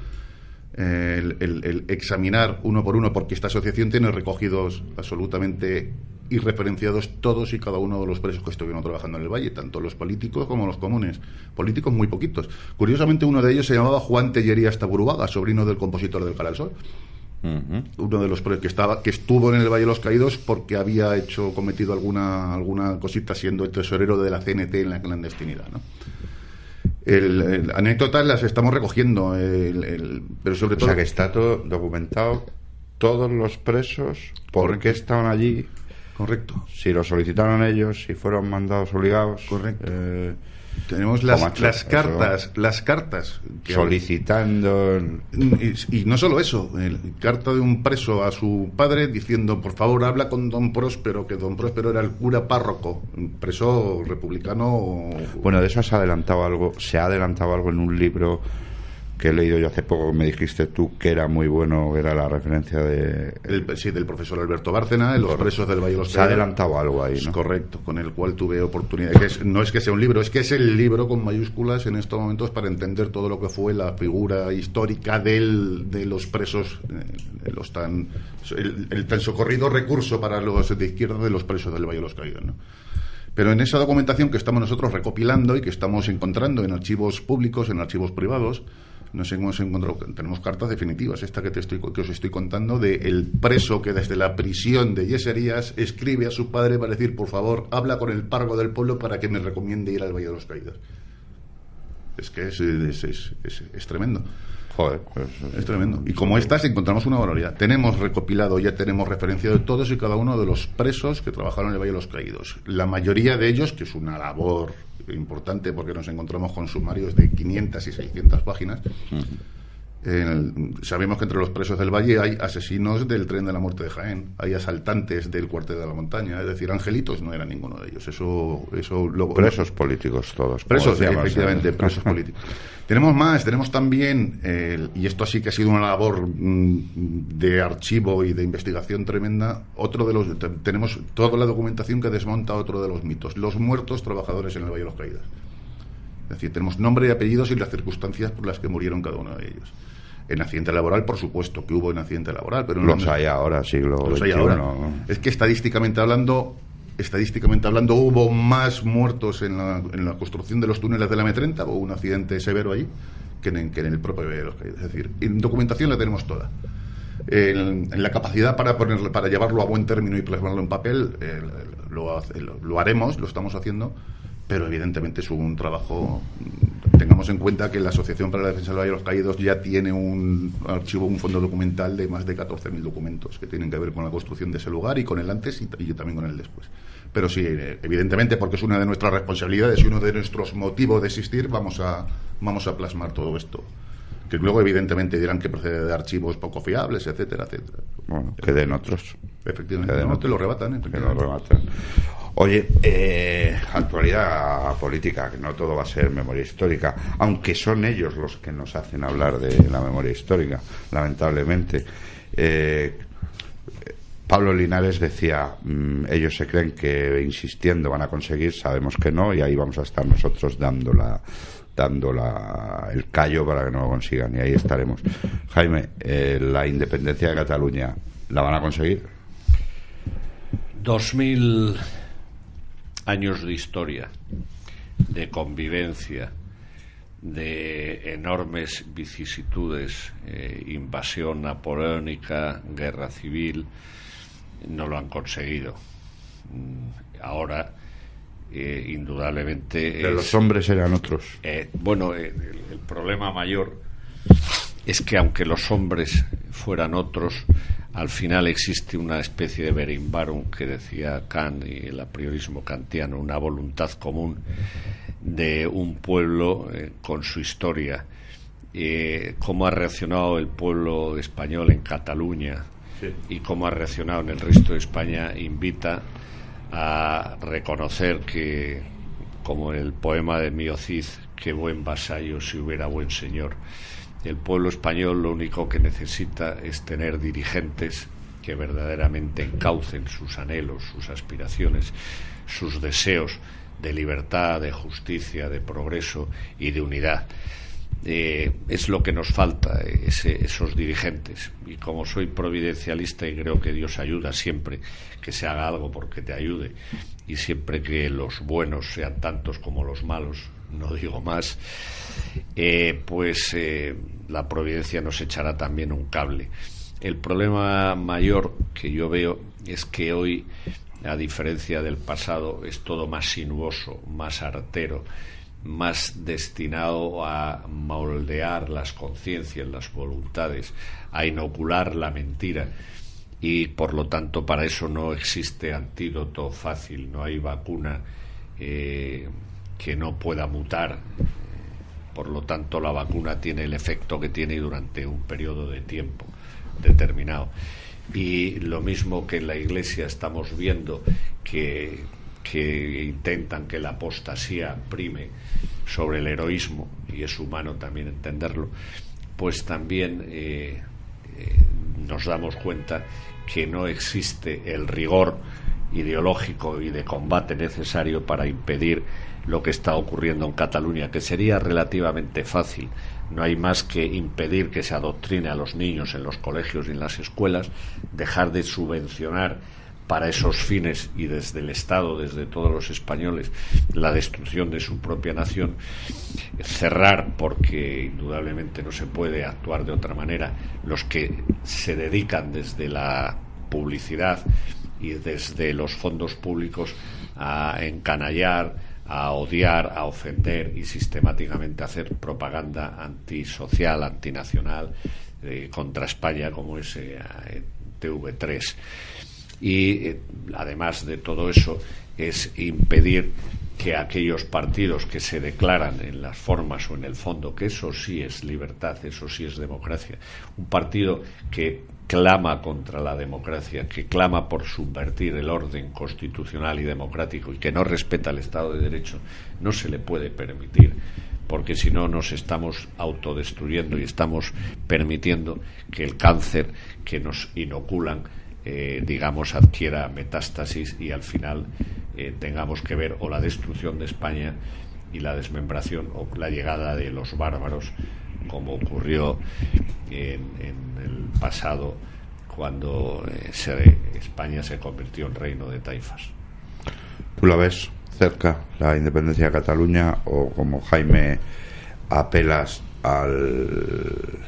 el examinar uno por uno, porque esta asociación tiene recogidos absolutamente y referenciados todos y cada uno de los presos que estuvieron trabajando en el Valle, tanto los políticos como los comunes. Políticos muy poquitos. Curiosamente, uno de ellos se llamaba Juan Tellerías Taburuaga, sobrino del compositor del Cara al Sol. Uno de los presos que estuvo en el Valle de los Caídos porque había cometido alguna cosita siendo el tesorero de la CNT en la clandestinidad, ¿no? Anécdotas las estamos recogiendo, pero sobre todo... O sea, que está todo documentado, todos los presos, por qué estaban allí. Correcto. Si lo solicitaron ellos, si fueron mandados obligados. Correcto. Tenemos las cartas que solicitando y no solo eso, carta de un preso a su padre diciendo por favor habla con don Próspero, que don Próspero era el cura párroco, un preso republicano. Bueno, de eso se ha adelantado algo en un libro que he leído yo hace poco, me dijiste tú que era muy bueno, era la referencia del profesor Alberto Bárcena, en los presos del Valle de los Caídos. Se ha adelantado algo ahí, ¿no? Correcto, con el cual tuve oportunidad. No es que sea un libro, es que es el libro con mayúsculas en estos momentos para entender todo lo que fue la figura histórica de los presos, el tan socorrido recurso para los de izquierda de los presos del Valle de los Caídos, ¿no? Pero en esa documentación que estamos nosotros recopilando y que estamos encontrando en archivos públicos, en archivos privados, nos hemos encontrado, tenemos cartas definitivas, esta que os estoy contando, de el preso que desde la prisión de Yeserías escribe a su padre para decir, por favor, habla con el párroco del pueblo para que me recomiende ir al Valle de los Caídos. Es que es tremendo. Joder, es tremendo. Y como estas encontramos una barbaridad. Tenemos recopilado, ya tenemos referenciado todos y cada uno de los presos que trabajaron en el Valle de los Caídos. La mayoría de ellos, que es una labor importante porque nos encontramos con sumarios de 500 y 600 páginas. Sabemos que entre los presos del Valle hay asesinos del tren de la muerte de Jaén, hay asaltantes del cuartel de la montaña, es decir, angelitos no era ninguno de ellos. Presos políticos todos. Presos, efectivamente, presos políticos. Tenemos también, y esto sí que ha sido una labor de archivo y de investigación tremenda, tenemos toda la documentación que desmonta otro de los mitos, los muertos trabajadores en el Valle de los Caídos. Es decir, tenemos nombre y apellidos y las circunstancias por las que murieron cada uno de ellos. En accidente laboral, por supuesto, que hubo en accidente laboral, pero los hay ahora, siglo XXI. Es que estadísticamente hablando hubo más muertos en la construcción de los túneles de la M30, hubo un accidente severo allí, que en el propio Valle de los Caídos. Es decir, en documentación la tenemos toda. En la capacidad para llevarlo a buen término y plasmarlo en papel, lo haremos, lo estamos haciendo, pero evidentemente es un trabajo. Tengamos en cuenta que la Asociación para la Defensa del Valle de los Caídos ya tiene un fondo documental de más de 14.000 documentos que tienen que ver con la construcción de ese lugar y con el antes y también con el después. Pero sí, evidentemente, porque es una de nuestras responsabilidades y uno de nuestros motivos de existir, vamos a plasmar todo esto. Que luego, evidentemente, dirán que procede de archivos poco fiables, etcétera, etcétera. Bueno, que den otros. Efectivamente, te lo rebatan. Que lo rebatan. Oye, actualidad política, que no todo va a ser memoria histórica, aunque son ellos los que nos hacen hablar de la memoria histórica, lamentablemente. Pablo Linares decía, ellos se creen que insistiendo van a conseguir, sabemos que no, y ahí vamos a estar nosotros dando el callo para que no lo consigan, y ahí estaremos. Jaime, la independencia de Cataluña, ¿la van a conseguir? 2000 años de historia, de convivencia, de enormes vicisitudes, invasión napoleónica, guerra civil, no lo han conseguido. Ahora, indudablemente... Pero los hombres eran otros. El problema mayor es que aunque los hombres fueran otros, al final existe una especie de verimbarum que decía Kant y el apriorismo kantiano, una voluntad común de un pueblo con su historia. Cómo ha reaccionado el pueblo español en Cataluña, sí, y cómo ha reaccionado en el resto de España invita a reconocer que, como en el poema de Mío Cid, que buen vasallo si hubiera buen señor. El pueblo español lo único que necesita es tener dirigentes que verdaderamente encaucen sus anhelos, sus aspiraciones, sus deseos de libertad, de justicia, de progreso y de unidad. Es lo que nos falta, esos dirigentes. Y como soy providencialista y creo que Dios ayuda siempre que se haga algo porque te ayude, y siempre que los buenos sean tantos como los malos, no digo más, la providencia nos echará también un cable. El problema mayor que yo veo es que hoy, a diferencia del pasado, es todo más sinuoso, más artero, más destinado a moldear las conciencias, las voluntades, a inocular la mentira, y por lo tanto para eso no existe antídoto fácil, no hay vacuna que no pueda mutar. Por lo tanto la vacuna tiene el efecto que tiene durante un periodo de tiempo determinado, y lo mismo que en la Iglesia estamos viendo que intentan que la apostasía prime sobre el heroísmo, y es humano también entenderlo, pues también nos damos cuenta que no existe el rigor ideológico y de combate necesario para impedir lo que está ocurriendo en Cataluña, que sería relativamente fácil. No hay más que impedir que se adoctrine a los niños en los colegios y en las escuelas, dejar de subvencionar para esos fines, y desde el Estado, desde todos los españoles, la destrucción de su propia nación, cerrar, porque indudablemente no se puede actuar de otra manera, los que se dedican desde la publicidad y desde los fondos públicos a encanallar, a odiar, a ofender y sistemáticamente hacer propaganda antisocial, antinacional contra España, como es TV3. Y además de todo eso, es impedir que aquellos partidos que se declaran en las formas o en el fondo, que eso sí es libertad, eso sí es democracia, un partido que clama contra la democracia, que clama por subvertir el orden constitucional y democrático y que no respeta el Estado de Derecho, no se le puede permitir, porque si no nos estamos autodestruyendo y estamos permitiendo que el cáncer que nos inoculan adquiera metástasis, y al final tengamos que ver o la destrucción de España y la desmembración, o la llegada de los bárbaros, como ocurrió en el pasado, cuando España se convirtió en reino de taifas. ¿Tú la ves cerca, la independencia de Cataluña, o como Jaime apelas al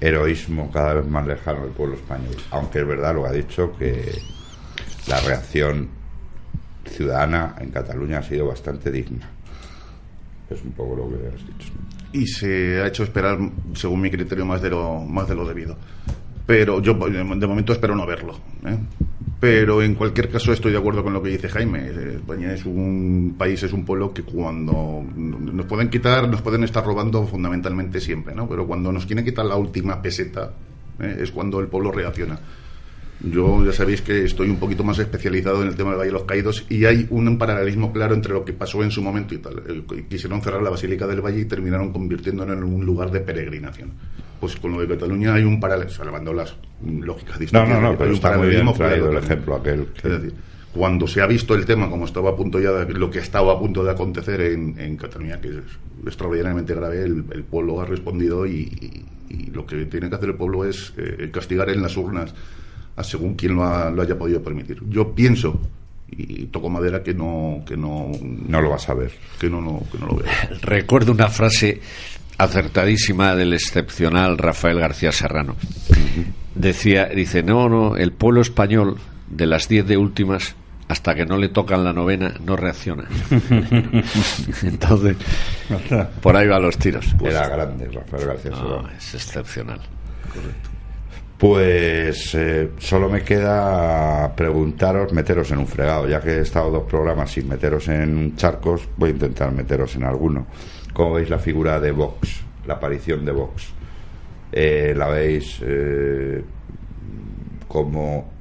heroísmo cada vez más lejano del pueblo español? Aunque es verdad lo que ha dicho, que la reacción ciudadana en Cataluña ha sido bastante digna. Es un poco lo que has dicho. Y se ha hecho esperar, según mi criterio, más de lo debido. Pero yo de momento espero no verlo, Pero en cualquier caso estoy de acuerdo con lo que dice Jaime. España es un país, es un pueblo que cuando nos pueden quitar, nos pueden estar robando fundamentalmente siempre, ¿no? Pero cuando nos quieren quitar la última peseta, es cuando el pueblo reacciona. Yo ya sabéis que estoy un poquito más especializado en el tema del Valle de los Caídos, y hay un paralelismo claro entre lo que pasó en su momento y tal. Quisieron cerrar la Basílica del Valle y terminaron convirtiéndolo en un lugar de peregrinación. Pues con lo de Cataluña hay un paralelismo, salvando las lógicas distancias. No, pero está muy bien traído el ejemplo aquel. Es decir, cuando se ha visto el tema como estaba a punto ya de, lo que estaba a punto de acontecer en Cataluña, que es extraordinariamente grave, el pueblo ha respondido, y lo que tiene que hacer el pueblo es castigar en las urnas a según quien lo haya podido permitir. Yo pienso, y toco madera, que no lo vas a ver, que no lo veo. Recuerdo una frase acertadísima del excepcional Rafael García Serrano. Dice, no, el pueblo español de las 10 de últimas, hasta que no le tocan la novena, no reacciona. Entonces, por ahí van los tiros. Era grande Rafael García Solá. Es excepcional. Correcto. Pues solo me queda preguntaros, meteros en un fregado, ya que he estado 2 programas sin meteros en charcos, voy a intentar meteros en alguno. ¿Cómo veis la figura de Vox, la aparición de Vox? ¿La veis como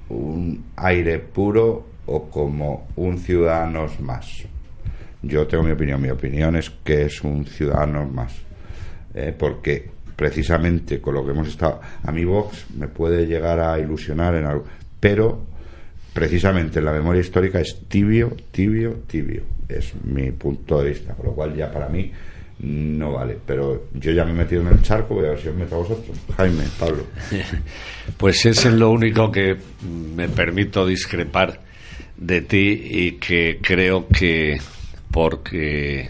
un aire puro o como un Ciudadanos más? Yo tengo mi opinión es que es un Ciudadanos más, porque precisamente con lo que hemos estado, a mí Vox me puede llegar a ilusionar en algo, pero precisamente en la memoria histórica es tibio, es mi punto de vista, con lo cual ya para mí no vale, pero yo ya me he metido en el charco, voy a ver si os meto a vosotros. Jaime, Pablo. Pues es lo único que me permito discrepar de ti, y que creo que, porque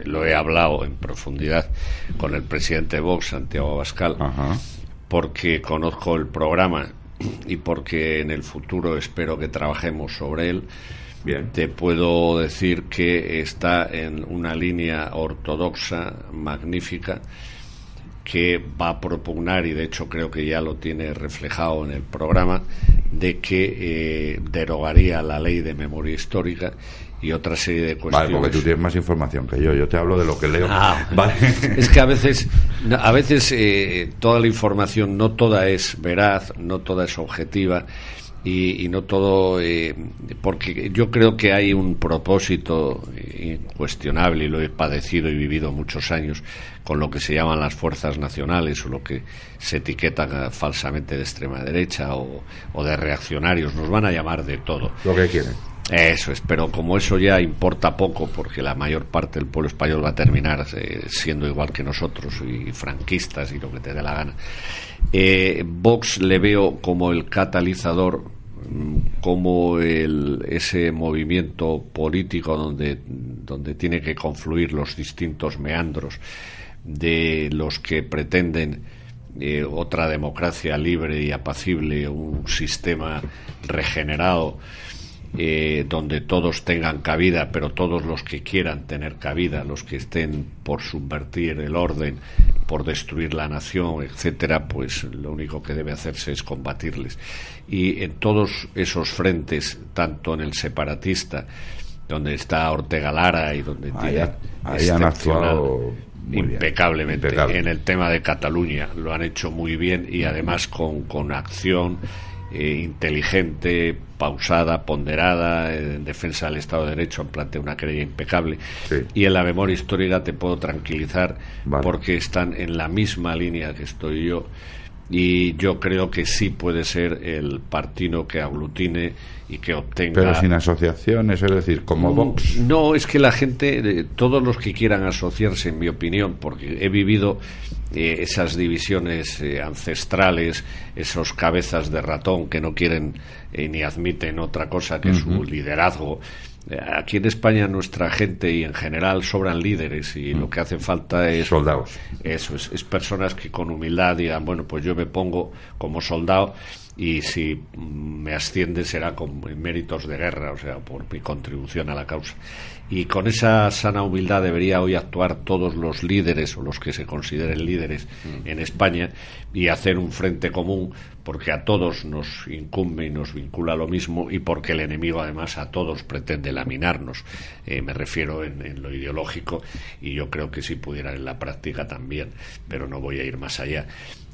lo he hablado en profundidad con el presidente de Vox, Santiago Abascal, porque conozco el programa y porque en el futuro espero que trabajemos sobre él. Bien. Te puedo decir que está en una línea ortodoxa magnífica, que va a propugnar, y de hecho creo que ya lo tiene reflejado en el programa, de que derogaría la ley de memoria histórica y otra serie de cuestiones. Vale, porque tú tienes más información que yo te hablo de lo que leo. Vale. Es que a veces toda la información, no toda es veraz, no toda es objetiva, y no todo, porque yo creo que hay un propósito incuestionable, y lo he padecido y vivido muchos años, con lo que se llaman las fuerzas nacionales, o lo que se etiqueta falsamente de extrema derecha o de reaccionarios. Nos van a llamar de todo. Lo que quieren. Eso es, pero como eso ya importa poco, porque la mayor parte del pueblo español va a terminar siendo igual que nosotros, y franquistas y lo que te dé la gana. Vox le veo como el catalizador, como ese movimiento político donde tiene que confluir los distintos meandros de los que pretenden otra democracia libre y apacible, un sistema regenerado, donde todos tengan cabida, pero todos los que quieran tener cabida, los que estén por subvertir el orden, por destruir la nación, etcétera, pues lo único que debe hacerse es combatirles. Y en todos esos frentes, tanto en el separatista, donde está Ortega Lara y donde ahí han actuado impecablemente. Impecable. En el tema de Cataluña lo han hecho muy bien, y además con acción inteligente, pausada, ponderada, en defensa del Estado de Derecho. Han planteado una querella impecable. Sí. Y en la memoria histórica te puedo tranquilizar, porque están en la misma línea que estoy yo, y yo creo que sí puede ser el partido que aglutine y que obtenga... Pero sin asociaciones, es decir, como Vox. No, es que la gente, todos los que quieran asociarse, en mi opinión, porque he vivido esas divisiones ancestrales, esos cabezas de ratón que no quieren ni admiten otra cosa que su liderazgo. Aquí en España nuestra gente y en general sobran líderes, y lo que hace falta es soldados. Eso es personas que con humildad digan, bueno, pues yo me pongo como soldado, y si me asciende será con méritos de guerra, o sea, por mi contribución a la causa. Y con esa sana humildad debería hoy actuar todos los líderes, o los que se consideren líderes en España, y hacer un frente común, porque a todos nos incumbe y nos vincula lo mismo, y porque el enemigo además a todos pretende laminarnos. Me refiero en lo ideológico, y yo creo que sí pudiera en la práctica también, pero no voy a ir más allá.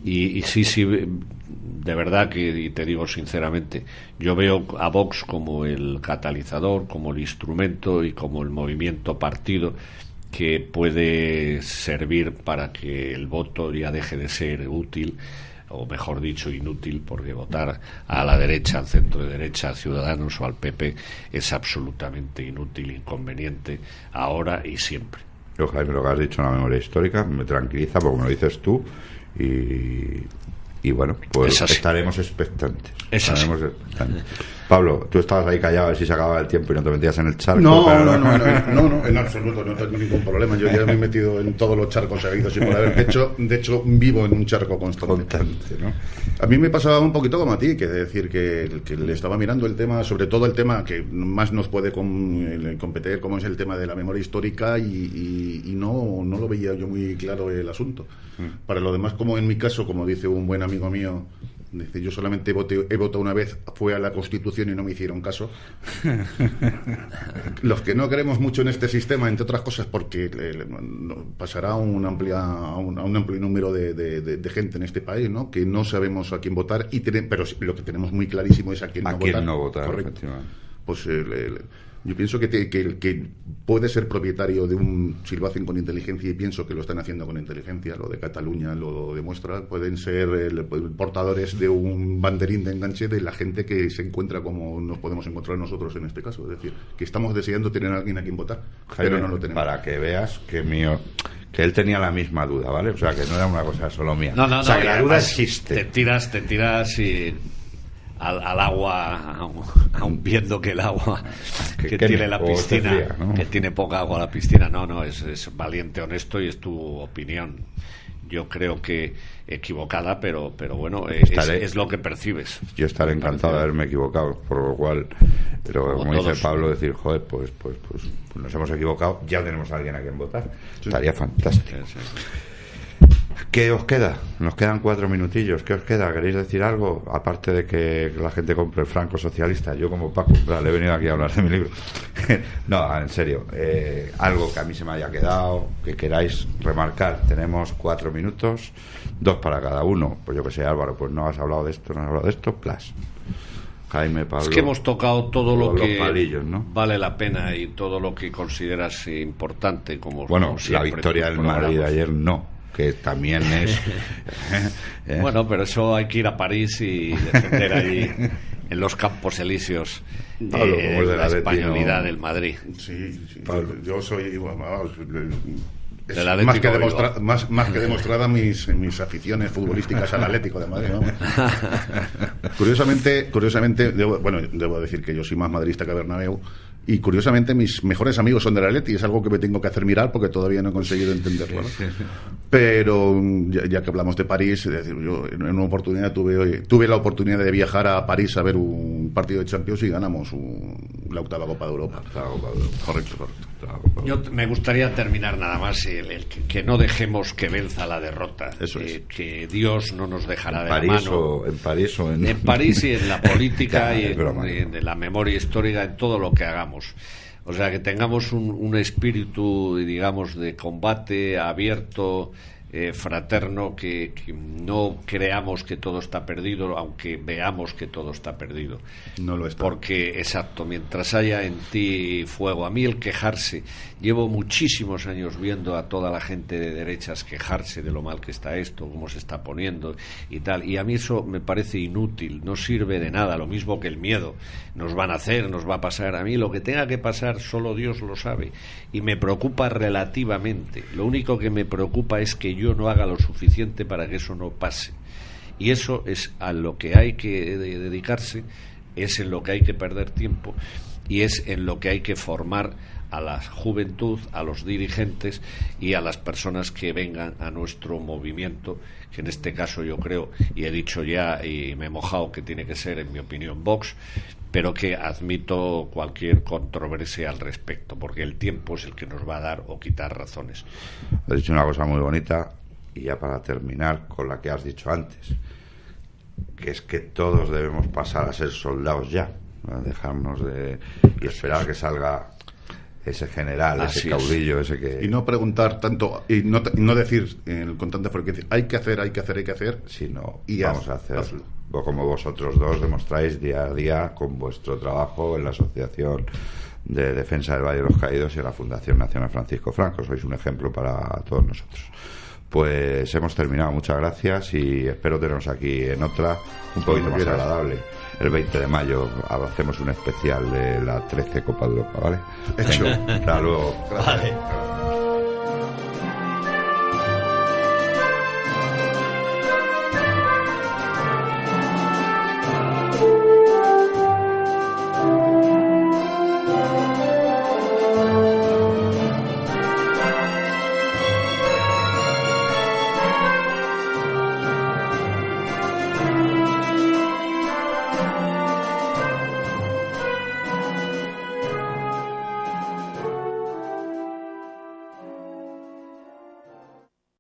Y sí, de verdad que, y te digo sinceramente, yo veo a Vox como el catalizador, como el instrumento y como el movimiento partido que puede servir para que el voto ya deje de ser útil, o mejor dicho, inútil, porque votar a la derecha, al centro de derecha, a Ciudadanos o al PP es absolutamente inútil, inconveniente, ahora y siempre. Yo, Jaime, lo que has dicho en la memoria histórica me tranquiliza, porque me lo dices tú, y bueno, pues estaremos expectantes. Pablo, tú estabas ahí callado a ver si se acababa el tiempo y no te metías en el charco. No, en absoluto, no tengo ningún problema. Yo ya me he metido en todos los charcos seguidos y por haber de hecho vivo en un charco constante, ¿no? A mí me pasaba un poquito como a ti, que decir que le estaba mirando el tema, sobre todo el tema que más nos puede competir, como es el tema de la memoria histórica, y no lo veía yo muy claro el asunto. Para lo demás, como en mi caso, como dice un buen amigo mío, dice, yo solamente he votado una vez, fue a la Constitución y no me hicieron caso. Los que no creemos mucho en este sistema, entre otras cosas, porque pasará a un amplio número de gente en este país, ¿no? Que no sabemos a quién votar, pero lo que tenemos muy clarísimo es a quién no votar. Correcto. Pues yo pienso que puede ser propietario de si lo hacen con inteligencia, y pienso que lo están haciendo con inteligencia, lo de Cataluña lo demuestra, pueden ser portadores de un banderín de enganche de la gente que se encuentra como nos podemos encontrar nosotros en este caso, es decir, que estamos deseando tener a alguien a quien votar, Jaime, pero no lo tenemos. Para que veas que él tenía la misma duda, ¿vale? O sea, que no era una cosa solo mía. No, o sea, que la duda existe. Te tiras y al agua, aun viendo que el agua que tiene la piscina, fría, ¿no? Que tiene poca agua la piscina. No, es valiente, honesto, y es tu opinión. Yo creo que equivocada, pero bueno, es lo que percibes. Yo estaré encantado de haberme equivocado, por lo cual, pero como dice Pablo, decir, joder, pues nos hemos equivocado, ya tenemos a alguien a quien votar. Sí. Estaría fantástico. Sí. ¿Qué os queda? Nos quedan 4 minutillos. ¿Qué os queda? ¿Queréis decir algo? Aparte de que la gente compre el Franco Socialista. Yo, como Paco, le he venido aquí a hablar de mi libro. No, en serio. Algo que a mí se me haya quedado, que queráis remarcar. Tenemos 4 minutos, 2 para cada uno. Pues yo que sé, Álvaro, pues no has hablado de esto, plus. Jaime, Pablo. Es que hemos tocado todo lo que palillos, ¿no? Vale la pena y todo lo que consideras importante. Como siempre, la victoria del Madrid de ayer no. Que también es Bueno, pero eso hay que ir a París y defender allí en los Campos Elíseos la españolidad del Madrid. Sí, Pablo. Yo soy más que demostrada mis aficiones futbolísticas al Atlético de Madrid, ¿no? Curiosamente debo decir que yo soy más madridista que Bernabéu. Y curiosamente mis mejores amigos son del Atleti, es algo que me tengo que hacer mirar porque todavía no he conseguido entenderlo, ¿no? Sí. Pero ya que hablamos de París, es decir, yo en una oportunidad tuve la oportunidad de viajar a París a ver un partido de Champions y ganamos la 8ª Copa de Europa. Correcto. Yo me gustaría terminar nada más que no dejemos que venza la derrota. Eso es. Que Dios no nos dejará de la mano. En París y en la política y en la memoria histórica, en todo lo que hagamos. O sea, que tengamos un espíritu, digamos, de combate abierto, fraterno, que no creamos que todo está perdido, aunque veamos que todo está perdido. No lo está. Porque, exacto, mientras haya en ti fuego. A mí el quejarse, llevo muchísimos años viendo a toda la gente de derechas quejarse de lo mal que está esto, cómo se está poniendo y tal, y a mí eso me parece inútil, no sirve de nada, lo mismo que el miedo. Nos van a hacer, nos va a pasar. A mí lo que tenga que pasar solo Dios lo sabe, y me preocupa relativamente. Lo único que me preocupa es que yo no haga lo suficiente para que eso no pase, y eso es a lo que hay que dedicarse, es en lo que hay que perder tiempo, y es en lo que hay que formar a la juventud, a los dirigentes y a las personas que vengan a nuestro movimiento, que en este caso yo creo, y he dicho ya y me he mojado, que tiene que ser, en mi opinión, Vox, pero que admito cualquier controversia al respecto, porque el tiempo es el que nos va a dar o quitar razones. Has dicho una cosa muy bonita, y ya para terminar con la que has dicho antes, que es que todos debemos pasar a ser soldados ya, ¿no? Dejarnos y esperar que salga ese general, ese caudillo, ese que... Y no preguntar tanto, y no decir con tanta frecuencia, hay que hacer, sino vamos a hacer. Hazlo. Como vosotros dos demostráis día a día con vuestro trabajo en la Asociación de Defensa del Valle de los Caídos y en la Fundación Nacional Francisco Franco. Sois un ejemplo para todos nosotros. Pues hemos terminado, muchas gracias, y espero teneros aquí en otra un poquito más agradable. El 20 de mayo hacemos un especial de la 13 Copa de Europa, ¿vale? Hecho. Hasta luego. Vale.